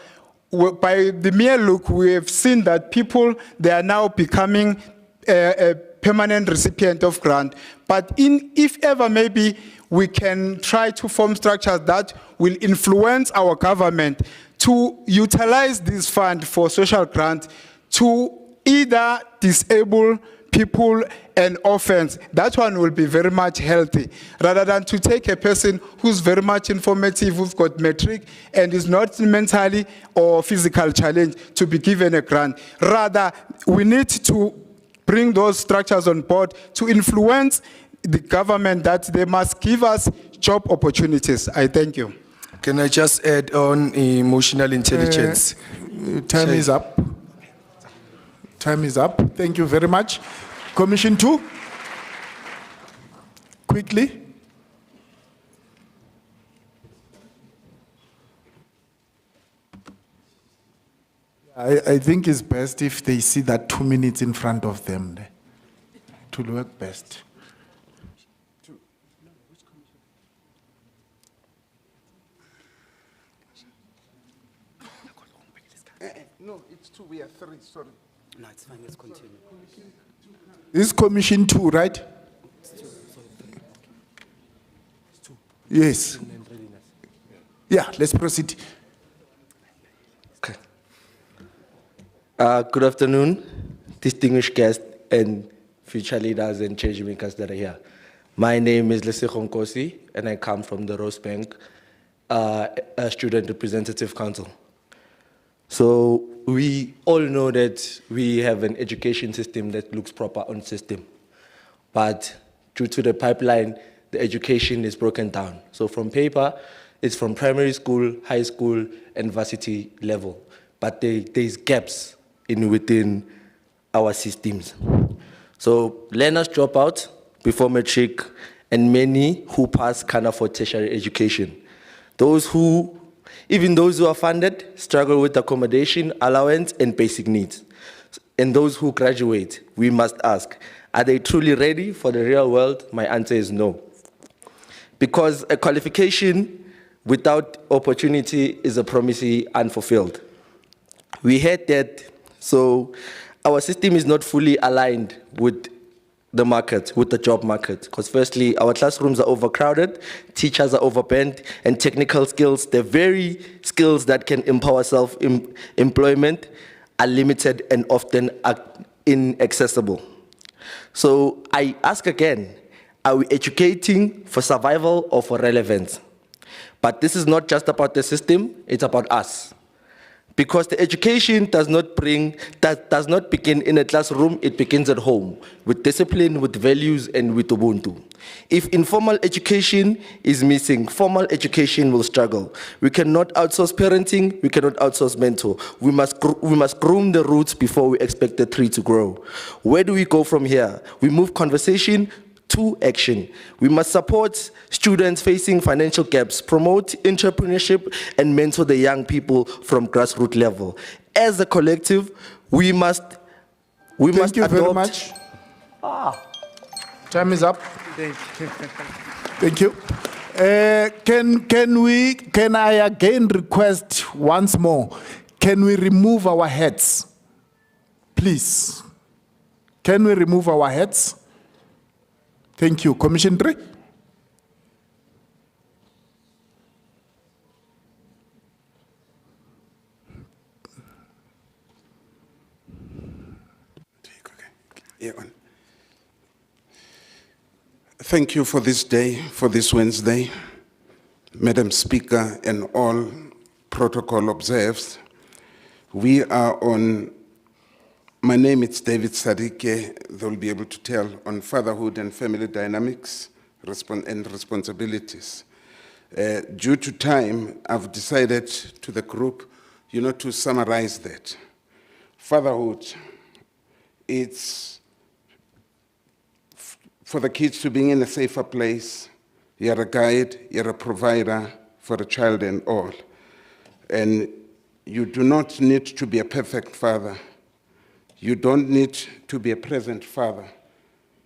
by the mere look, we have seen that people, they are now becoming a permanent recipient of grant. But if ever maybe we can try to form structures that will influence our government to utilize this fund for social grant to either disable people and orphans, that one will be very much healthy, rather than to take a person who's very much informative, who's got metric, and is not mentally or physical challenged to be given a grant. Rather, we need to bring those structures on board to influence the government that they must give us job opportunities. I thank you. Can I just add on emotional intelligence? Time is up. Time is up. Thank you very much. Commission 2. Quickly. I think it's best if they see that 2 minutes in front of them. To work best. No, it's 2, we are 3, sorry. No, it's fine, let's continue. This is Commission 2, right? Yes. Yeah, let's proceed. Okay. Good afternoon, distinguished guests and future leaders and change makers that are here. My name is Lesego Nkosi, and I come from the Rose Bank. a student representative council. So we all know that we have an education system that looks proper on system, but due to the pipeline, the education is broken down. So from paper, it's from primary school, high school, and varsity level, but there's gaps within our systems. So learners drop out before matric, and many who pass can't afford tertiary education. Even those who are funded struggle with accommodation, allowance, and basic needs. And those who graduate, we must ask, are they truly ready for the real world? My answer is no. Because a qualification without opportunity is a promise unfulfilled. We heard that, so our system is not fully aligned with the market, with the job market. Because firstly, our classrooms are overcrowded, teachers are overburdened, and technical skills, the very skills that can empower self-employment, are limited and often inaccessible. So I ask again, are we educating for survival or for relevance? But this is not just about the system, it's about us. Because the education does not begin in a classroom, it begins at home, with discipline, with values, and with Ubuntu. If informal education is missing, formal education will struggle. We cannot outsource parenting, we cannot outsource mentor. We must groom the roots before we expect the tree to grow. Where do we go from here? We move conversation to action. We must support students facing financial gaps, promote entrepreneurship, and mentor the young people from grassroots level. As a collective, we must Thank you very much. Time is up. Thank you. Can I again request once more, can we remove our hats? Please. Can we remove our hats? Thank you. Commissioner Drake? Thank you for this day, for this Wednesday. Madam Speaker and all protocol observed. We are on, my name is David Sadike. They'll be able to tell on fatherhood and family dynamics and responsibilities. Due to time, I've decided to the group, to summarize that. Fatherhood, it's for the kids to be in a safer place. You're a guide, you're a provider for a child and all. And you do not need to be a perfect father. You don't need to be a present father.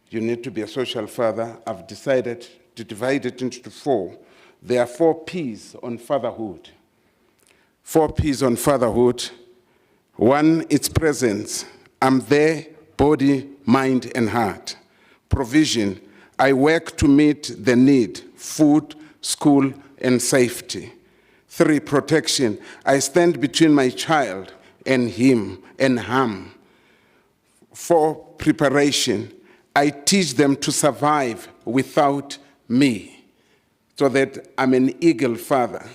You need to be a social father. I've decided to divide it into 4. There are 4 P's on fatherhood. 4 P's on fatherhood. 1, it's presence. I'm there, body, mind, and heart. Provision. I work to meet the need, food, school, and safety. 3, protection. I stand between my child and him and harm. 4, preparation. I teach them to survive without me, so that I'm an eagle father.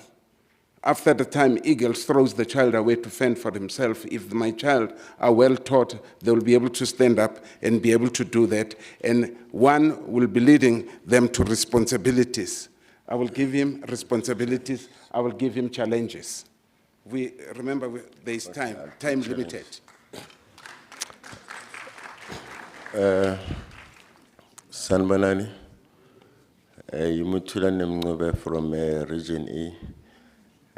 After the time, eagle throws the child away to fend for himself. If my child are well taught, they will be able to stand up and be able to do that. And one will be leading them to responsibilities. I will give him responsibilities. I will give him challenges. Remember, there is time limited. Sanbanani, Yumutula Nemngobe from Region E.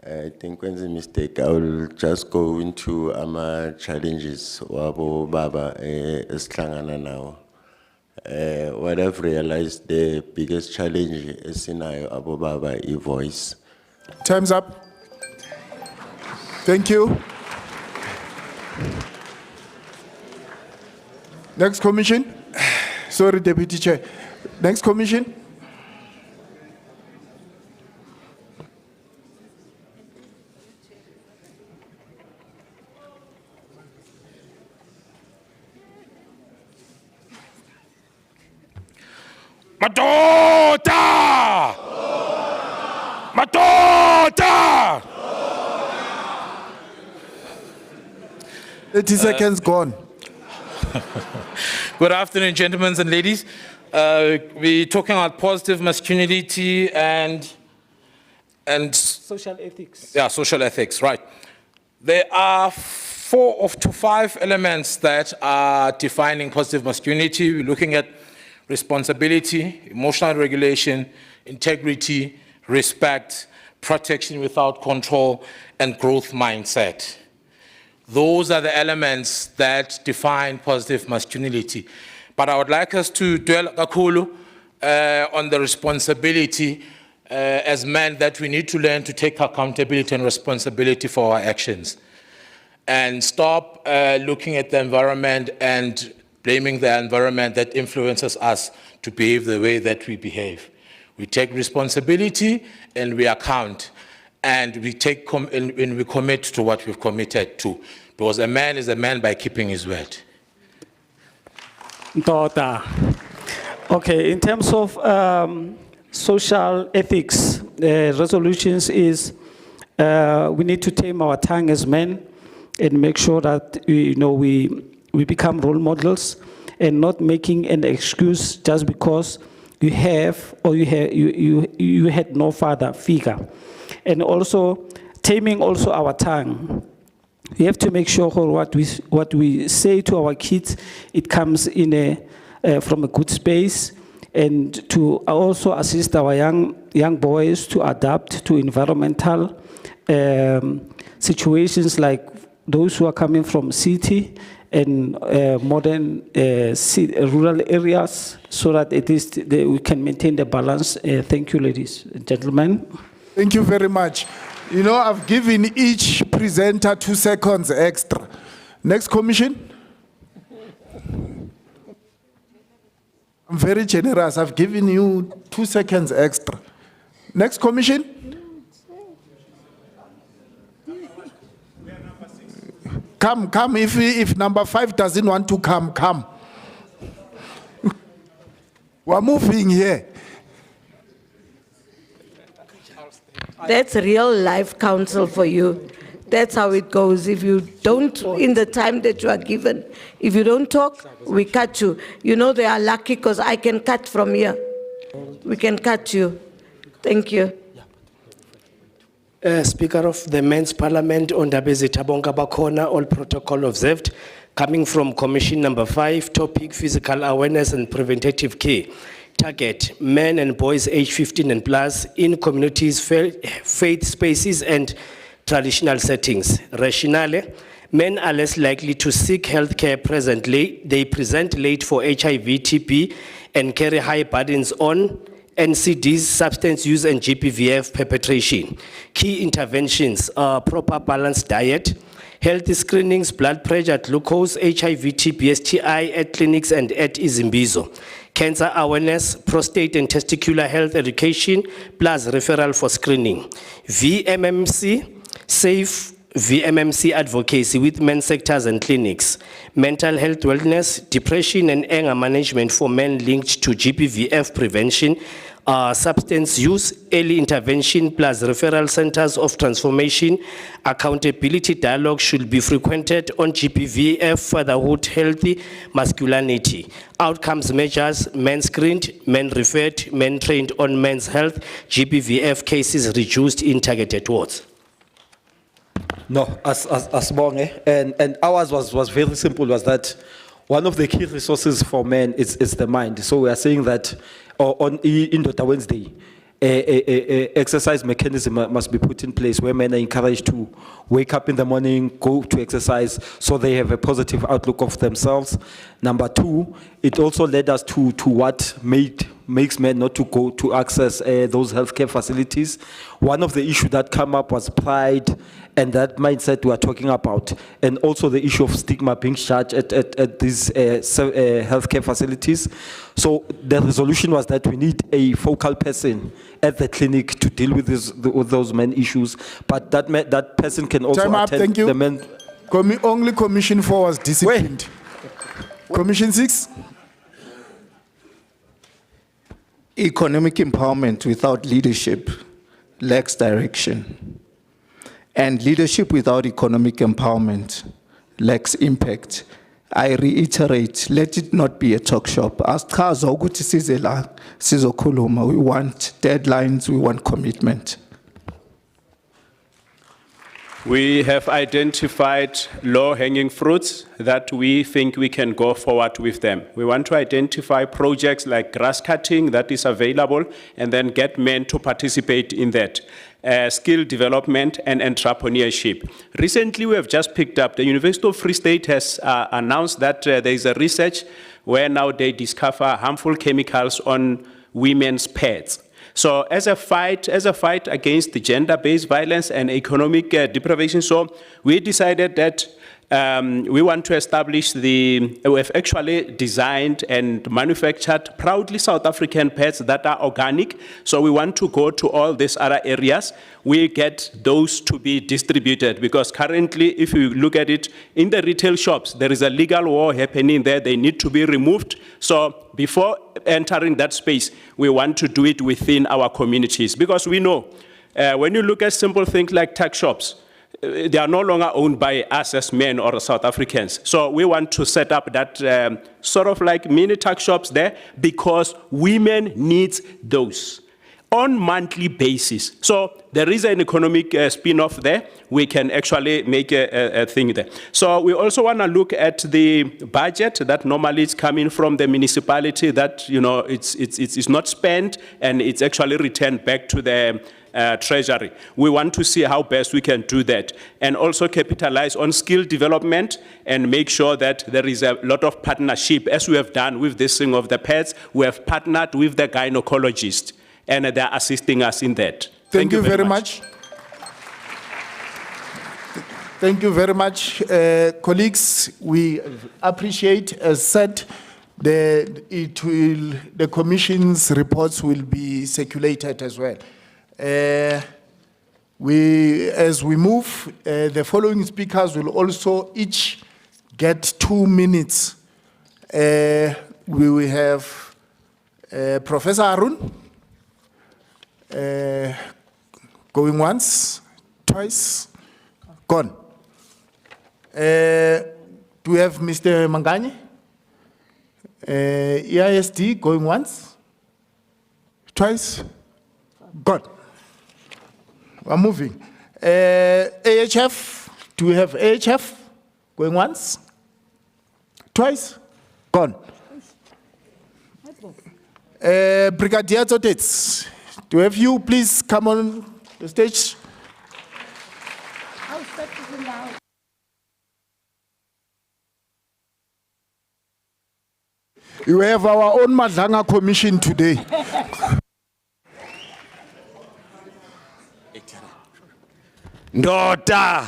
I think when the mistake, I will just go into challenges. Wabo Baba Eslangana now. What I've realized, the biggest challenge is in Abu Baba voice. Time's up. Thank you. Next commission. Sorry, Deputy Chair. Next commission. Madota! Madoda! 30 seconds gone. Good afternoon, gentlemen and ladies. We're talking about positive masculinity and Social ethics. yeah, social ethics, right. There are 4 to 5 elements that are defining positive masculinity. We're looking at responsibility, emotional regulation, integrity, respect, protection without control, and growth mindset. Those are the elements that define positive masculinity. But I would like us to dwell kakhulu on the responsibility as men, that we need to learn to take accountability and responsibility for our actions. And stop looking at the environment and blaming the environment that influences us to behave the way that we behave. We take responsibility and we account, and we and we commit to what we've committed to. Because a man is a man by keeping his word. Ntoda. Okay, in terms of social ethics, resolutions is we need to tame our tongue as men and make sure that we become role models and not making an excuse just because you have or you had no father figure. And also taming also our tongue. We have to make sure what we say to our kids, it comes in from a good space, and to also assist our young boys to adapt to environmental situations like those who are coming from city and modern rural areas, so that we can maintain the balance. Thank you, ladies and gentlemen. Thank you very much. You know, I've given each presenter 2 seconds extra. Next commission. I'm very generous. I've given you 2 seconds extra. Next commission. Come. If number 5 doesn't want to come. We're moving here. That's real life counsel for you. That's how it goes. If you don't, in the time that you are given, if you don't talk, we cut you. You know they are lucky because I can cut from here. We can cut you. Thank you. Speaker of the Men's Parliament, Ondabezi Tabonga Bakona, all protocol observed. Coming from Commission number 5, topic physical awareness and preventative care. Target men and boys aged 15 and plus in communities, faith spaces, and traditional settings. Rationale: men are less likely to seek health care presently. They present late for HIV, TB, and carry high burdens on NCDs, substance use, and GPVF perpetration. Key interventions are proper balanced diet, healthy screenings, blood pressure, glucose, HIV, TB, STI at clinics and at Izimbizo. Cancer awareness, prostate and testicular health education, plus referral for screening. VMMC, safe VMMC advocacy with men sectors and clinics. Mental health wellness, depression and anger management for men linked to GPVF prevention. Substance use, early intervention, plus referral centers of transformation. Accountability dialogue should be frequented on GPVF, fatherhood, healthy masculinity. Outcomes measures, men screened, men referred, men trained on men's health, GPVF cases reduced in targeted wards. No, as Bonge, and ours was very simple, was that one of the key resources for men is the mind. So we are saying that on Indoda Wednesday, exercise mechanism must be put in place where men are encouraged to wake up in the morning, go to exercise, so they have a positive outlook of themselves. Number 2, it also led us to what makes men not to go to access those healthcare facilities. One of the issues that came up was pride and that mindset we are talking about, and also the issue of stigma being charged at these healthcare facilities. So the resolution was that we need a focal person at the clinic to deal with those men issues, but that person can also Time up, attend thank you. the men. Only Commission 4 was disciplined. Commission 6. Economic empowerment without leadership lacks direction. And leadership without economic empowerment lacks impact. I reiterate, let it not be a talk shop. As chaza ukuthi size la sizokhuluma, we want deadlines, we want commitment. We have identified low-hanging fruits that we think we can go forward with them. We want to identify projects like grass cutting that is available and then get men to participate in that. Skill development and entrepreneurship. Recently, we have just picked up, the University of Free State has announced that there is a research where now they discover harmful chemicals on women's pads. So as a fight against the gender-based violence and economic deprivation, so we decided that we want to establish we have actually designed and manufactured proudly South African pads that are organic. So we want to go to all these other areas. We get those to be distributed because currently, if you look at it, in the retail shops, there is a legal war happening there. They need to be removed. So before entering that space, we want to do it within our communities because we know when you look at simple things like tuck shops, they are no longer owned by us as men or South Africans. So we want to set up that sort of like mini tuck shops there because women need those on monthly basis. So there is an economic spin-off there. We can actually make a thing there. So we also want to look at the budget that normally is coming from the municipality that, you know, it's not spent and it's actually returned back to the treasury. We want to see how best we can do that and also capitalize on skill development and make sure that there is a lot of partnership as we have done with this thing of the pets. We have partnered with the gynecologist and they're assisting us in that. Thank you very much. Thank you very much, colleagues. We appreciate, as said, the Commission's reports will be circulated as well. As we move, the following speakers will also each get 2 minutes. We will have Professor Arun, going once, twice, gone. Do we have Mr. Mangani? EISD going once, twice, gone. We're moving. AHF, do we have AHF going once, twice, gone. Brigadier Zotets, do we have you please come on the stage? We have our own Madlanga Commission today. Ndota.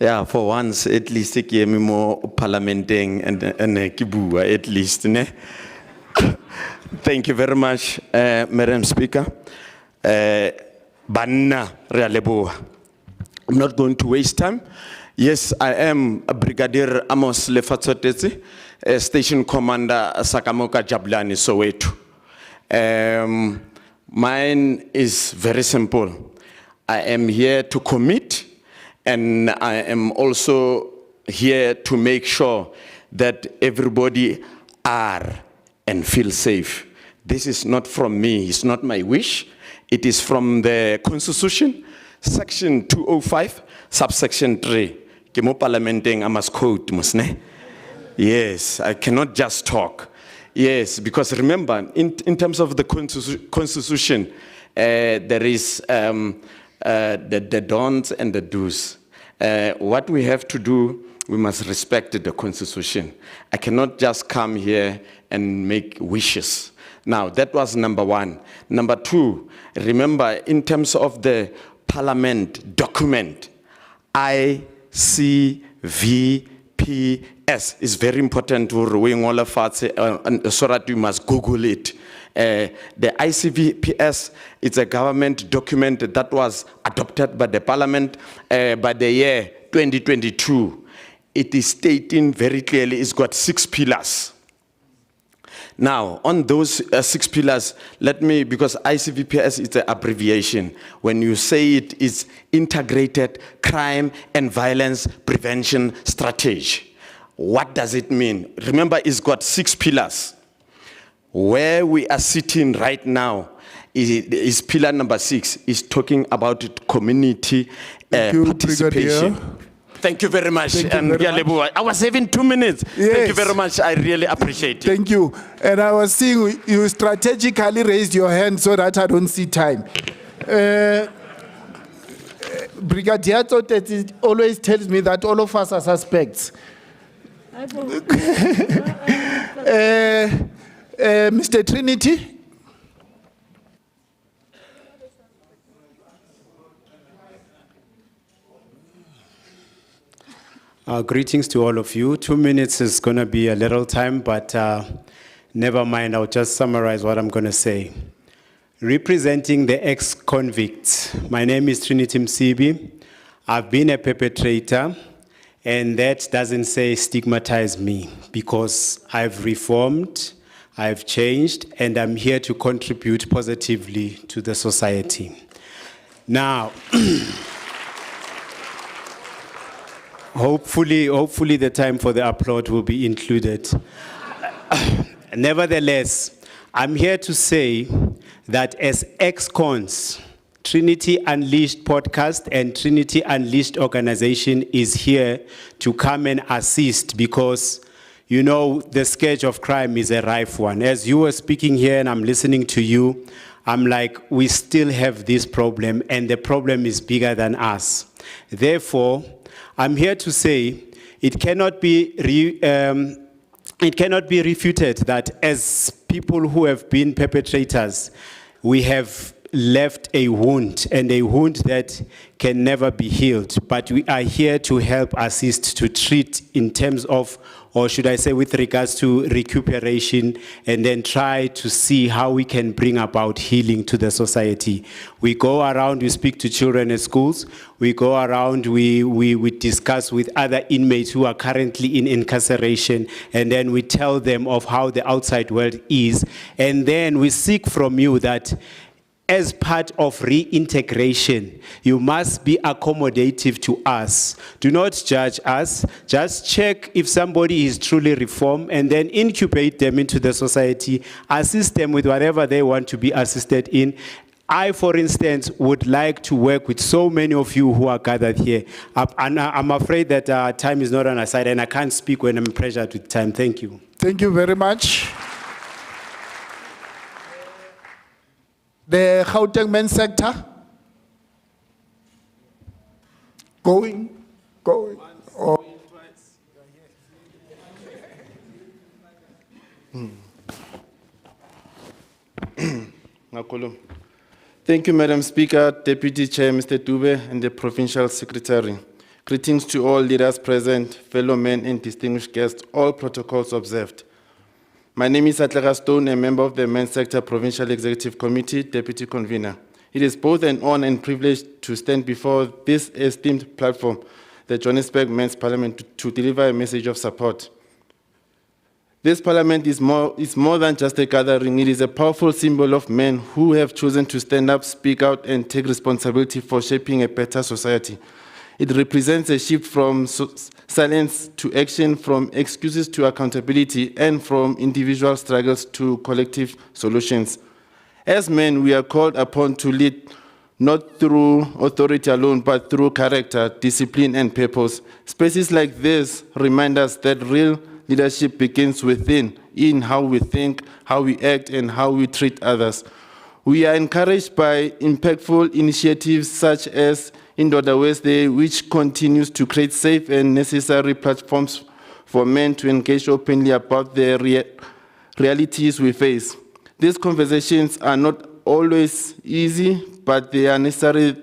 Yeah, for once, at least I gave me more parliamenting and kibua, at least. Ne? Thank you very much, Madam Speaker. Banna Realebo. I'm not going to waste time. Yes, I am Brigadier Amos Lefatsotezi, Station Commander Sakamoka Jablani, Soweto. Mine is very simple. I am here to commit, and I am also here to make sure that everybody are and feel safe. This is not from me, it's not my wish. It is from the Constitution, Section 205, subsection 3. Kemo parliamenting, I must quote, musne. Yes, I cannot just talk. Yes, because remember, in terms of the Constitution, there is the don'ts and the do's. What we have to do, we must respect the Constitution. I cannot just come here and make wishes. Now, that was number one. Number two, remember, in terms of the Parliament document, ICVPS is very important so that you must Google it. The ICVPS is a government document that was adopted by the Parliament by the year 2022. It is stating very clearly it's got 6 pillars. Now, on those 6 pillars, let me, because ICVPS is an abbreviation. When you say it, it's Integrated Crime and Violence Prevention Strategy. What does it mean? Remember, it's got 6 pillars. Where we are sitting right now is pillar number 6, is talking about community participation. Brigadier. Thank you very much. Thank you very much. I was having 2 minutes. Yes. Thank you very much. I really appreciate it. Thank you. And I was seeing you strategically raised your hand so that I don't see time. Brigadier Tsotetsi always tells me that all of us are suspects. Mr. Trinity? Greetings to all of you. 2 minutes is going to be a little time, but never mind. I'll just summarize what I'm going to say. Representing the ex-convicts, my name is Trinity Msibi. I've been a perpetrator, and that doesn't say stigmatize me, because I've reformed, I've changed, and I'm here to contribute positively to the society. Now, hopefully the time for the applaud will be included. Nevertheless, I'm here to say that as ex-cons, Trinity Unleashed podcast and Trinity Unleashed organization is here to come and assist, because you know the scourge of crime is a rife one. As you were speaking here and I'm listening to you, I'm like, we still have this problem, and the problem is bigger than us. Therefore, I'm here to say it cannot be refuted that as people who have been perpetrators, we have left a wound, and a wound that can never be healed. But we are here to help assist, to treat in terms of, or should I say with regards to recuperation, and then try to see how we can bring about healing to the society. We go around, we speak to children at schools, we go around, we discuss with other inmates who are currently in incarceration, and then we tell them of how the outside world is, and then we seek from you that as part of reintegration, you must be accommodative to us. Do not judge us. Just check if somebody is truly reformed, and then incubate them into the society, assist them with whatever they want to be assisted in. I, for instance, would like to work with so many of you who are gathered here. And I'm afraid that time is not on our side, and I can't speak when I'm pressured with time. Thank you. Thank you very much. The Gauteng men's sector? Going. Oh. Thank you, Madam Speaker, Deputy Chair, Mr. Dube, and the Provincial Secretary. Greetings to all leaders present, fellow men and distinguished guests, all protocols observed. My name is Atlega Stone, a member of the Men's Sector Provincial Executive Committee, Deputy Convener. It is both an honor and privilege to stand before this esteemed platform, the Johannesburg Men's Parliament, to deliver a message of support. This parliament is more than just a gathering. It is a powerful symbol of men who have chosen to stand up, speak out, and take responsibility for shaping a better society. It represents a shift from silence to action, from excuses to accountability, and from individual struggles to collective solutions. As men, we are called upon to lead not through authority alone, but through character, discipline, and purpose. Spaces like this remind us that real leadership begins within, in how we think, how we act, and how we treat others. We are encouraged by impactful initiatives such as Indoda Wednesday, which continues to create safe and necessary platforms for men to engage openly about the realities we face. These conversations are not always easy, but they are necessary.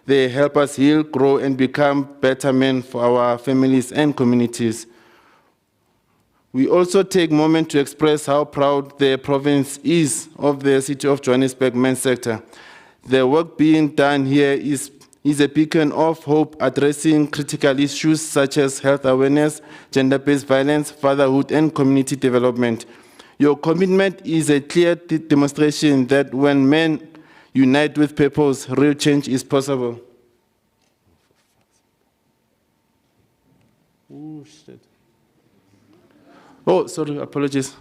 They help us heal, grow, and become better men for our families and communities. We also take a moment to express how proud the province is of the City of Johannesburg men's sector. The work being done here is a beacon of hope, addressing critical issues such as health awareness, gender-based violence, fatherhood, and community development. Your commitment is a clear demonstration that when men unite with purpose, real change is possible. Oh, shit. Oh, sorry, apologies.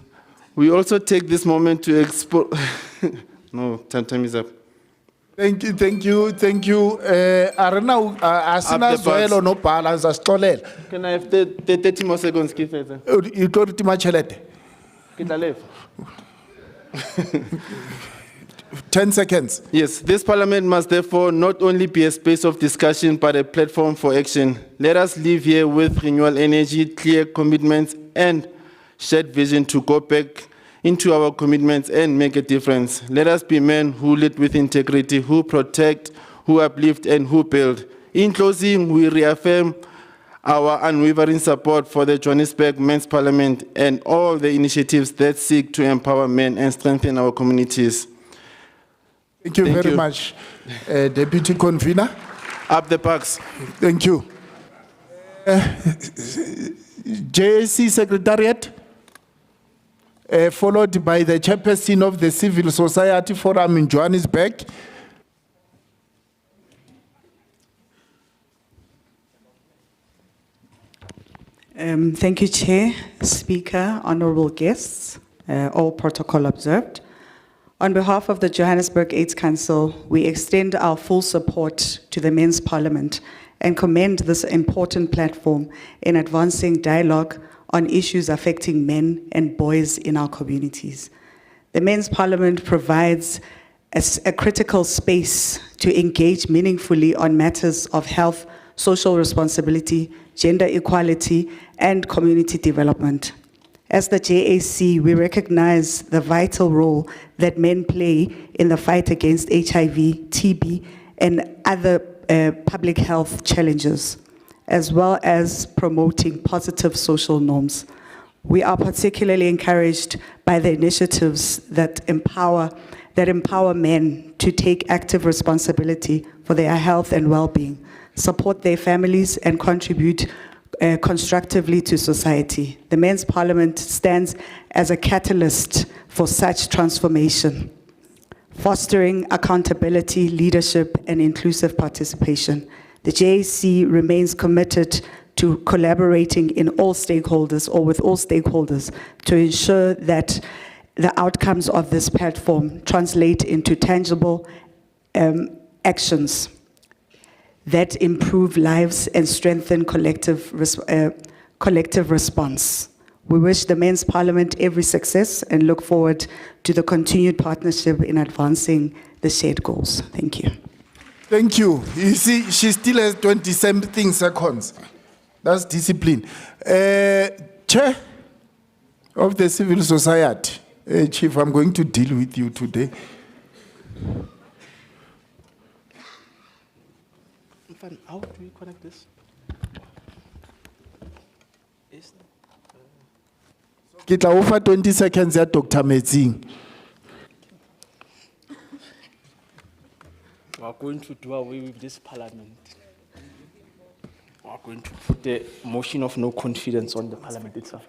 We also take this moment to explore. No, time is up. Thank you. Arena, asina zoelo no balance asixolele. Can I have the 30 more seconds, Keith? You tlo re tima tšhelete. Ke tla lefa. 10 seconds. Yes, this parliament must therefore not only be a space of discussion, but a platform for action. Let us leave here with renewal energy, clear commitments, and shared vision to go back into our commitments and make a difference. Let us be men who lead with integrity, who protect, who uplift, and who build. In closing, we reaffirm our unwavering support for the Johannesburg Men's Parliament and all the initiatives that seek to empower men and strengthen our communities. Thank you very much, Deputy Convener. Up the parks. Thank you. JSC Secretariat, followed by the Chairperson of the Civil Society Forum in Johannesburg. Thank you, Chair, Speaker, honorable guests, all protocol observed. On behalf of the Johannesburg AIDS Council, we extend our full support to the Men's Parliament and commend this important platform in advancing dialogue on issues affecting men and boys in our communities. The Men's Parliament provides a critical space to engage meaningfully on matters of health, social responsibility, gender equality, and community development. As the JAC, we recognize the vital role that men play in the fight against HIV, TB, and other public health challenges, as well as promoting positive social norms. We are particularly encouraged by the initiatives that empower men to take active responsibility for their health and well-being, support their families, and contribute constructively to society. The Men's Parliament stands as a catalyst for such transformation, fostering accountability, leadership, and inclusive participation. The JAC remains committed to collaborating in all stakeholders or with all stakeholders to ensure that the outcomes of this platform translate into tangible actions that improve lives and strengthen collective response. We wish the Men's Parliament every success and look forward to the continued partnership in advancing the shared goals. Thank you. Thank you. You see, she still has 20-something seconds. That's discipline. Chair of the Civil Society, Chief, I'm going to deal with you today. How do we connect this? Kita offer 20 seconds at Dr. Metsing. We are going to do away with this parliament. We are going to put the motion of no confidence on the parliament itself.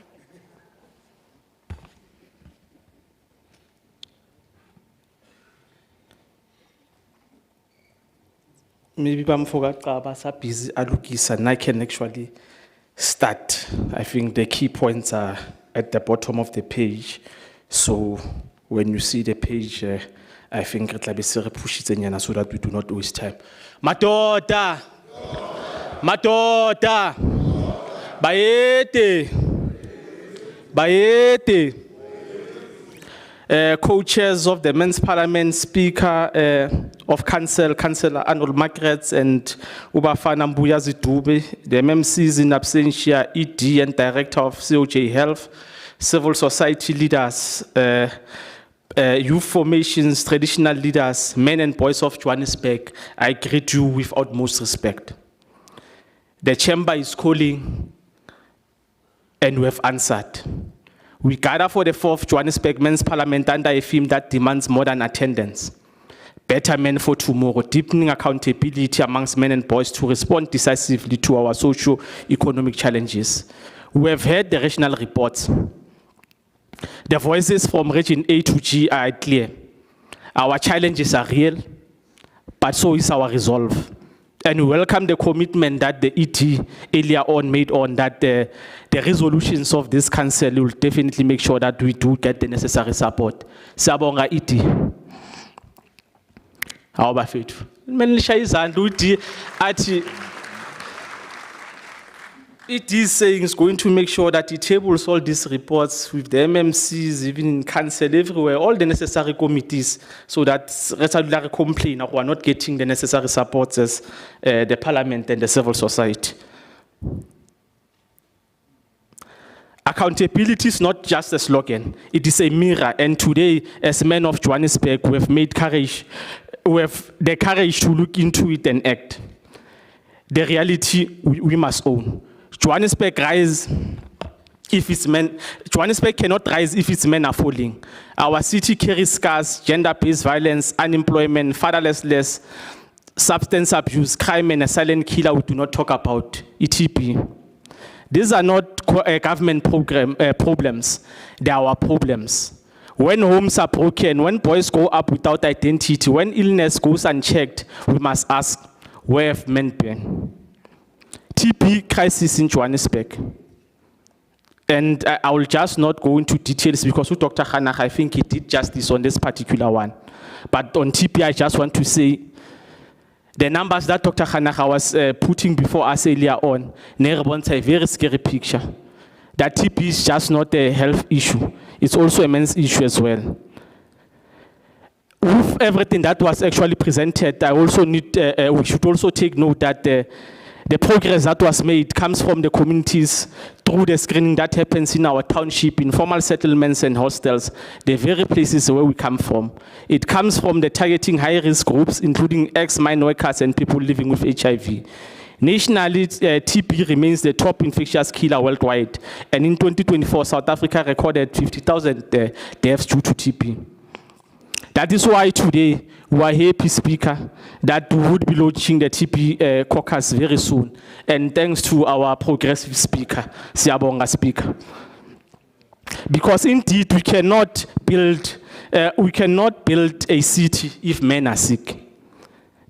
Maybe I'm forgot busy and I can actually start. I think the key points are at the bottom of the page. So when you see the page, I think it'll be push it in so that we do not waste time. Matota! Matota! Baete! Baete! Co-chairs of the Men's Parliament, Speaker of Council, Councillor Arnold Margaret and Ubafana Mbuya Zidube, the MMCs in absentia, ED and Director of COJ Health, civil society leaders, youth formations, traditional leaders, men and boys of Johannesburg, I greet you with utmost respect. The chamber is calling and we have answered. We gather for the 4th Johannesburg Men's Parliament under a theme that demands modern attendance. Better men for tomorrow, deepening accountability amongst men and boys to respond decisively to our socio-economic challenges. We have heard the regional reports. The voices from Region A to G are clear. Our challenges are real, but so is our resolve. And we welcome the commitment that the ED earlier on made on that the resolutions of this council will definitely make sure that we do get the necessary support. Siyabonga ED. How about it? It is saying it's going to make sure that it tables all these reports with the MMCs, even in council, everywhere, all the necessary committees, so that regular complain or we are not getting the necessary supports as the parliament and the civil society. Accountability is not just a slogan, it is a mirror. And today, as men of Johannesburg, we have made courage, we have the courage to look into it and act. The reality we must own. Johannesburg rise if its men. Johannesburg cannot rise if its men are falling. Our city carries scars: gender-based violence, unemployment, fatherlessness, substance abuse, crime, and a silent killer we do not talk about. ETP. These are not government problems; they are our problems. When homes are broken, when boys grow up without identity, when illness goes unchecked, we must ask, where have men been? TP crisis in Johannesburg. And I will just not go into details because with Dr. Hanach, I think he did justice on this particular one. But on TP, I just want to say the numbers that Dr. Hanach was putting before us earlier on, it's a very scary picture. That TP is just not a health issue. It's also a men's issue as well. With everything that was actually presented, I also need, we should also take note that the progress that was made comes from the communities through the screening that happens in our township, informal settlements and hostels, the very places where we come from. It comes from the targeting high-risk groups, including ex-mine workers and people living with HIV. Nationally, TB remains the top infectious killer worldwide. And in 2024, South Africa recorded 50,000 deaths due to TB. That is why today we are happy, Speaker, that we would be launching the TB caucus very soon. And thanks to our progressive Speaker, Siyabonga Speaker. Because indeed we cannot build a city if men are sick.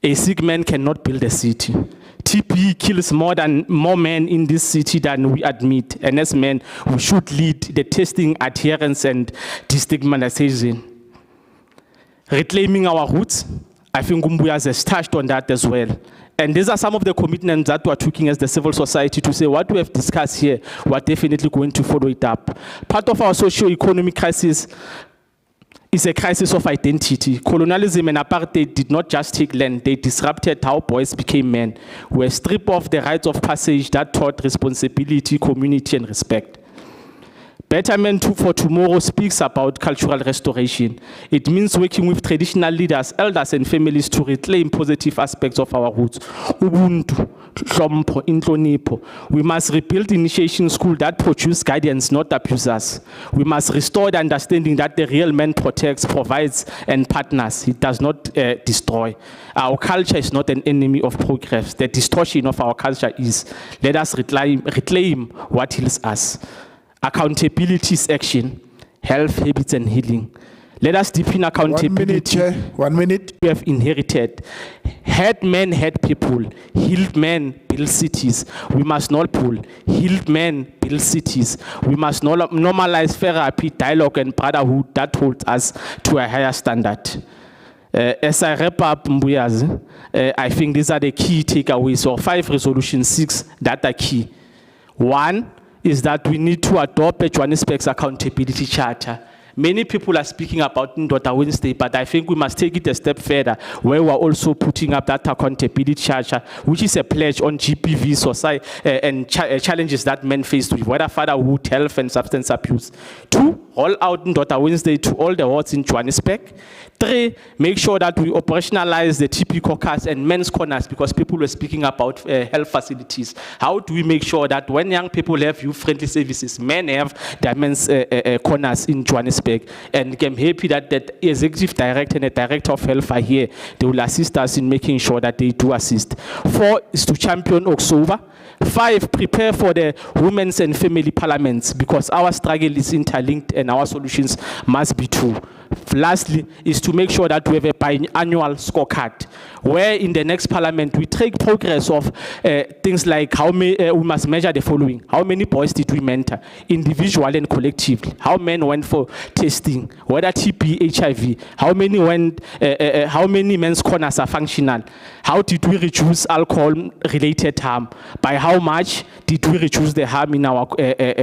A sick man cannot build a city. TB kills more men in this city than we admit. And as men, we should lead the testing, adherence, and destigmatization. Reclaiming our roots, I think Umbuya has touched on that as well. And these are some of the commitments that we're taking as the civil society to say what we have discussed here, we're definitely going to follow it up. Part of our socio-economic crisis is a crisis of identity. Colonialism and apartheid did not just take land, they disrupted how boys became men. We were stripped of the rites of passage that taught responsibility, community, and respect. Betterment for Tomorrow speaks about cultural restoration. It means working with traditional leaders, elders, and families to reclaim positive aspects of our roots. Ubuntu, Hlompo, Inhlonipho. We must rebuild initiation school that produce guidance, not abusers. We must restore the understanding that the real man protects, provides, and partners. It does not destroy. Our culture is not an enemy of progress. The distortion of our culture is. Let us reclaim what heals us. Accountability is action, health, habits, and healing. Let us deepen accountability. 1 minute. We have inherited. Had men had people. Healed men build cities. We must not pull. Healed men build cities. We must not normalize therapy, dialogue, and brotherhood that holds us to a higher standard. As I wrap up, Mbuyaz, I think these are the key takeaways, or 5 resolutions, 6 that are key. 1 is that we need to adopt a Johannesburg's accountability charter. Many people are speaking about Ndota Wednesday, but I think we must take it a step further, where we're also putting up that accountability charter, which is a pledge on GBV society and challenges that men face with, whether fatherhood, health, and substance abuse. 2, roll out Ndota Wednesday to all the wards in Johannesburg. 3, make sure that we operationalize the TP caucus and men's corners, because people were speaking about health facilities. How do we make sure that when young people have youth-friendly services, men have their men's corners in Johannesburg? And I'm happy that the executive director and the director of health are here. They will assist us in making sure that they do assist. 4 is to champion Oksoba. 5, prepare for the women's and family parliaments, because our struggle is interlinked and our solutions must be too. Lastly, is to make sure that we have a biannual scorecard, where in the next parliament we track progress of things like how many, we must measure the following: how many boys did we mentor, individually and collectively, how many went for testing, whether TB, HIV, how many men's corners are functional, how did we reduce alcohol-related harm, by how much did we reduce the harm in our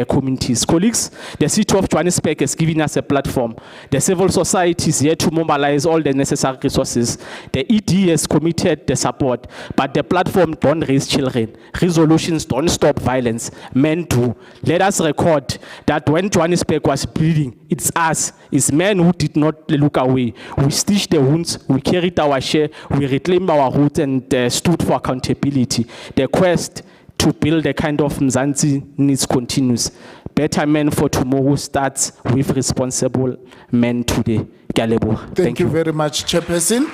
communities. Colleagues, the City of Johannesburg has given us a platform. The civil society is here to mobilize all the necessary resources. The ED has committed the support, but the platform don't raise children. Resolutions don't stop violence. Men do. Let us record that when Johannesburg was bleeding, it's us, it's men who did not look away. We stitched the wounds, we carried our share, we reclaimed our roots and stood for accountability. The quest to build a kind of Mzansi needs continues. Better men for tomorrow starts with responsible men today. Thank you very much, Chairperson.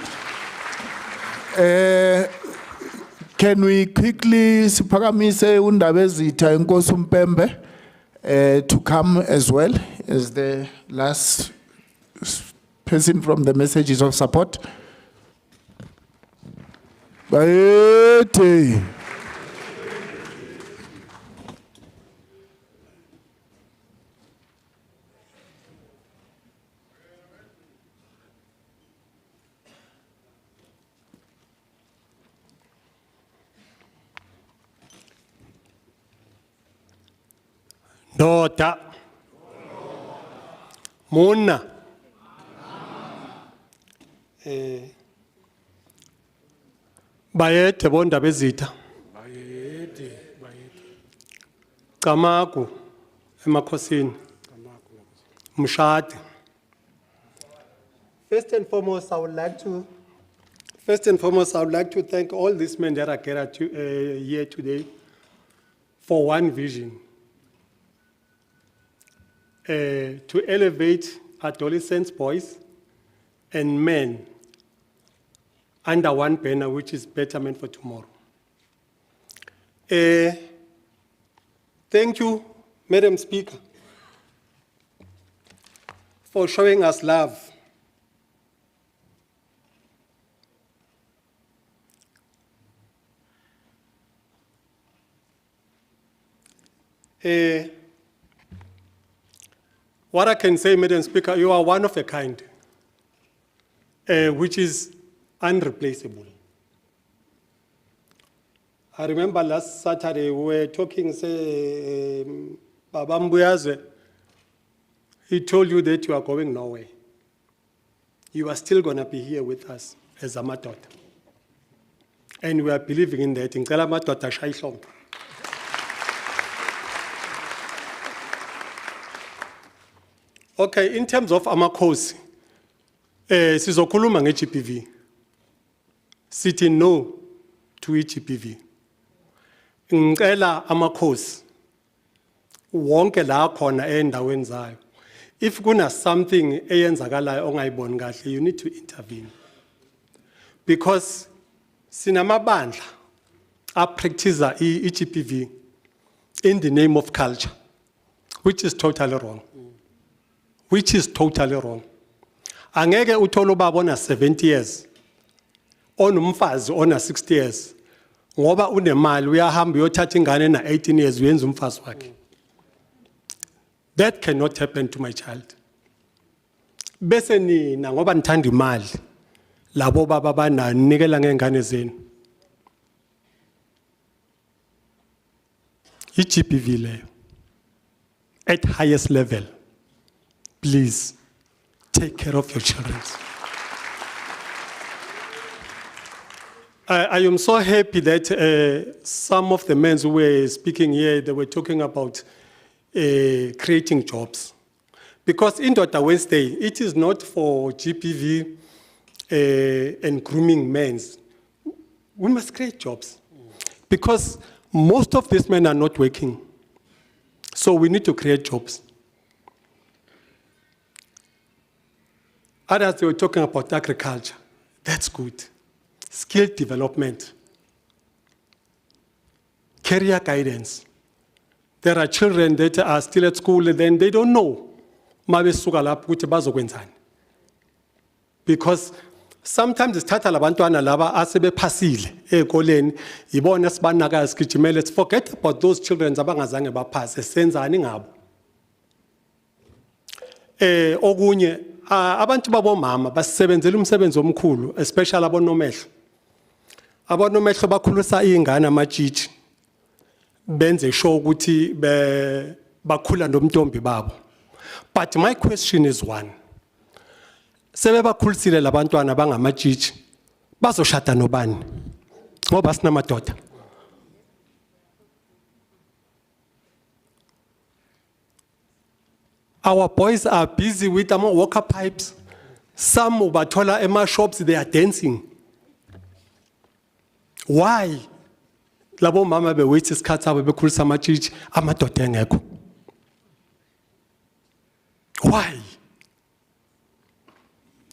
Can we quickly siphakamise uNdabezitha Enkosi Mpembe to come as well as the last person from the messages of support? Bayete. Dota. Muna. Bayete boNdabezitha. Kamaku emakhosini. Mshadi. First and foremost, I would like to thank all these men that are gathered here today for one vision. To elevate adolescents, boys, and men under one banner, which is Betterment for Tomorrow. Thank you, Madam Speaker, for showing us love. What I can say, Madam Speaker, you are one of a kind, which is unreplaceable. I remember last Saturday we were talking, say, Baba Mbuyaze, he told you that you are going nowhere. You are still going to be here with us as a matot. And we are believing in that. Ngicela amadoda ashaye ihlombe. Okay, in terms of amakhosi, sizokhuluma nge-GBV. Sithi no to i-GBV. Ngicela amakhosi wonke la khona endaweni zayo. If kuna something eyenzakalayo ongayiboni kahle, you need to intervene. Because sinamabandla practice i-GBV in the name of culture, which is totally wrong. Which is totally wrong. Angeke uthole ubaba ona 70 years, onomfazi ona 60 years, ngoba unemali uyahamba uyothatha ingane na 18 years uyenza umfazi wakhe. That cannot happen to my child. Bese nina ngoba nithanda imali, labo baba banayo ninikela ngengane zenu. I-GBV leyo at highest level. Please, take care of your children. I am so happy that some of the men who were speaking here, they were talking about creating jobs. Because in Dr. Wednesday, it is not for GBV and grooming men. We must create jobs. Because most of these men are not working. So we need to create jobs. Others, they were talking about agriculture. That's good. Skill development. career guidance. There are children that are still at school and then they don't know mabesuka lapho ukuthi bazokwenzani. Because sometimes isithatha labantwana laba asebephasile ezikoleni ibona sibanaka sigijimele. Let's forget about those children abangazange baphase. Senzani ngabo? Okunye abantu babomama basebenzela umsebenzi omkhulu, especially abonomehlo. Abonomehlo bakhulisa izingane amajiji. Benze sure ukuthi bakhula nomntombi babo. But my question is one. Sebe bakhulisile labantwana bangamajiji. Bazoshada nobani? Ngoba sinamadoda. Our boys are busy with walker pipes. Some ubathola ema shops, they are dancing. Why? Labo mama bewaiting isikhathi sabo bekhulisa amajiji amadoda engekho. Why?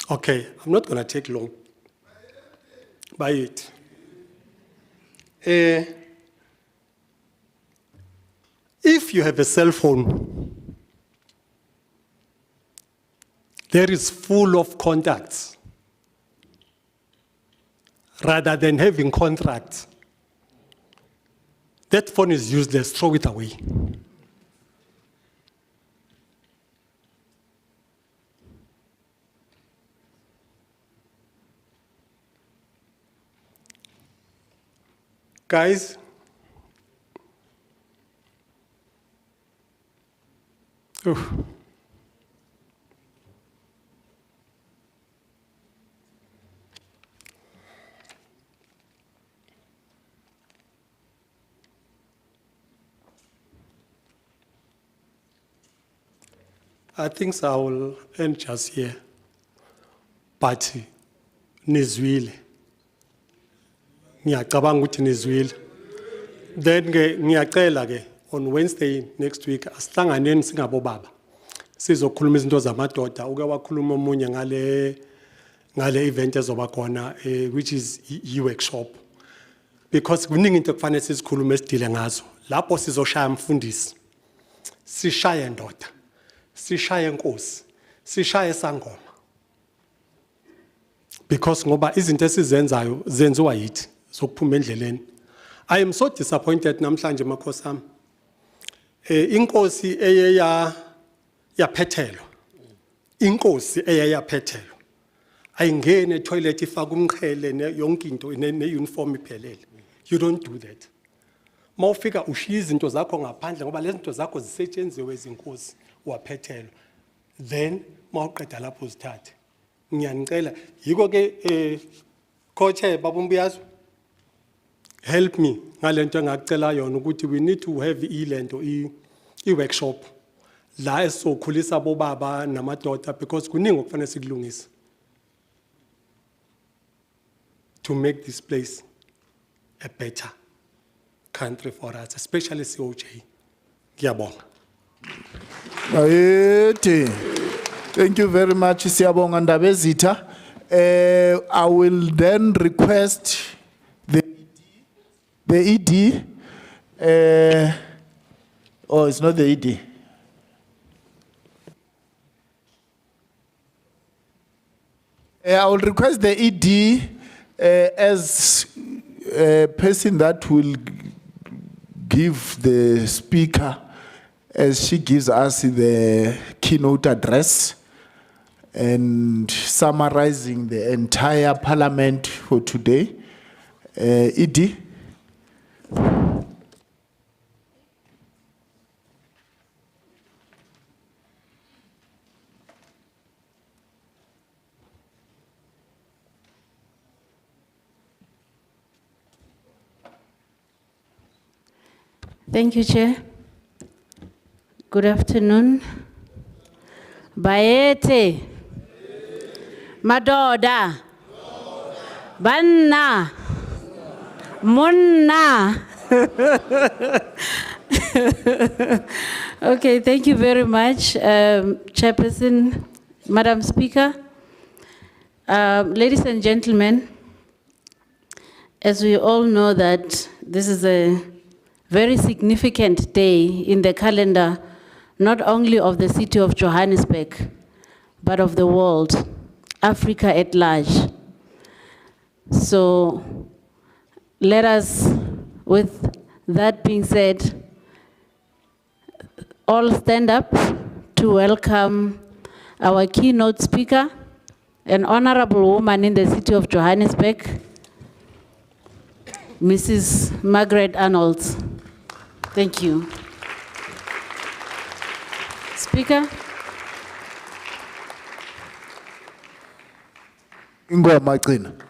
Okay, I'm not going to take long. By it. If you have a cell phone, there is full of contacts rather than having contracts. That phone is useless, throw it away. Guys, I think I will end just here. But nizwile. Ngiyacabanga ukuthi nizwile. Then ngiyacela ke on Wednesday next week asihlanganeni singabo baba. Sizokhuluma izinto zamadoda uke wakhuluma omunye ngale event ezoba khona which is workshop. Because kuningi into kufanele sizikhulume esidile ngazo. Lapho sizoshaya umfundisi. Sishaye ndoda. Sishaye inkosi. Sishaye sangoma. Because ngoba izinto esizenzayo zenziwa yithi sokuphuma endleleni. I am so disappointed namhlanje makhosi ami. Inkosi yaphethelwa. Inkosi yaphethelwa. Ayingene etoilet ifaka umqhele yonke into ne-uniform iphelele. You don't do that. Mawufika ushiya izinto zakho ngaphandle ngoba lezi zinto zakho zisetshenziwe ezinkosi waphethelwa. Then mawuqeda lapho uzithathe. Ngiyanicela yiko ke coach babumbuyazo help me ngalento engacela yona ukuthi we need to have ilento workshop la esokhulisa bobaba namadoda because kuningi okufanele sikulungisa to make this place a better country for us, especially COJ. Ngiyabonga. Thank you very much, Siyabonga Ndabezitha. I will then request the ED. Oh, it's not the ED. I will request the ED as a person that will give the speaker as she gives us the keynote address and summarizing the entire parliament for today. ED. Thank you, Chair. Good afternoon. Baete. Madoda. Banna. Munna. Okay, thank you very much, Chairperson, Madam Speaker. Ladies and gentlemen, as we all know that this is a very significant day in the calendar, not only of the city of Johannesburg, but of the world, Africa at large. So let us, with that being said, all stand up to welcome our keynote speaker, an honorable woman in the city of Johannesburg, Mrs. Margaret Arnold. Thank you. Speaker. Ingoma Gcina.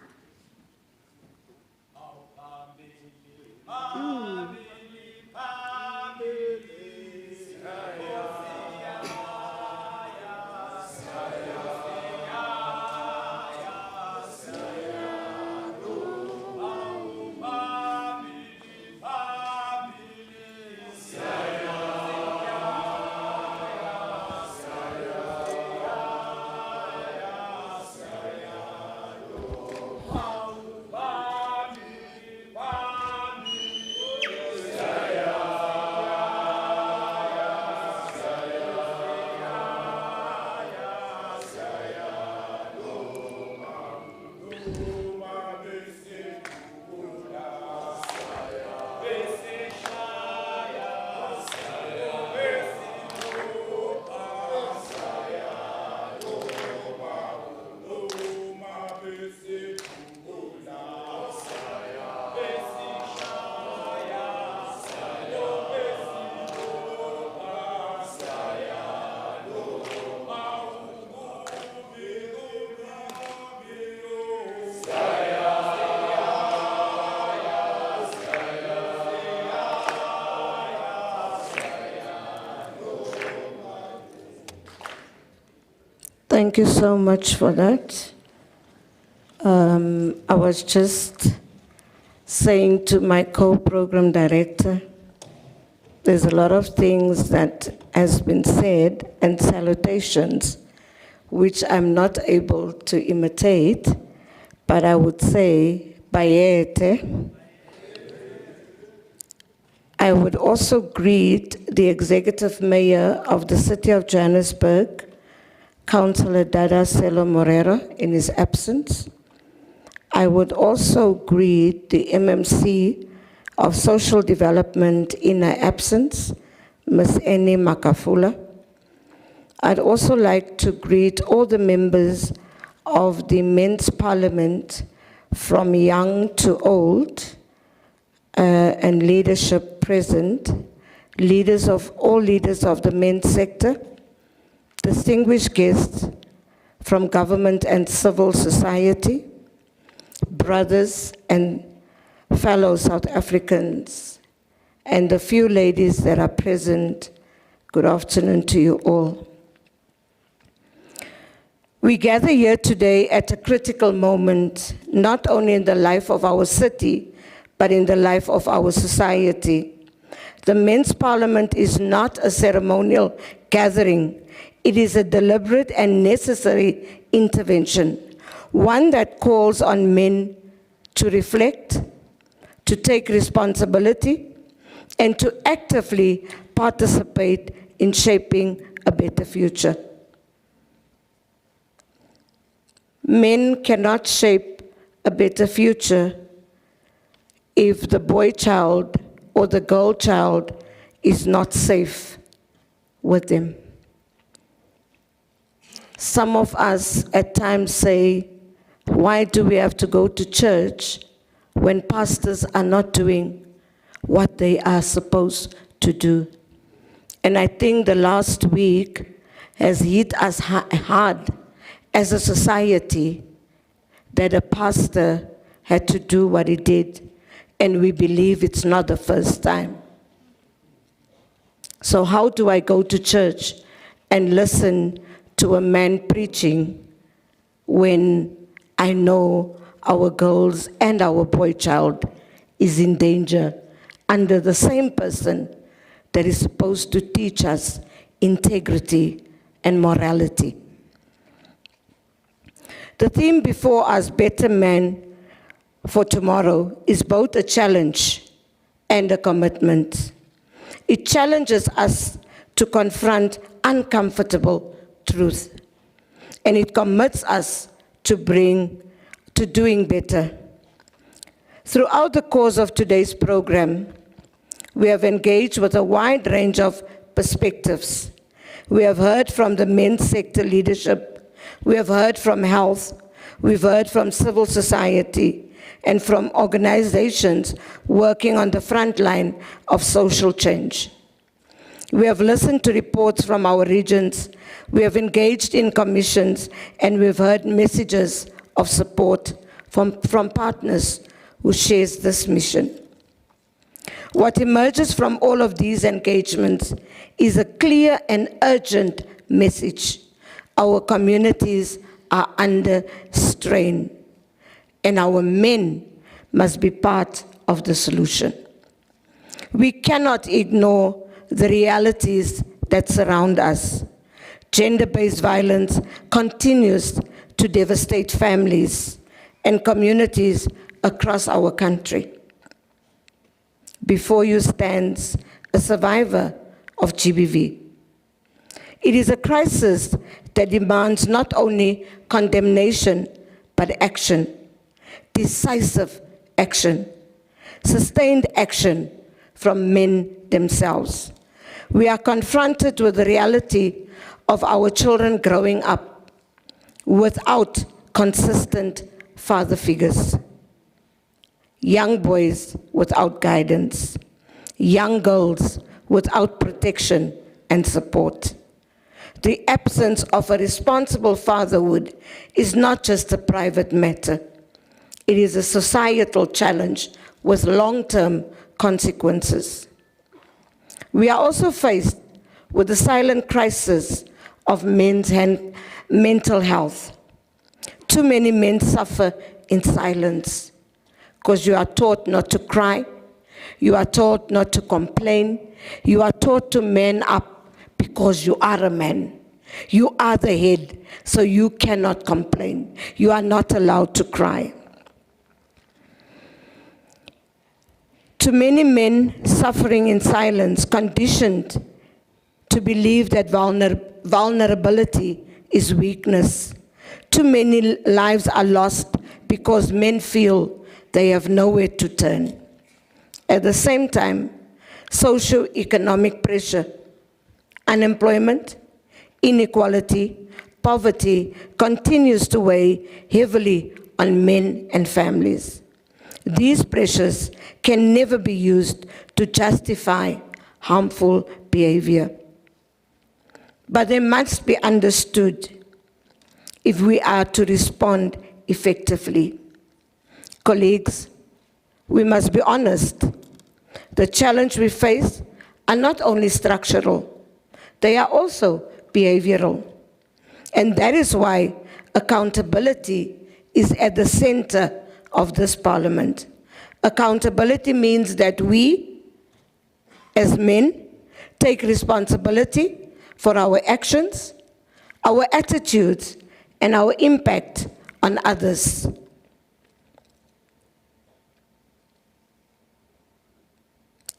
Thank you so much for that. I was just saying to my co-program director, there's a lot of things that has been said and salutations, which I'm not able to imitate, but I would say, Bayete. I would also greet the executive mayor of the city of Johannesburg, Councillor Dada Selo Morera, in his absence. I would also greet the MMC of Social Development in her absence, Ms. Annie Makafula. I'd also like to greet all the members of the Men's Parliament from young to old and leadership present, all leaders of the men's sector, distinguished guests from government and civil society, brothers and fellow South Africans, and the few ladies that are present, good afternoon to you all. We gather here today at a critical moment, not only in the life of our city, but in the life of our society. The Men's Parliament is not a ceremonial gathering. It is a deliberate and necessary intervention, one that calls on men to reflect, to take responsibility, and to actively participate in shaping a better future. Men cannot shape a better future if the boy child or the girl child is not safe with them. Some of us at times say, why do we have to go to church when pastors are not doing what they are supposed to do? And I think the last week has hit us hard as a society that a pastor had to do what he did, and we believe it's not the first time. So how do I go to church and listen to a man preaching when I know our girls and our boy child is in danger under the same person that is supposed to teach us integrity and morality? The theme before us, Better Man for Tomorrow, is both a challenge and a commitment. It challenges us to confront uncomfortable truth, and it commits us to doing better. Throughout the course of today's program, we have engaged with a wide range of perspectives. We have heard from the men's sector leadership, we have heard from health, we've heard from civil society, and from organizations working on the front line of social change. We have listened to reports from our regions, we have engaged in commissions, and we've heard messages of support from partners who share this mission. What emerges from all of these engagements is a clear and urgent message. Our communities are under strain, and our men must be part of the solution. We cannot ignore the realities that surround us. Gender-based violence continues to devastate families and communities across our country. Before you stands a survivor of GBV. It is a crisis that demands not only condemnation, but action, decisive action, sustained action from men themselves. We are confronted with the reality of our children growing up without consistent father figures. Young boys without guidance, young girls without protection and support. The absence of a responsible fatherhood is not just a private matter. It is a societal challenge with long-term consequences. We are also faced with the silent crisis of men's mental health. Too many men suffer in silence, because you are taught not to cry, you are taught not to complain, you are taught to man up because you are a man. You are the head, so you cannot complain. You are not allowed to cry. To many men suffering in silence, conditioned to believe that vulnerability is weakness. Too many lives are lost because men feel they have nowhere to turn. At the same time, socio-economic pressure, unemployment, inequality, poverty continues to weigh heavily on men and families. These pressures can never be used to justify harmful behavior. But they must be understood if we are to respond effectively. Colleagues, we must be honest. The challenge we face are not only structural, they are also behavioral. And that is why accountability is at the center of this parliament. Accountability means that we, as men, take responsibility for our actions, our attitudes, and our impact on others.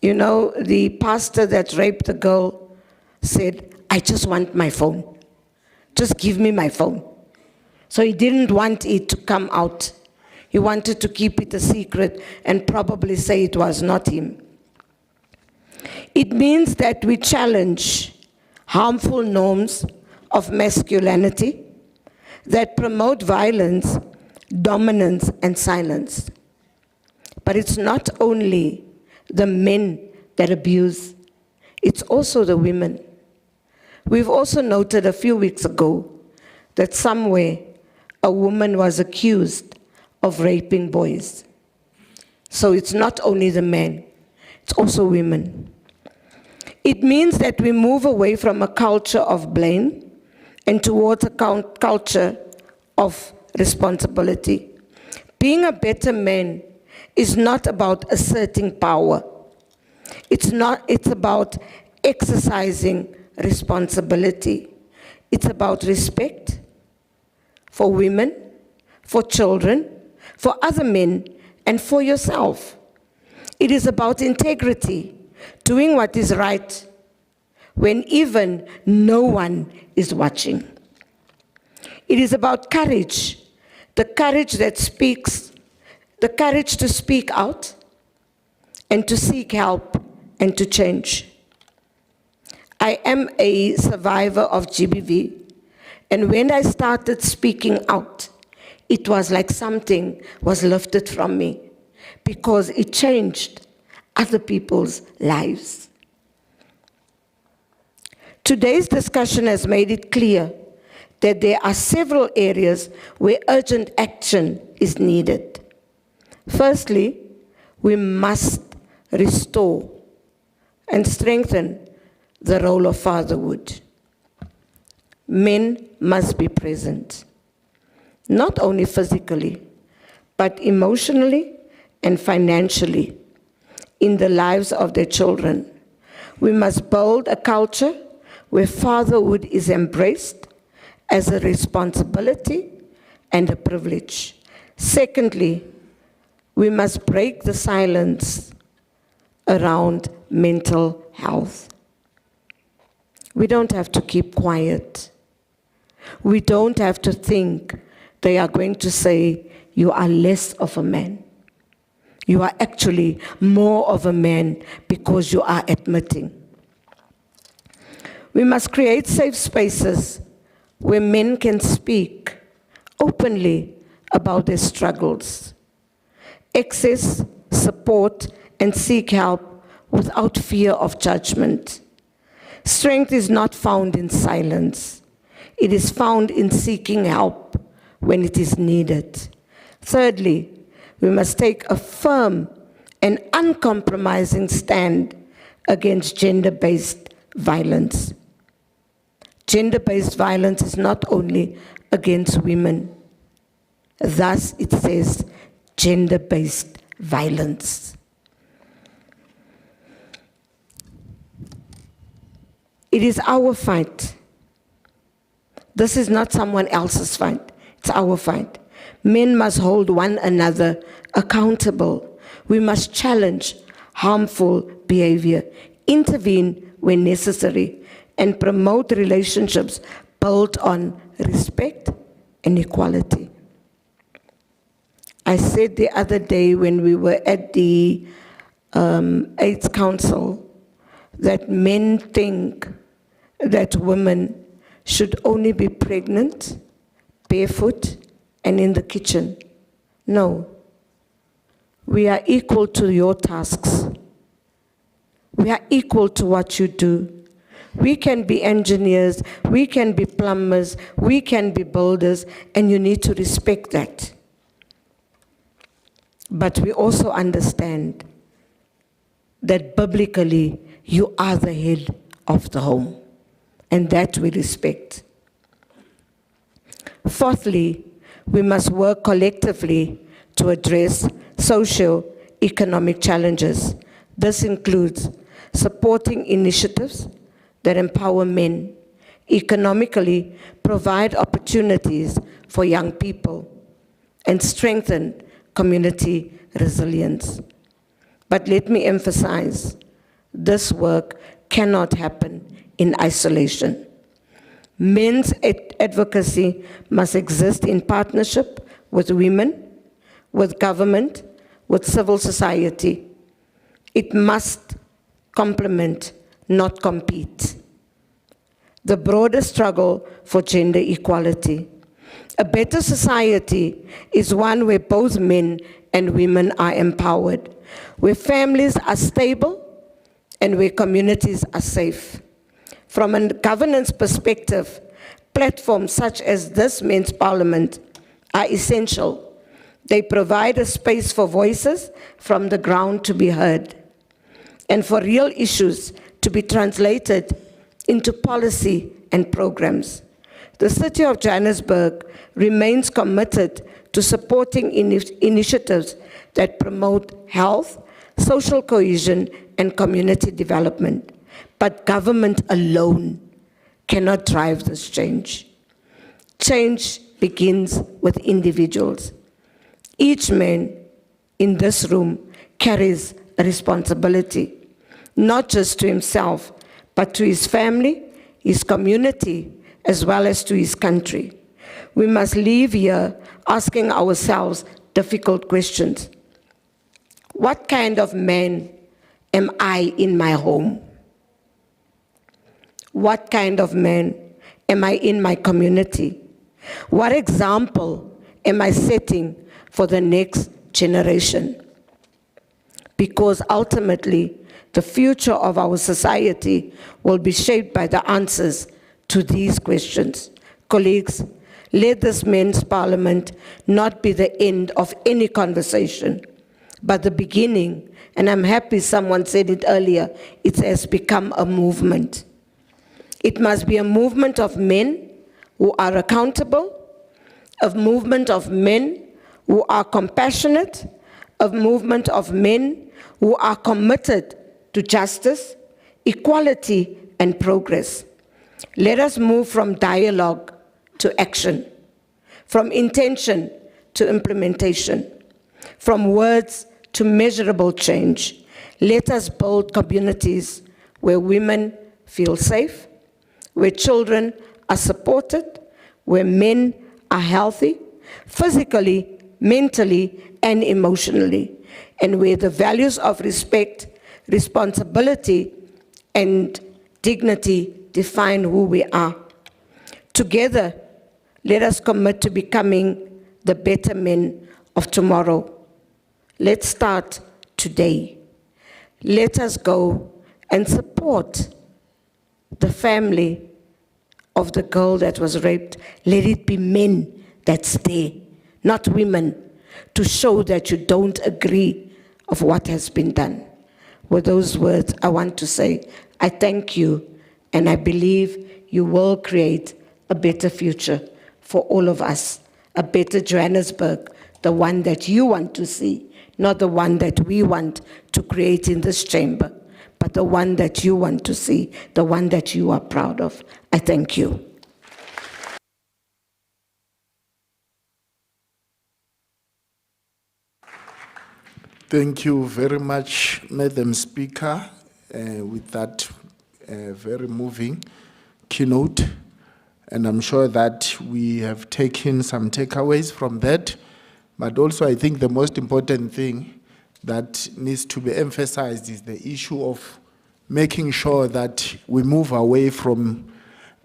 You know, the pastor that raped the girl said, "I just want my phone. Just give me my phone." So he didn't want it to come out. He wanted to keep it a secret and probably say it was not him. It means that we challenge harmful norms of masculinity that promote violence, dominance, and silence. But it's not only the men that abuse, it's also the women. We've also noted a few weeks ago that somewhere a woman was accused of raping boys. So it's not only the men, it's also women. It means that we move away from a culture of blame and towards a culture of responsibility. Being a better man is not about asserting power. It's about exercising responsibility. It's about respect for women, for children, for other men, and for yourself. It is about integrity, doing what is right when even no one is watching. It is about courage, the courage that speaks, the courage to speak out and to seek help and to change. I am a survivor of GBV, and when I started speaking out, it was like something was lifted from me because it changed other people's lives. Today's discussion has made it clear that there are several areas where urgent action is needed. Firstly, we must restore and strengthen the role of fatherhood. Men must be present, not only physically, but emotionally and financially in the lives of their children. We must build a culture where fatherhood is embraced as a responsibility and a privilege. Secondly, we must break the silence around mental health. We don't have to keep quiet. We don't have to think they are going to say, you are less of a man. You are actually more of a man because you are admitting. We must create safe spaces where men can speak openly about their struggles, access support, and seek help without fear of judgment. Strength is not found in silence. It is found in seeking help when it is needed. Thirdly, we must take a firm and uncompromising stand against gender-based violence. Gender-based violence is not only against women. Thus, it says gender-based violence. It is our fight. This is not someone else's fight. It's our fight. Men must hold one another accountable. We must challenge harmful behavior, intervene when necessary, and promote relationships built on respect and equality. I said the other day when we were at the AIDS Council that men think that women should only be pregnant, barefoot, and in the kitchen. No. We are equal to your tasks. We are equal to what you do. We can be engineers, we can be plumbers, we can be builders, and you need to respect that. But we also understand that biblically, you are the head of the home, and that we respect. Fourthly, we must work collectively to address socio-economic challenges. This includes supporting initiatives that empower men, economically provide opportunities for young people, and strengthen community resilience. But let me emphasize, this work cannot happen in isolation. Men's advocacy must exist in partnership with women, with government, with civil society. It must complement, not compete. The broader struggle for gender equality. A better society is one where both men and women are empowered, where families are stable, and where communities are safe. From a governance perspective, platforms such as this men's parliament are essential. They provide a space for voices from the ground to be heard, and for real issues to be translated into policy and programs. The City of Johannesburg remains committed to supporting initiatives that promote health, social cohesion, and community development. But government alone cannot drive this change. Change begins with individuals. Each man in this room carries a responsibility, not just to himself, but to his family, his community, as well as to his country. We must leave here asking ourselves difficult questions. What kind of man am I in my home? What kind of man am I in my community? What example am I setting for the next generation? Because ultimately, the future of our society will be shaped by the answers to these questions. Colleagues, let this men's parliament not be the end of any conversation, but the beginning, and I'm happy someone said it earlier, it has become a movement. It must be a movement of men who are accountable, a movement of men who are compassionate, a movement of men who are committed to justice, equality, and progress. Let us move from dialogue to action, from intention to implementation, from words to measurable change. Let us build communities where women feel safe, where children are supported, where men are healthy, physically, mentally, and emotionally, and where the values of respect, responsibility, and dignity define who we are. Together, let us commit to becoming the better men of tomorrow. Let's start today. Let us go and support the family of the girl that was raped. Let it be men that stay, not women, to show that you don't agree of what has been done. With those words, I want to say, I thank you, and I believe you will create a better future for all of us, a better Johannesburg, the one that you want to see, not the one that we want to create in this chamber, but the one that you want to see, the one that you are proud of. I thank you. Thank you very much, Madam Speaker, with that very moving keynote. And I'm sure that we have taken some takeaways from that. But also, I think the most important thing that needs to be emphasized is the issue of making sure that we move away from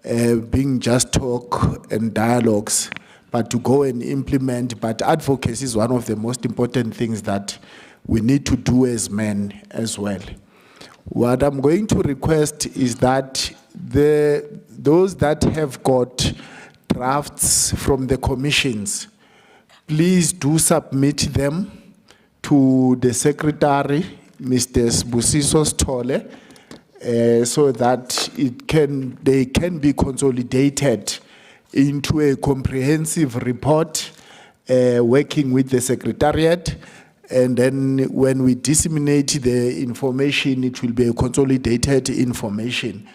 being just talk and dialogues, but to go and implement. But advocacy is one of the most important things that we need to do as men as well. What I'm going to request is that those that have got drafts from the commissions, please do submit them to the Secretary, Mr. Busiso Stole, so that they can be consolidated into a comprehensive report, working with the Secretariat. And then when we disseminate the information, it will be a consolidated information.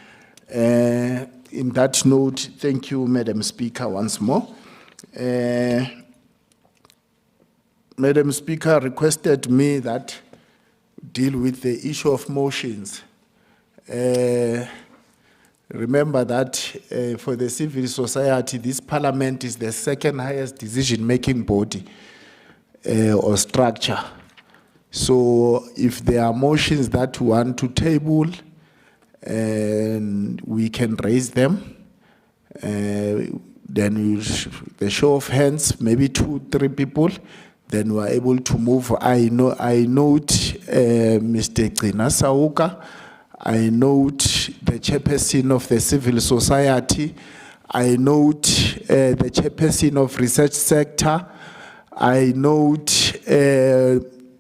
In that note, thank you, Madam Speaker, once more. Madam Speaker requested me that deal with the issue of motions. Remember that for the civil society, this parliament is the second highest decision-making body or structure. So if there are motions that we want to table, and we can raise them, then the show of hands, maybe 2-3 people, then we are able to move. I note Mr. Gcina Sauka. I note the chairperson of the civil society. I note the chairperson of research sector. I note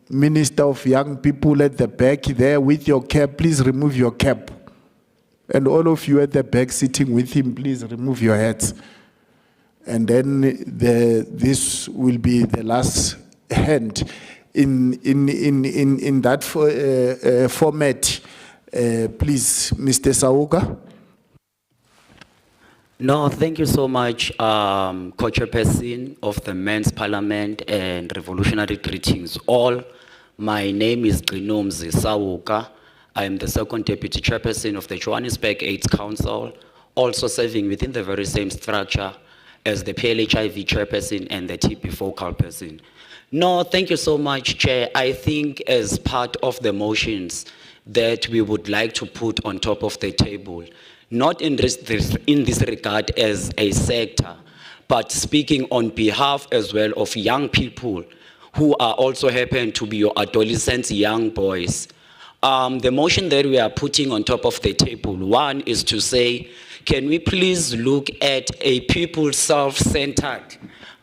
Minister of Young People at the back there with your cap. Please remove your cap. And all of you at the back sitting with him, please remove your hats. And then this will be the last hand in that format. Please, Mr. Sauka. No, thank you so much, Co-Chairperson of the Men's Parliament, and revolutionary greetings all. My name is Gqinomzi Sawuka. I am the second deputy chairperson of the Johannesburg AIDS Council, also serving within the very same structure as the PLHIV chairperson and the TB focal person. No, thank you so much, Chair. I think as part of the motions that we would like to put on top of the table, not in this regard as a sector, but speaking on behalf as well of young people who are also happen to be your adolescents, young boys. The motion that we are putting on top of the table, one is to say, can we please look at a people self-centered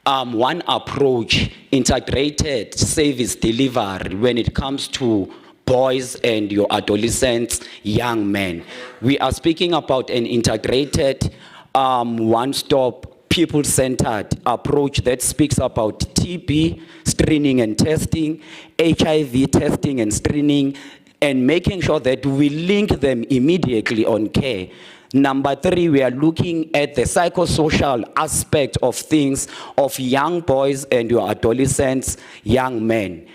one approach, integrated service delivery when it comes to boys and your adolescents, young men. We are speaking about an integrated, one-stop, people-centered approach that speaks about TB, screening and testing, HIV testing and screening, and making sure that we link them immediately on care. Number three, we are looking at the psychosocial aspect of things of young boys and your adolescents, young men.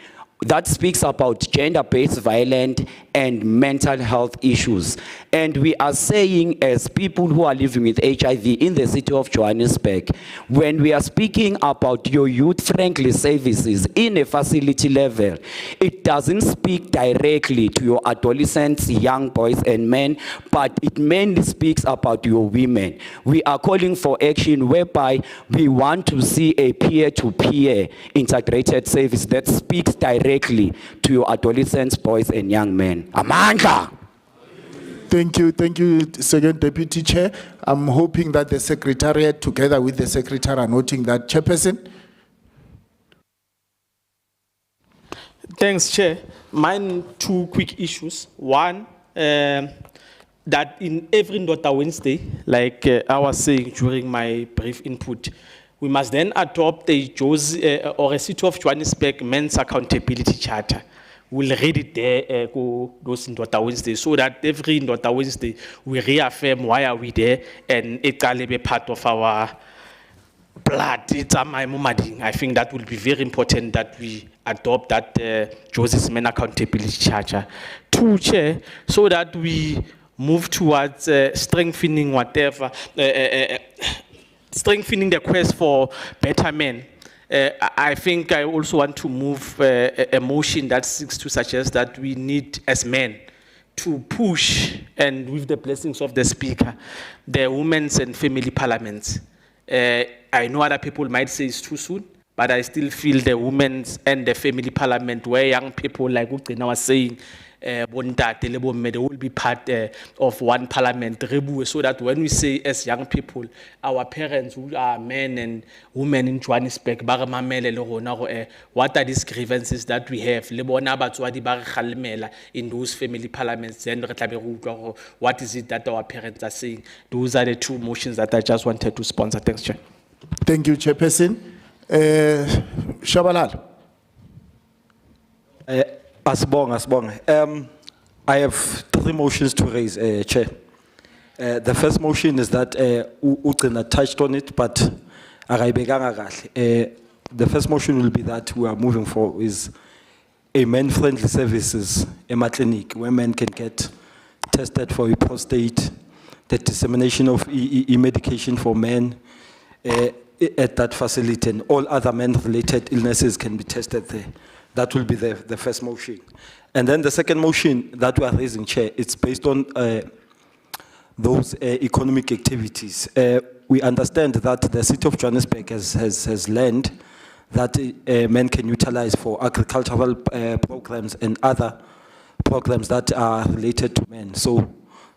That speaks about gender-based violence and mental health issues. And we are saying, as people who are living with HIV in the city of Johannesburg, when we are speaking about your youth-friendly services in a facility level, it doesn't speak directly to your adolescents, young boys and men, but it mainly speaks about your women. We are calling for action whereby we want to see a peer-to-peer integrated service that speaks directly to your adolescents, boys and young men. Amandla! Thank you, Second Deputy Chair. I'm hoping that the Secretariat, together with the Secretary, are noting that. Chairperson? Thanks, Chair. Mine, two quick issues. One, that in every Ndota Wednesday, like I was saying during my brief input, we must then adopt a or a City of Johannesburg Men's Accountability Charter. We'll read it there, those Ndota Wednesday, so that every Ndota Wednesday we reaffirm why are we there, and it can be part of our blood. It's I think that will be very important that we adopt that Joseph's Men Accountability Charter. Two, Chair, so that we move towards strengthening whatever, strengthening the quest for better men. I think I also want to move a motion that seeks to suggest that we need, as men, to push, and with the blessings of the Speaker, the Women's and Family Parliaments. I know other people might say it's too soon, but I still feel the Women's and the Family Parliament, where young people, like Uqina was saying, they will be part of one parliament, so that when we say as young people, our parents who are men and women in Johannesburg, what are these grievances that we have in those family parliaments, then what is it that our parents are saying? Those are the two motions that I just wanted to sponsor. Thanks, Chair. Thank you, Chairperson. Shabalala. Asbong. I have three motions to raise, Chair. The first motion is that Uqina touched on it, but the first motion will be that we are moving for is a men-friendly services, a clinic where men can get tested for a prostate, the dissemination of medication for men at that facility, and all other men-related illnesses can be tested there. That will be the first motion. And then the second motion that we are raising, Chair, it's based on those economic activities. We understand that the City of Johannesburg has land that men can utilize for agricultural programs and other programs that are related to men. So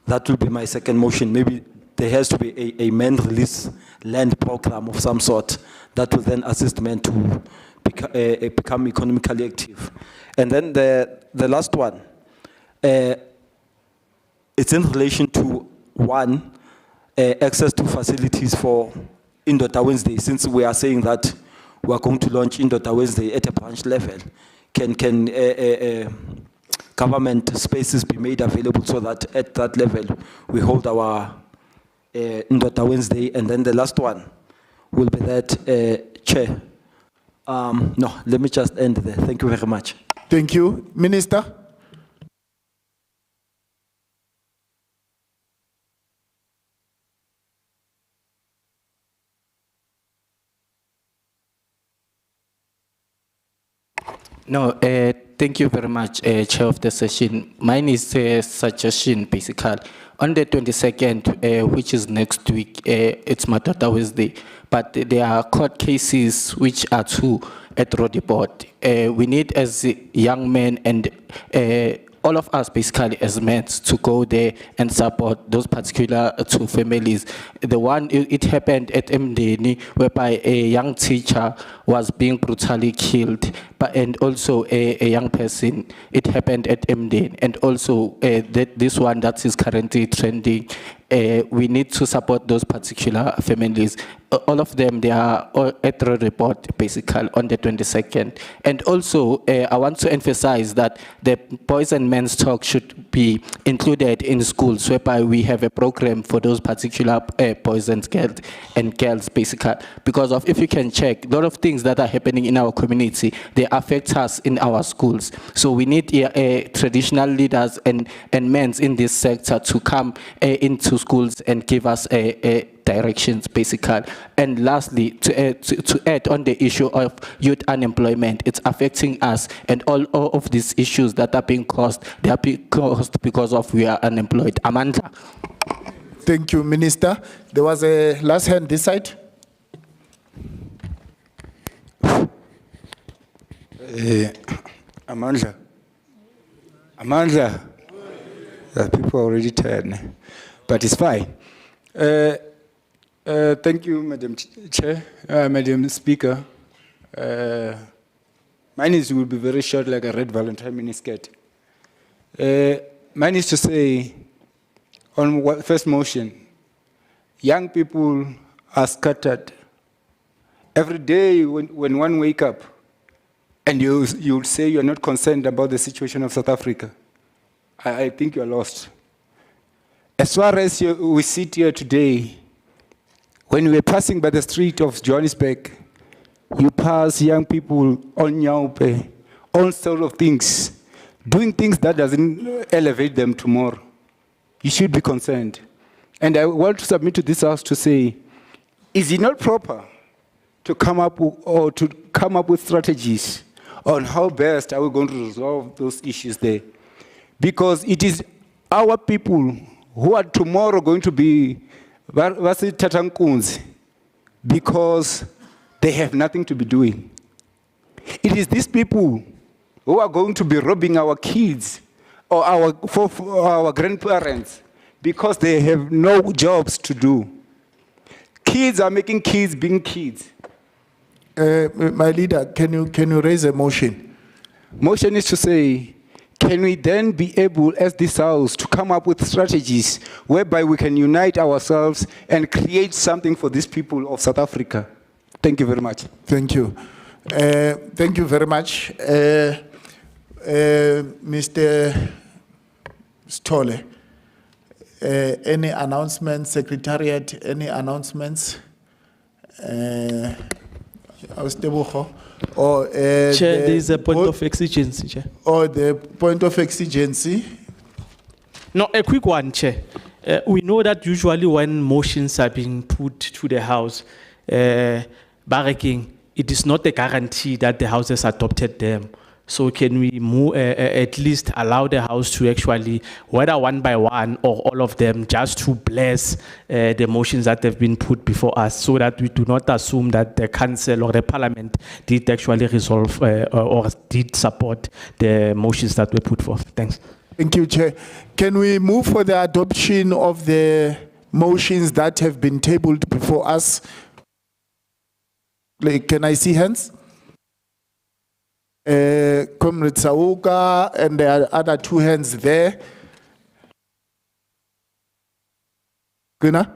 that will be my second motion. Maybe there has to be a men release land program of some sort that will then assist men to become economically active. And then the last one, it's in relation to one, access to facilities for Ndota Wednesday. Since we are saying that we are going to launch Ndota Wednesday at a branch level, can government spaces be made available so that at that level we hold our Ndota Wednesday? And then the last one will be that, Chair. No, let me just end there. Thank you very much. Thank you. Minister? No, thank you very much, Chair of the session. Mine is a suggestion, basically. On the 22nd, which is next week, it's Matata Wednesday, but there are court cases which are two at Rodiport. We need, as young men and all of us, basically, as men, to go there and support those particular two families. The one, it happened at Mdeni, whereby a young teacher was being brutally killed, and also a young person. It happened at Mdeni, and also this one that is currently trending. We need to support those particular families. All of them, they are all at the report, basically, on the 22nd. And also, I want to emphasize that the boys and men's talk should be included in schools, whereby we have a program for those particular boys and girls, basically. Because of, if you can check, a lot of things that are happening in our community, they affect us in our schools. So we need traditional leaders and men in this sector to come into schools and give us directions, basically. And lastly, to add on the issue of youth unemployment, it's affecting us, and all of these issues that are being caused, they are being caused because of we are unemployed. Amanda. Thank you, Minister. There was a last hand this side. Amanda. The people are already tired, but it's fine. Thank you, Madam Chair, Madam Speaker. Mine will be very short, like a red Valentine miniskirt. Mine is to say, on first motion, young people are scattered. Every day when one wake up, and you'll say you're not concerned about the situation of South Africa, I think you're lost. As far as we sit here today, when we're passing by the street of Johannesburg, you pass young people on Nyaupe, all sorts of things, doing things that doesn't elevate them tomorrow. You should be concerned. And I want to submit to this House to say, is it not proper to come up with strategies on how best are we going to resolve those issues there? Because it is our people who are tomorrow going to be because they have nothing to be doing. It is these people who are going to be robbing our kids or our grandparents because they have no jobs to do. Kids are making kids being kids. My leader, can you raise a motion? Motion is to say, can we then be able, as this House, to come up with strategies whereby we can unite ourselves and create something for these people of South Africa? Thank you very much. Thank you. Thank you very much. Mr. Stole, any announcements, Secretariat, any announcements? Or, Chair, there is a point of exigency, Chair. Or the point of exigency? No, a quick one, Chair. We know that usually when motions are being put to the House, barracking, it is not a guarantee that the House has adopted them. So can we move, at least allow the House to actually, whether one by one or all of them, just to bless the motions that have been put before us, so that we do not assume that the Council or the Parliament did actually resolve or did support the motions that were put forth. Thanks. Thank you, Chair. Can we move for the adoption of the motions that have been tabled before us? Can I see hands? Comrade Sauka, and there are other two hands there. Guna?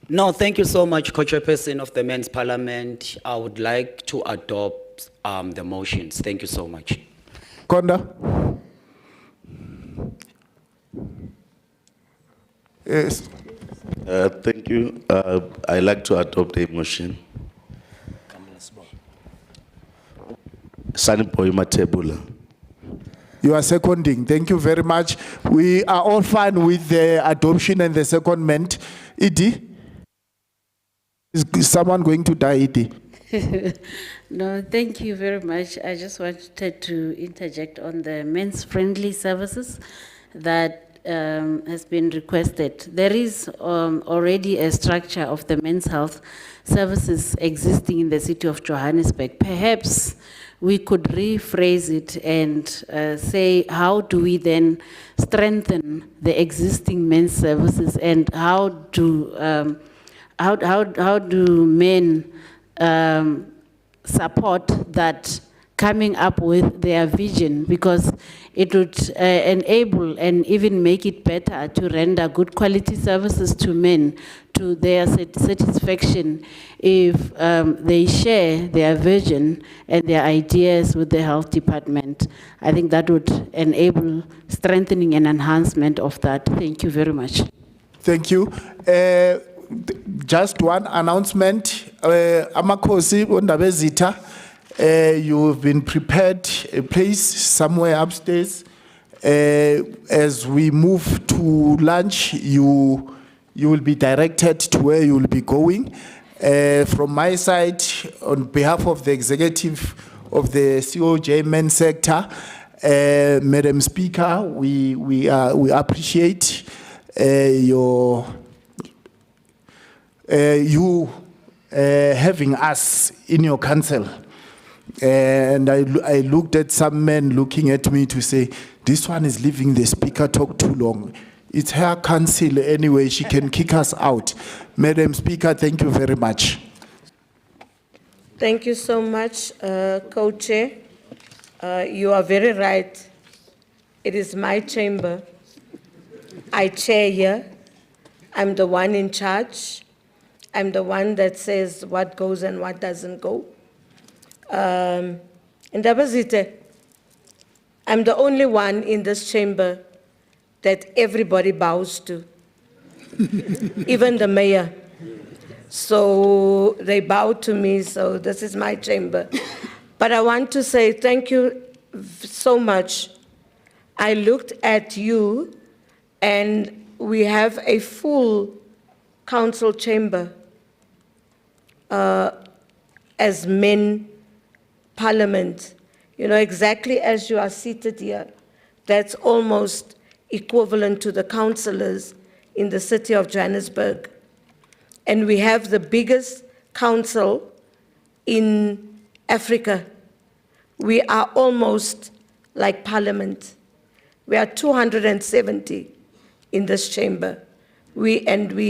No, thank you so much, Co-Chairperson of the Men's Parliament. I would like to adopt the motions. Thank you so much. Konda? Yes. Thank you. I like to adopt a motion. Sunboy Matebula. You are seconding. Thank you very much. We are all fine with the adoption and the secondment. Idi? Is someone going to die, Idi? No, thank you very much. I just wanted to interject on the men's friendly services that has been requested. There is already a structure of the men's health services existing in the city of Johannesburg. Perhaps we could rephrase it and say, how do we then strengthen the existing men's services, and how do men support that coming up with their vision, because it would enable and even make it better to render good quality services to men to their satisfaction if they share their vision and their ideas with the health department. I think that would enable strengthening and enhancement of that. Thank you very much. Thank you. Just one announcement. Amakosi Ondabezita, you've been prepared a place somewhere upstairs. As we move to lunch, you will be directed to where you will be going. From my side, on behalf of the executive of the COJ men sector, Madam Speaker, we appreciate you having us in your council. And I looked at some men looking at me to say, this one is leaving the speaker talk too long. It's her council anyway, she can kick us out. Madam Speaker, thank you very much. Thank you so much, Co-Chair. You are very right. It is my chamber. I chair here. I'm the one in charge. I'm the one that says what goes and what doesn't go. And Ndabazite, I'm the only one in this chamber that everybody bows to, even the mayor. So they bow to me, so this is my chamber. But I want to say thank you so much. I looked at you, and we have a full council chamber as men parliament. You know, exactly as you are seated here, that's almost equivalent to the councillors in the city of Johannesburg. And we have the biggest council in Africa. We are almost like parliament. We are 270 in this chamber. We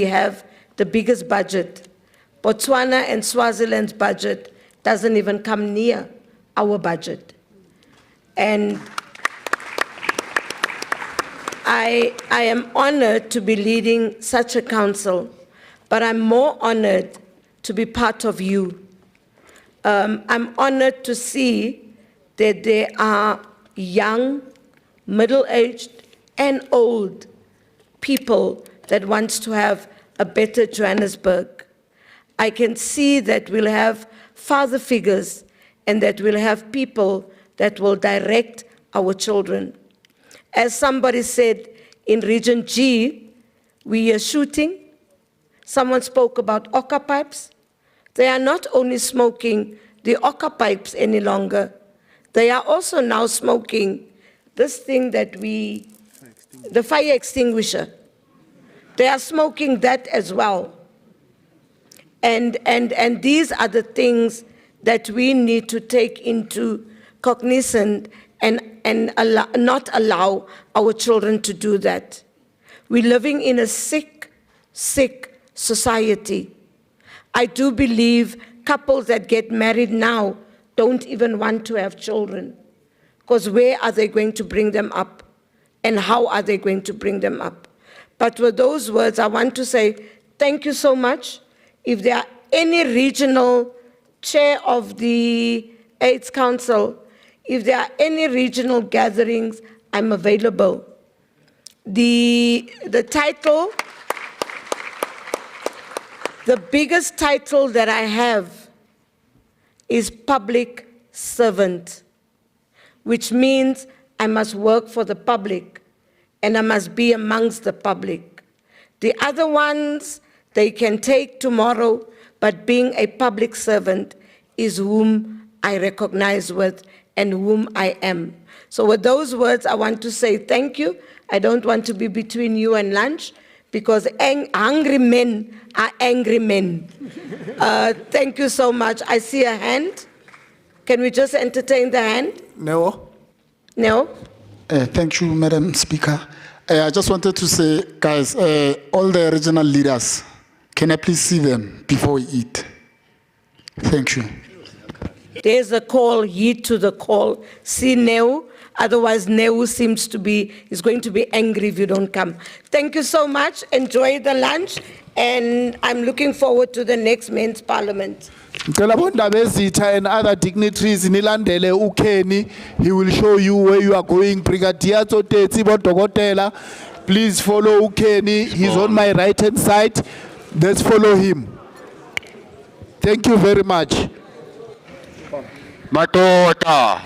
have the biggest budget. Botswana and Swaziland's budget doesn't even come near our budget. And I am honored to be leading such a council, but I'm more honored to be part of you. I'm honored to see that there are young, middle-aged, and old people that wants to have a better Johannesburg. I can see that we'll have father figures and that we'll have people that will direct our children. As somebody said, in Region G, we are shooting. Someone spoke about oka pipes. They are not only smoking the oka pipes any longer, they are also now smoking this thing that the fire extinguisher. They are smoking that as well. And these are the things that we need to take into cognizance and not allow our children to do that. We're living in a sick society. I do believe couples that get married now don't even want to have children, because where are they going to bring them up? And how are they going to bring them up? But with those words, I want to say thank you so much. If there are any regional chair of the AIDS Council, if there are any regional gatherings, I'm available. The title, the biggest title that I have is public servant. which means I must work for the public and I must be amongst the public. The other ones, they can take tomorrow, but being a public servant is whom I recognize with and whom I am. So with those words, I want to say thank you. I don't want to be between you and lunch, because hungry men are angry men. Thank you so much. I see a hand. Can we just entertain the hand? No. No? Thank you, Madam Speaker. I just wanted to say, guys, all the regional leaders, can I please see them before we eat? Thank you. There's a call, heed to the call. See Neu, otherwise Neu seems to be, is going to be angry if you don't come. Thank you so much. Enjoy the lunch, and I'm looking forward to the next Men's Parliament. Ngicela bondaba ezitha and other dignitaries nilandele uKenny, he will show you where you are going. Brigadier Tsotetsi bodokotela, please follow uKenny. He's on my right hand side. Let's follow him. Thank you very much. Matota.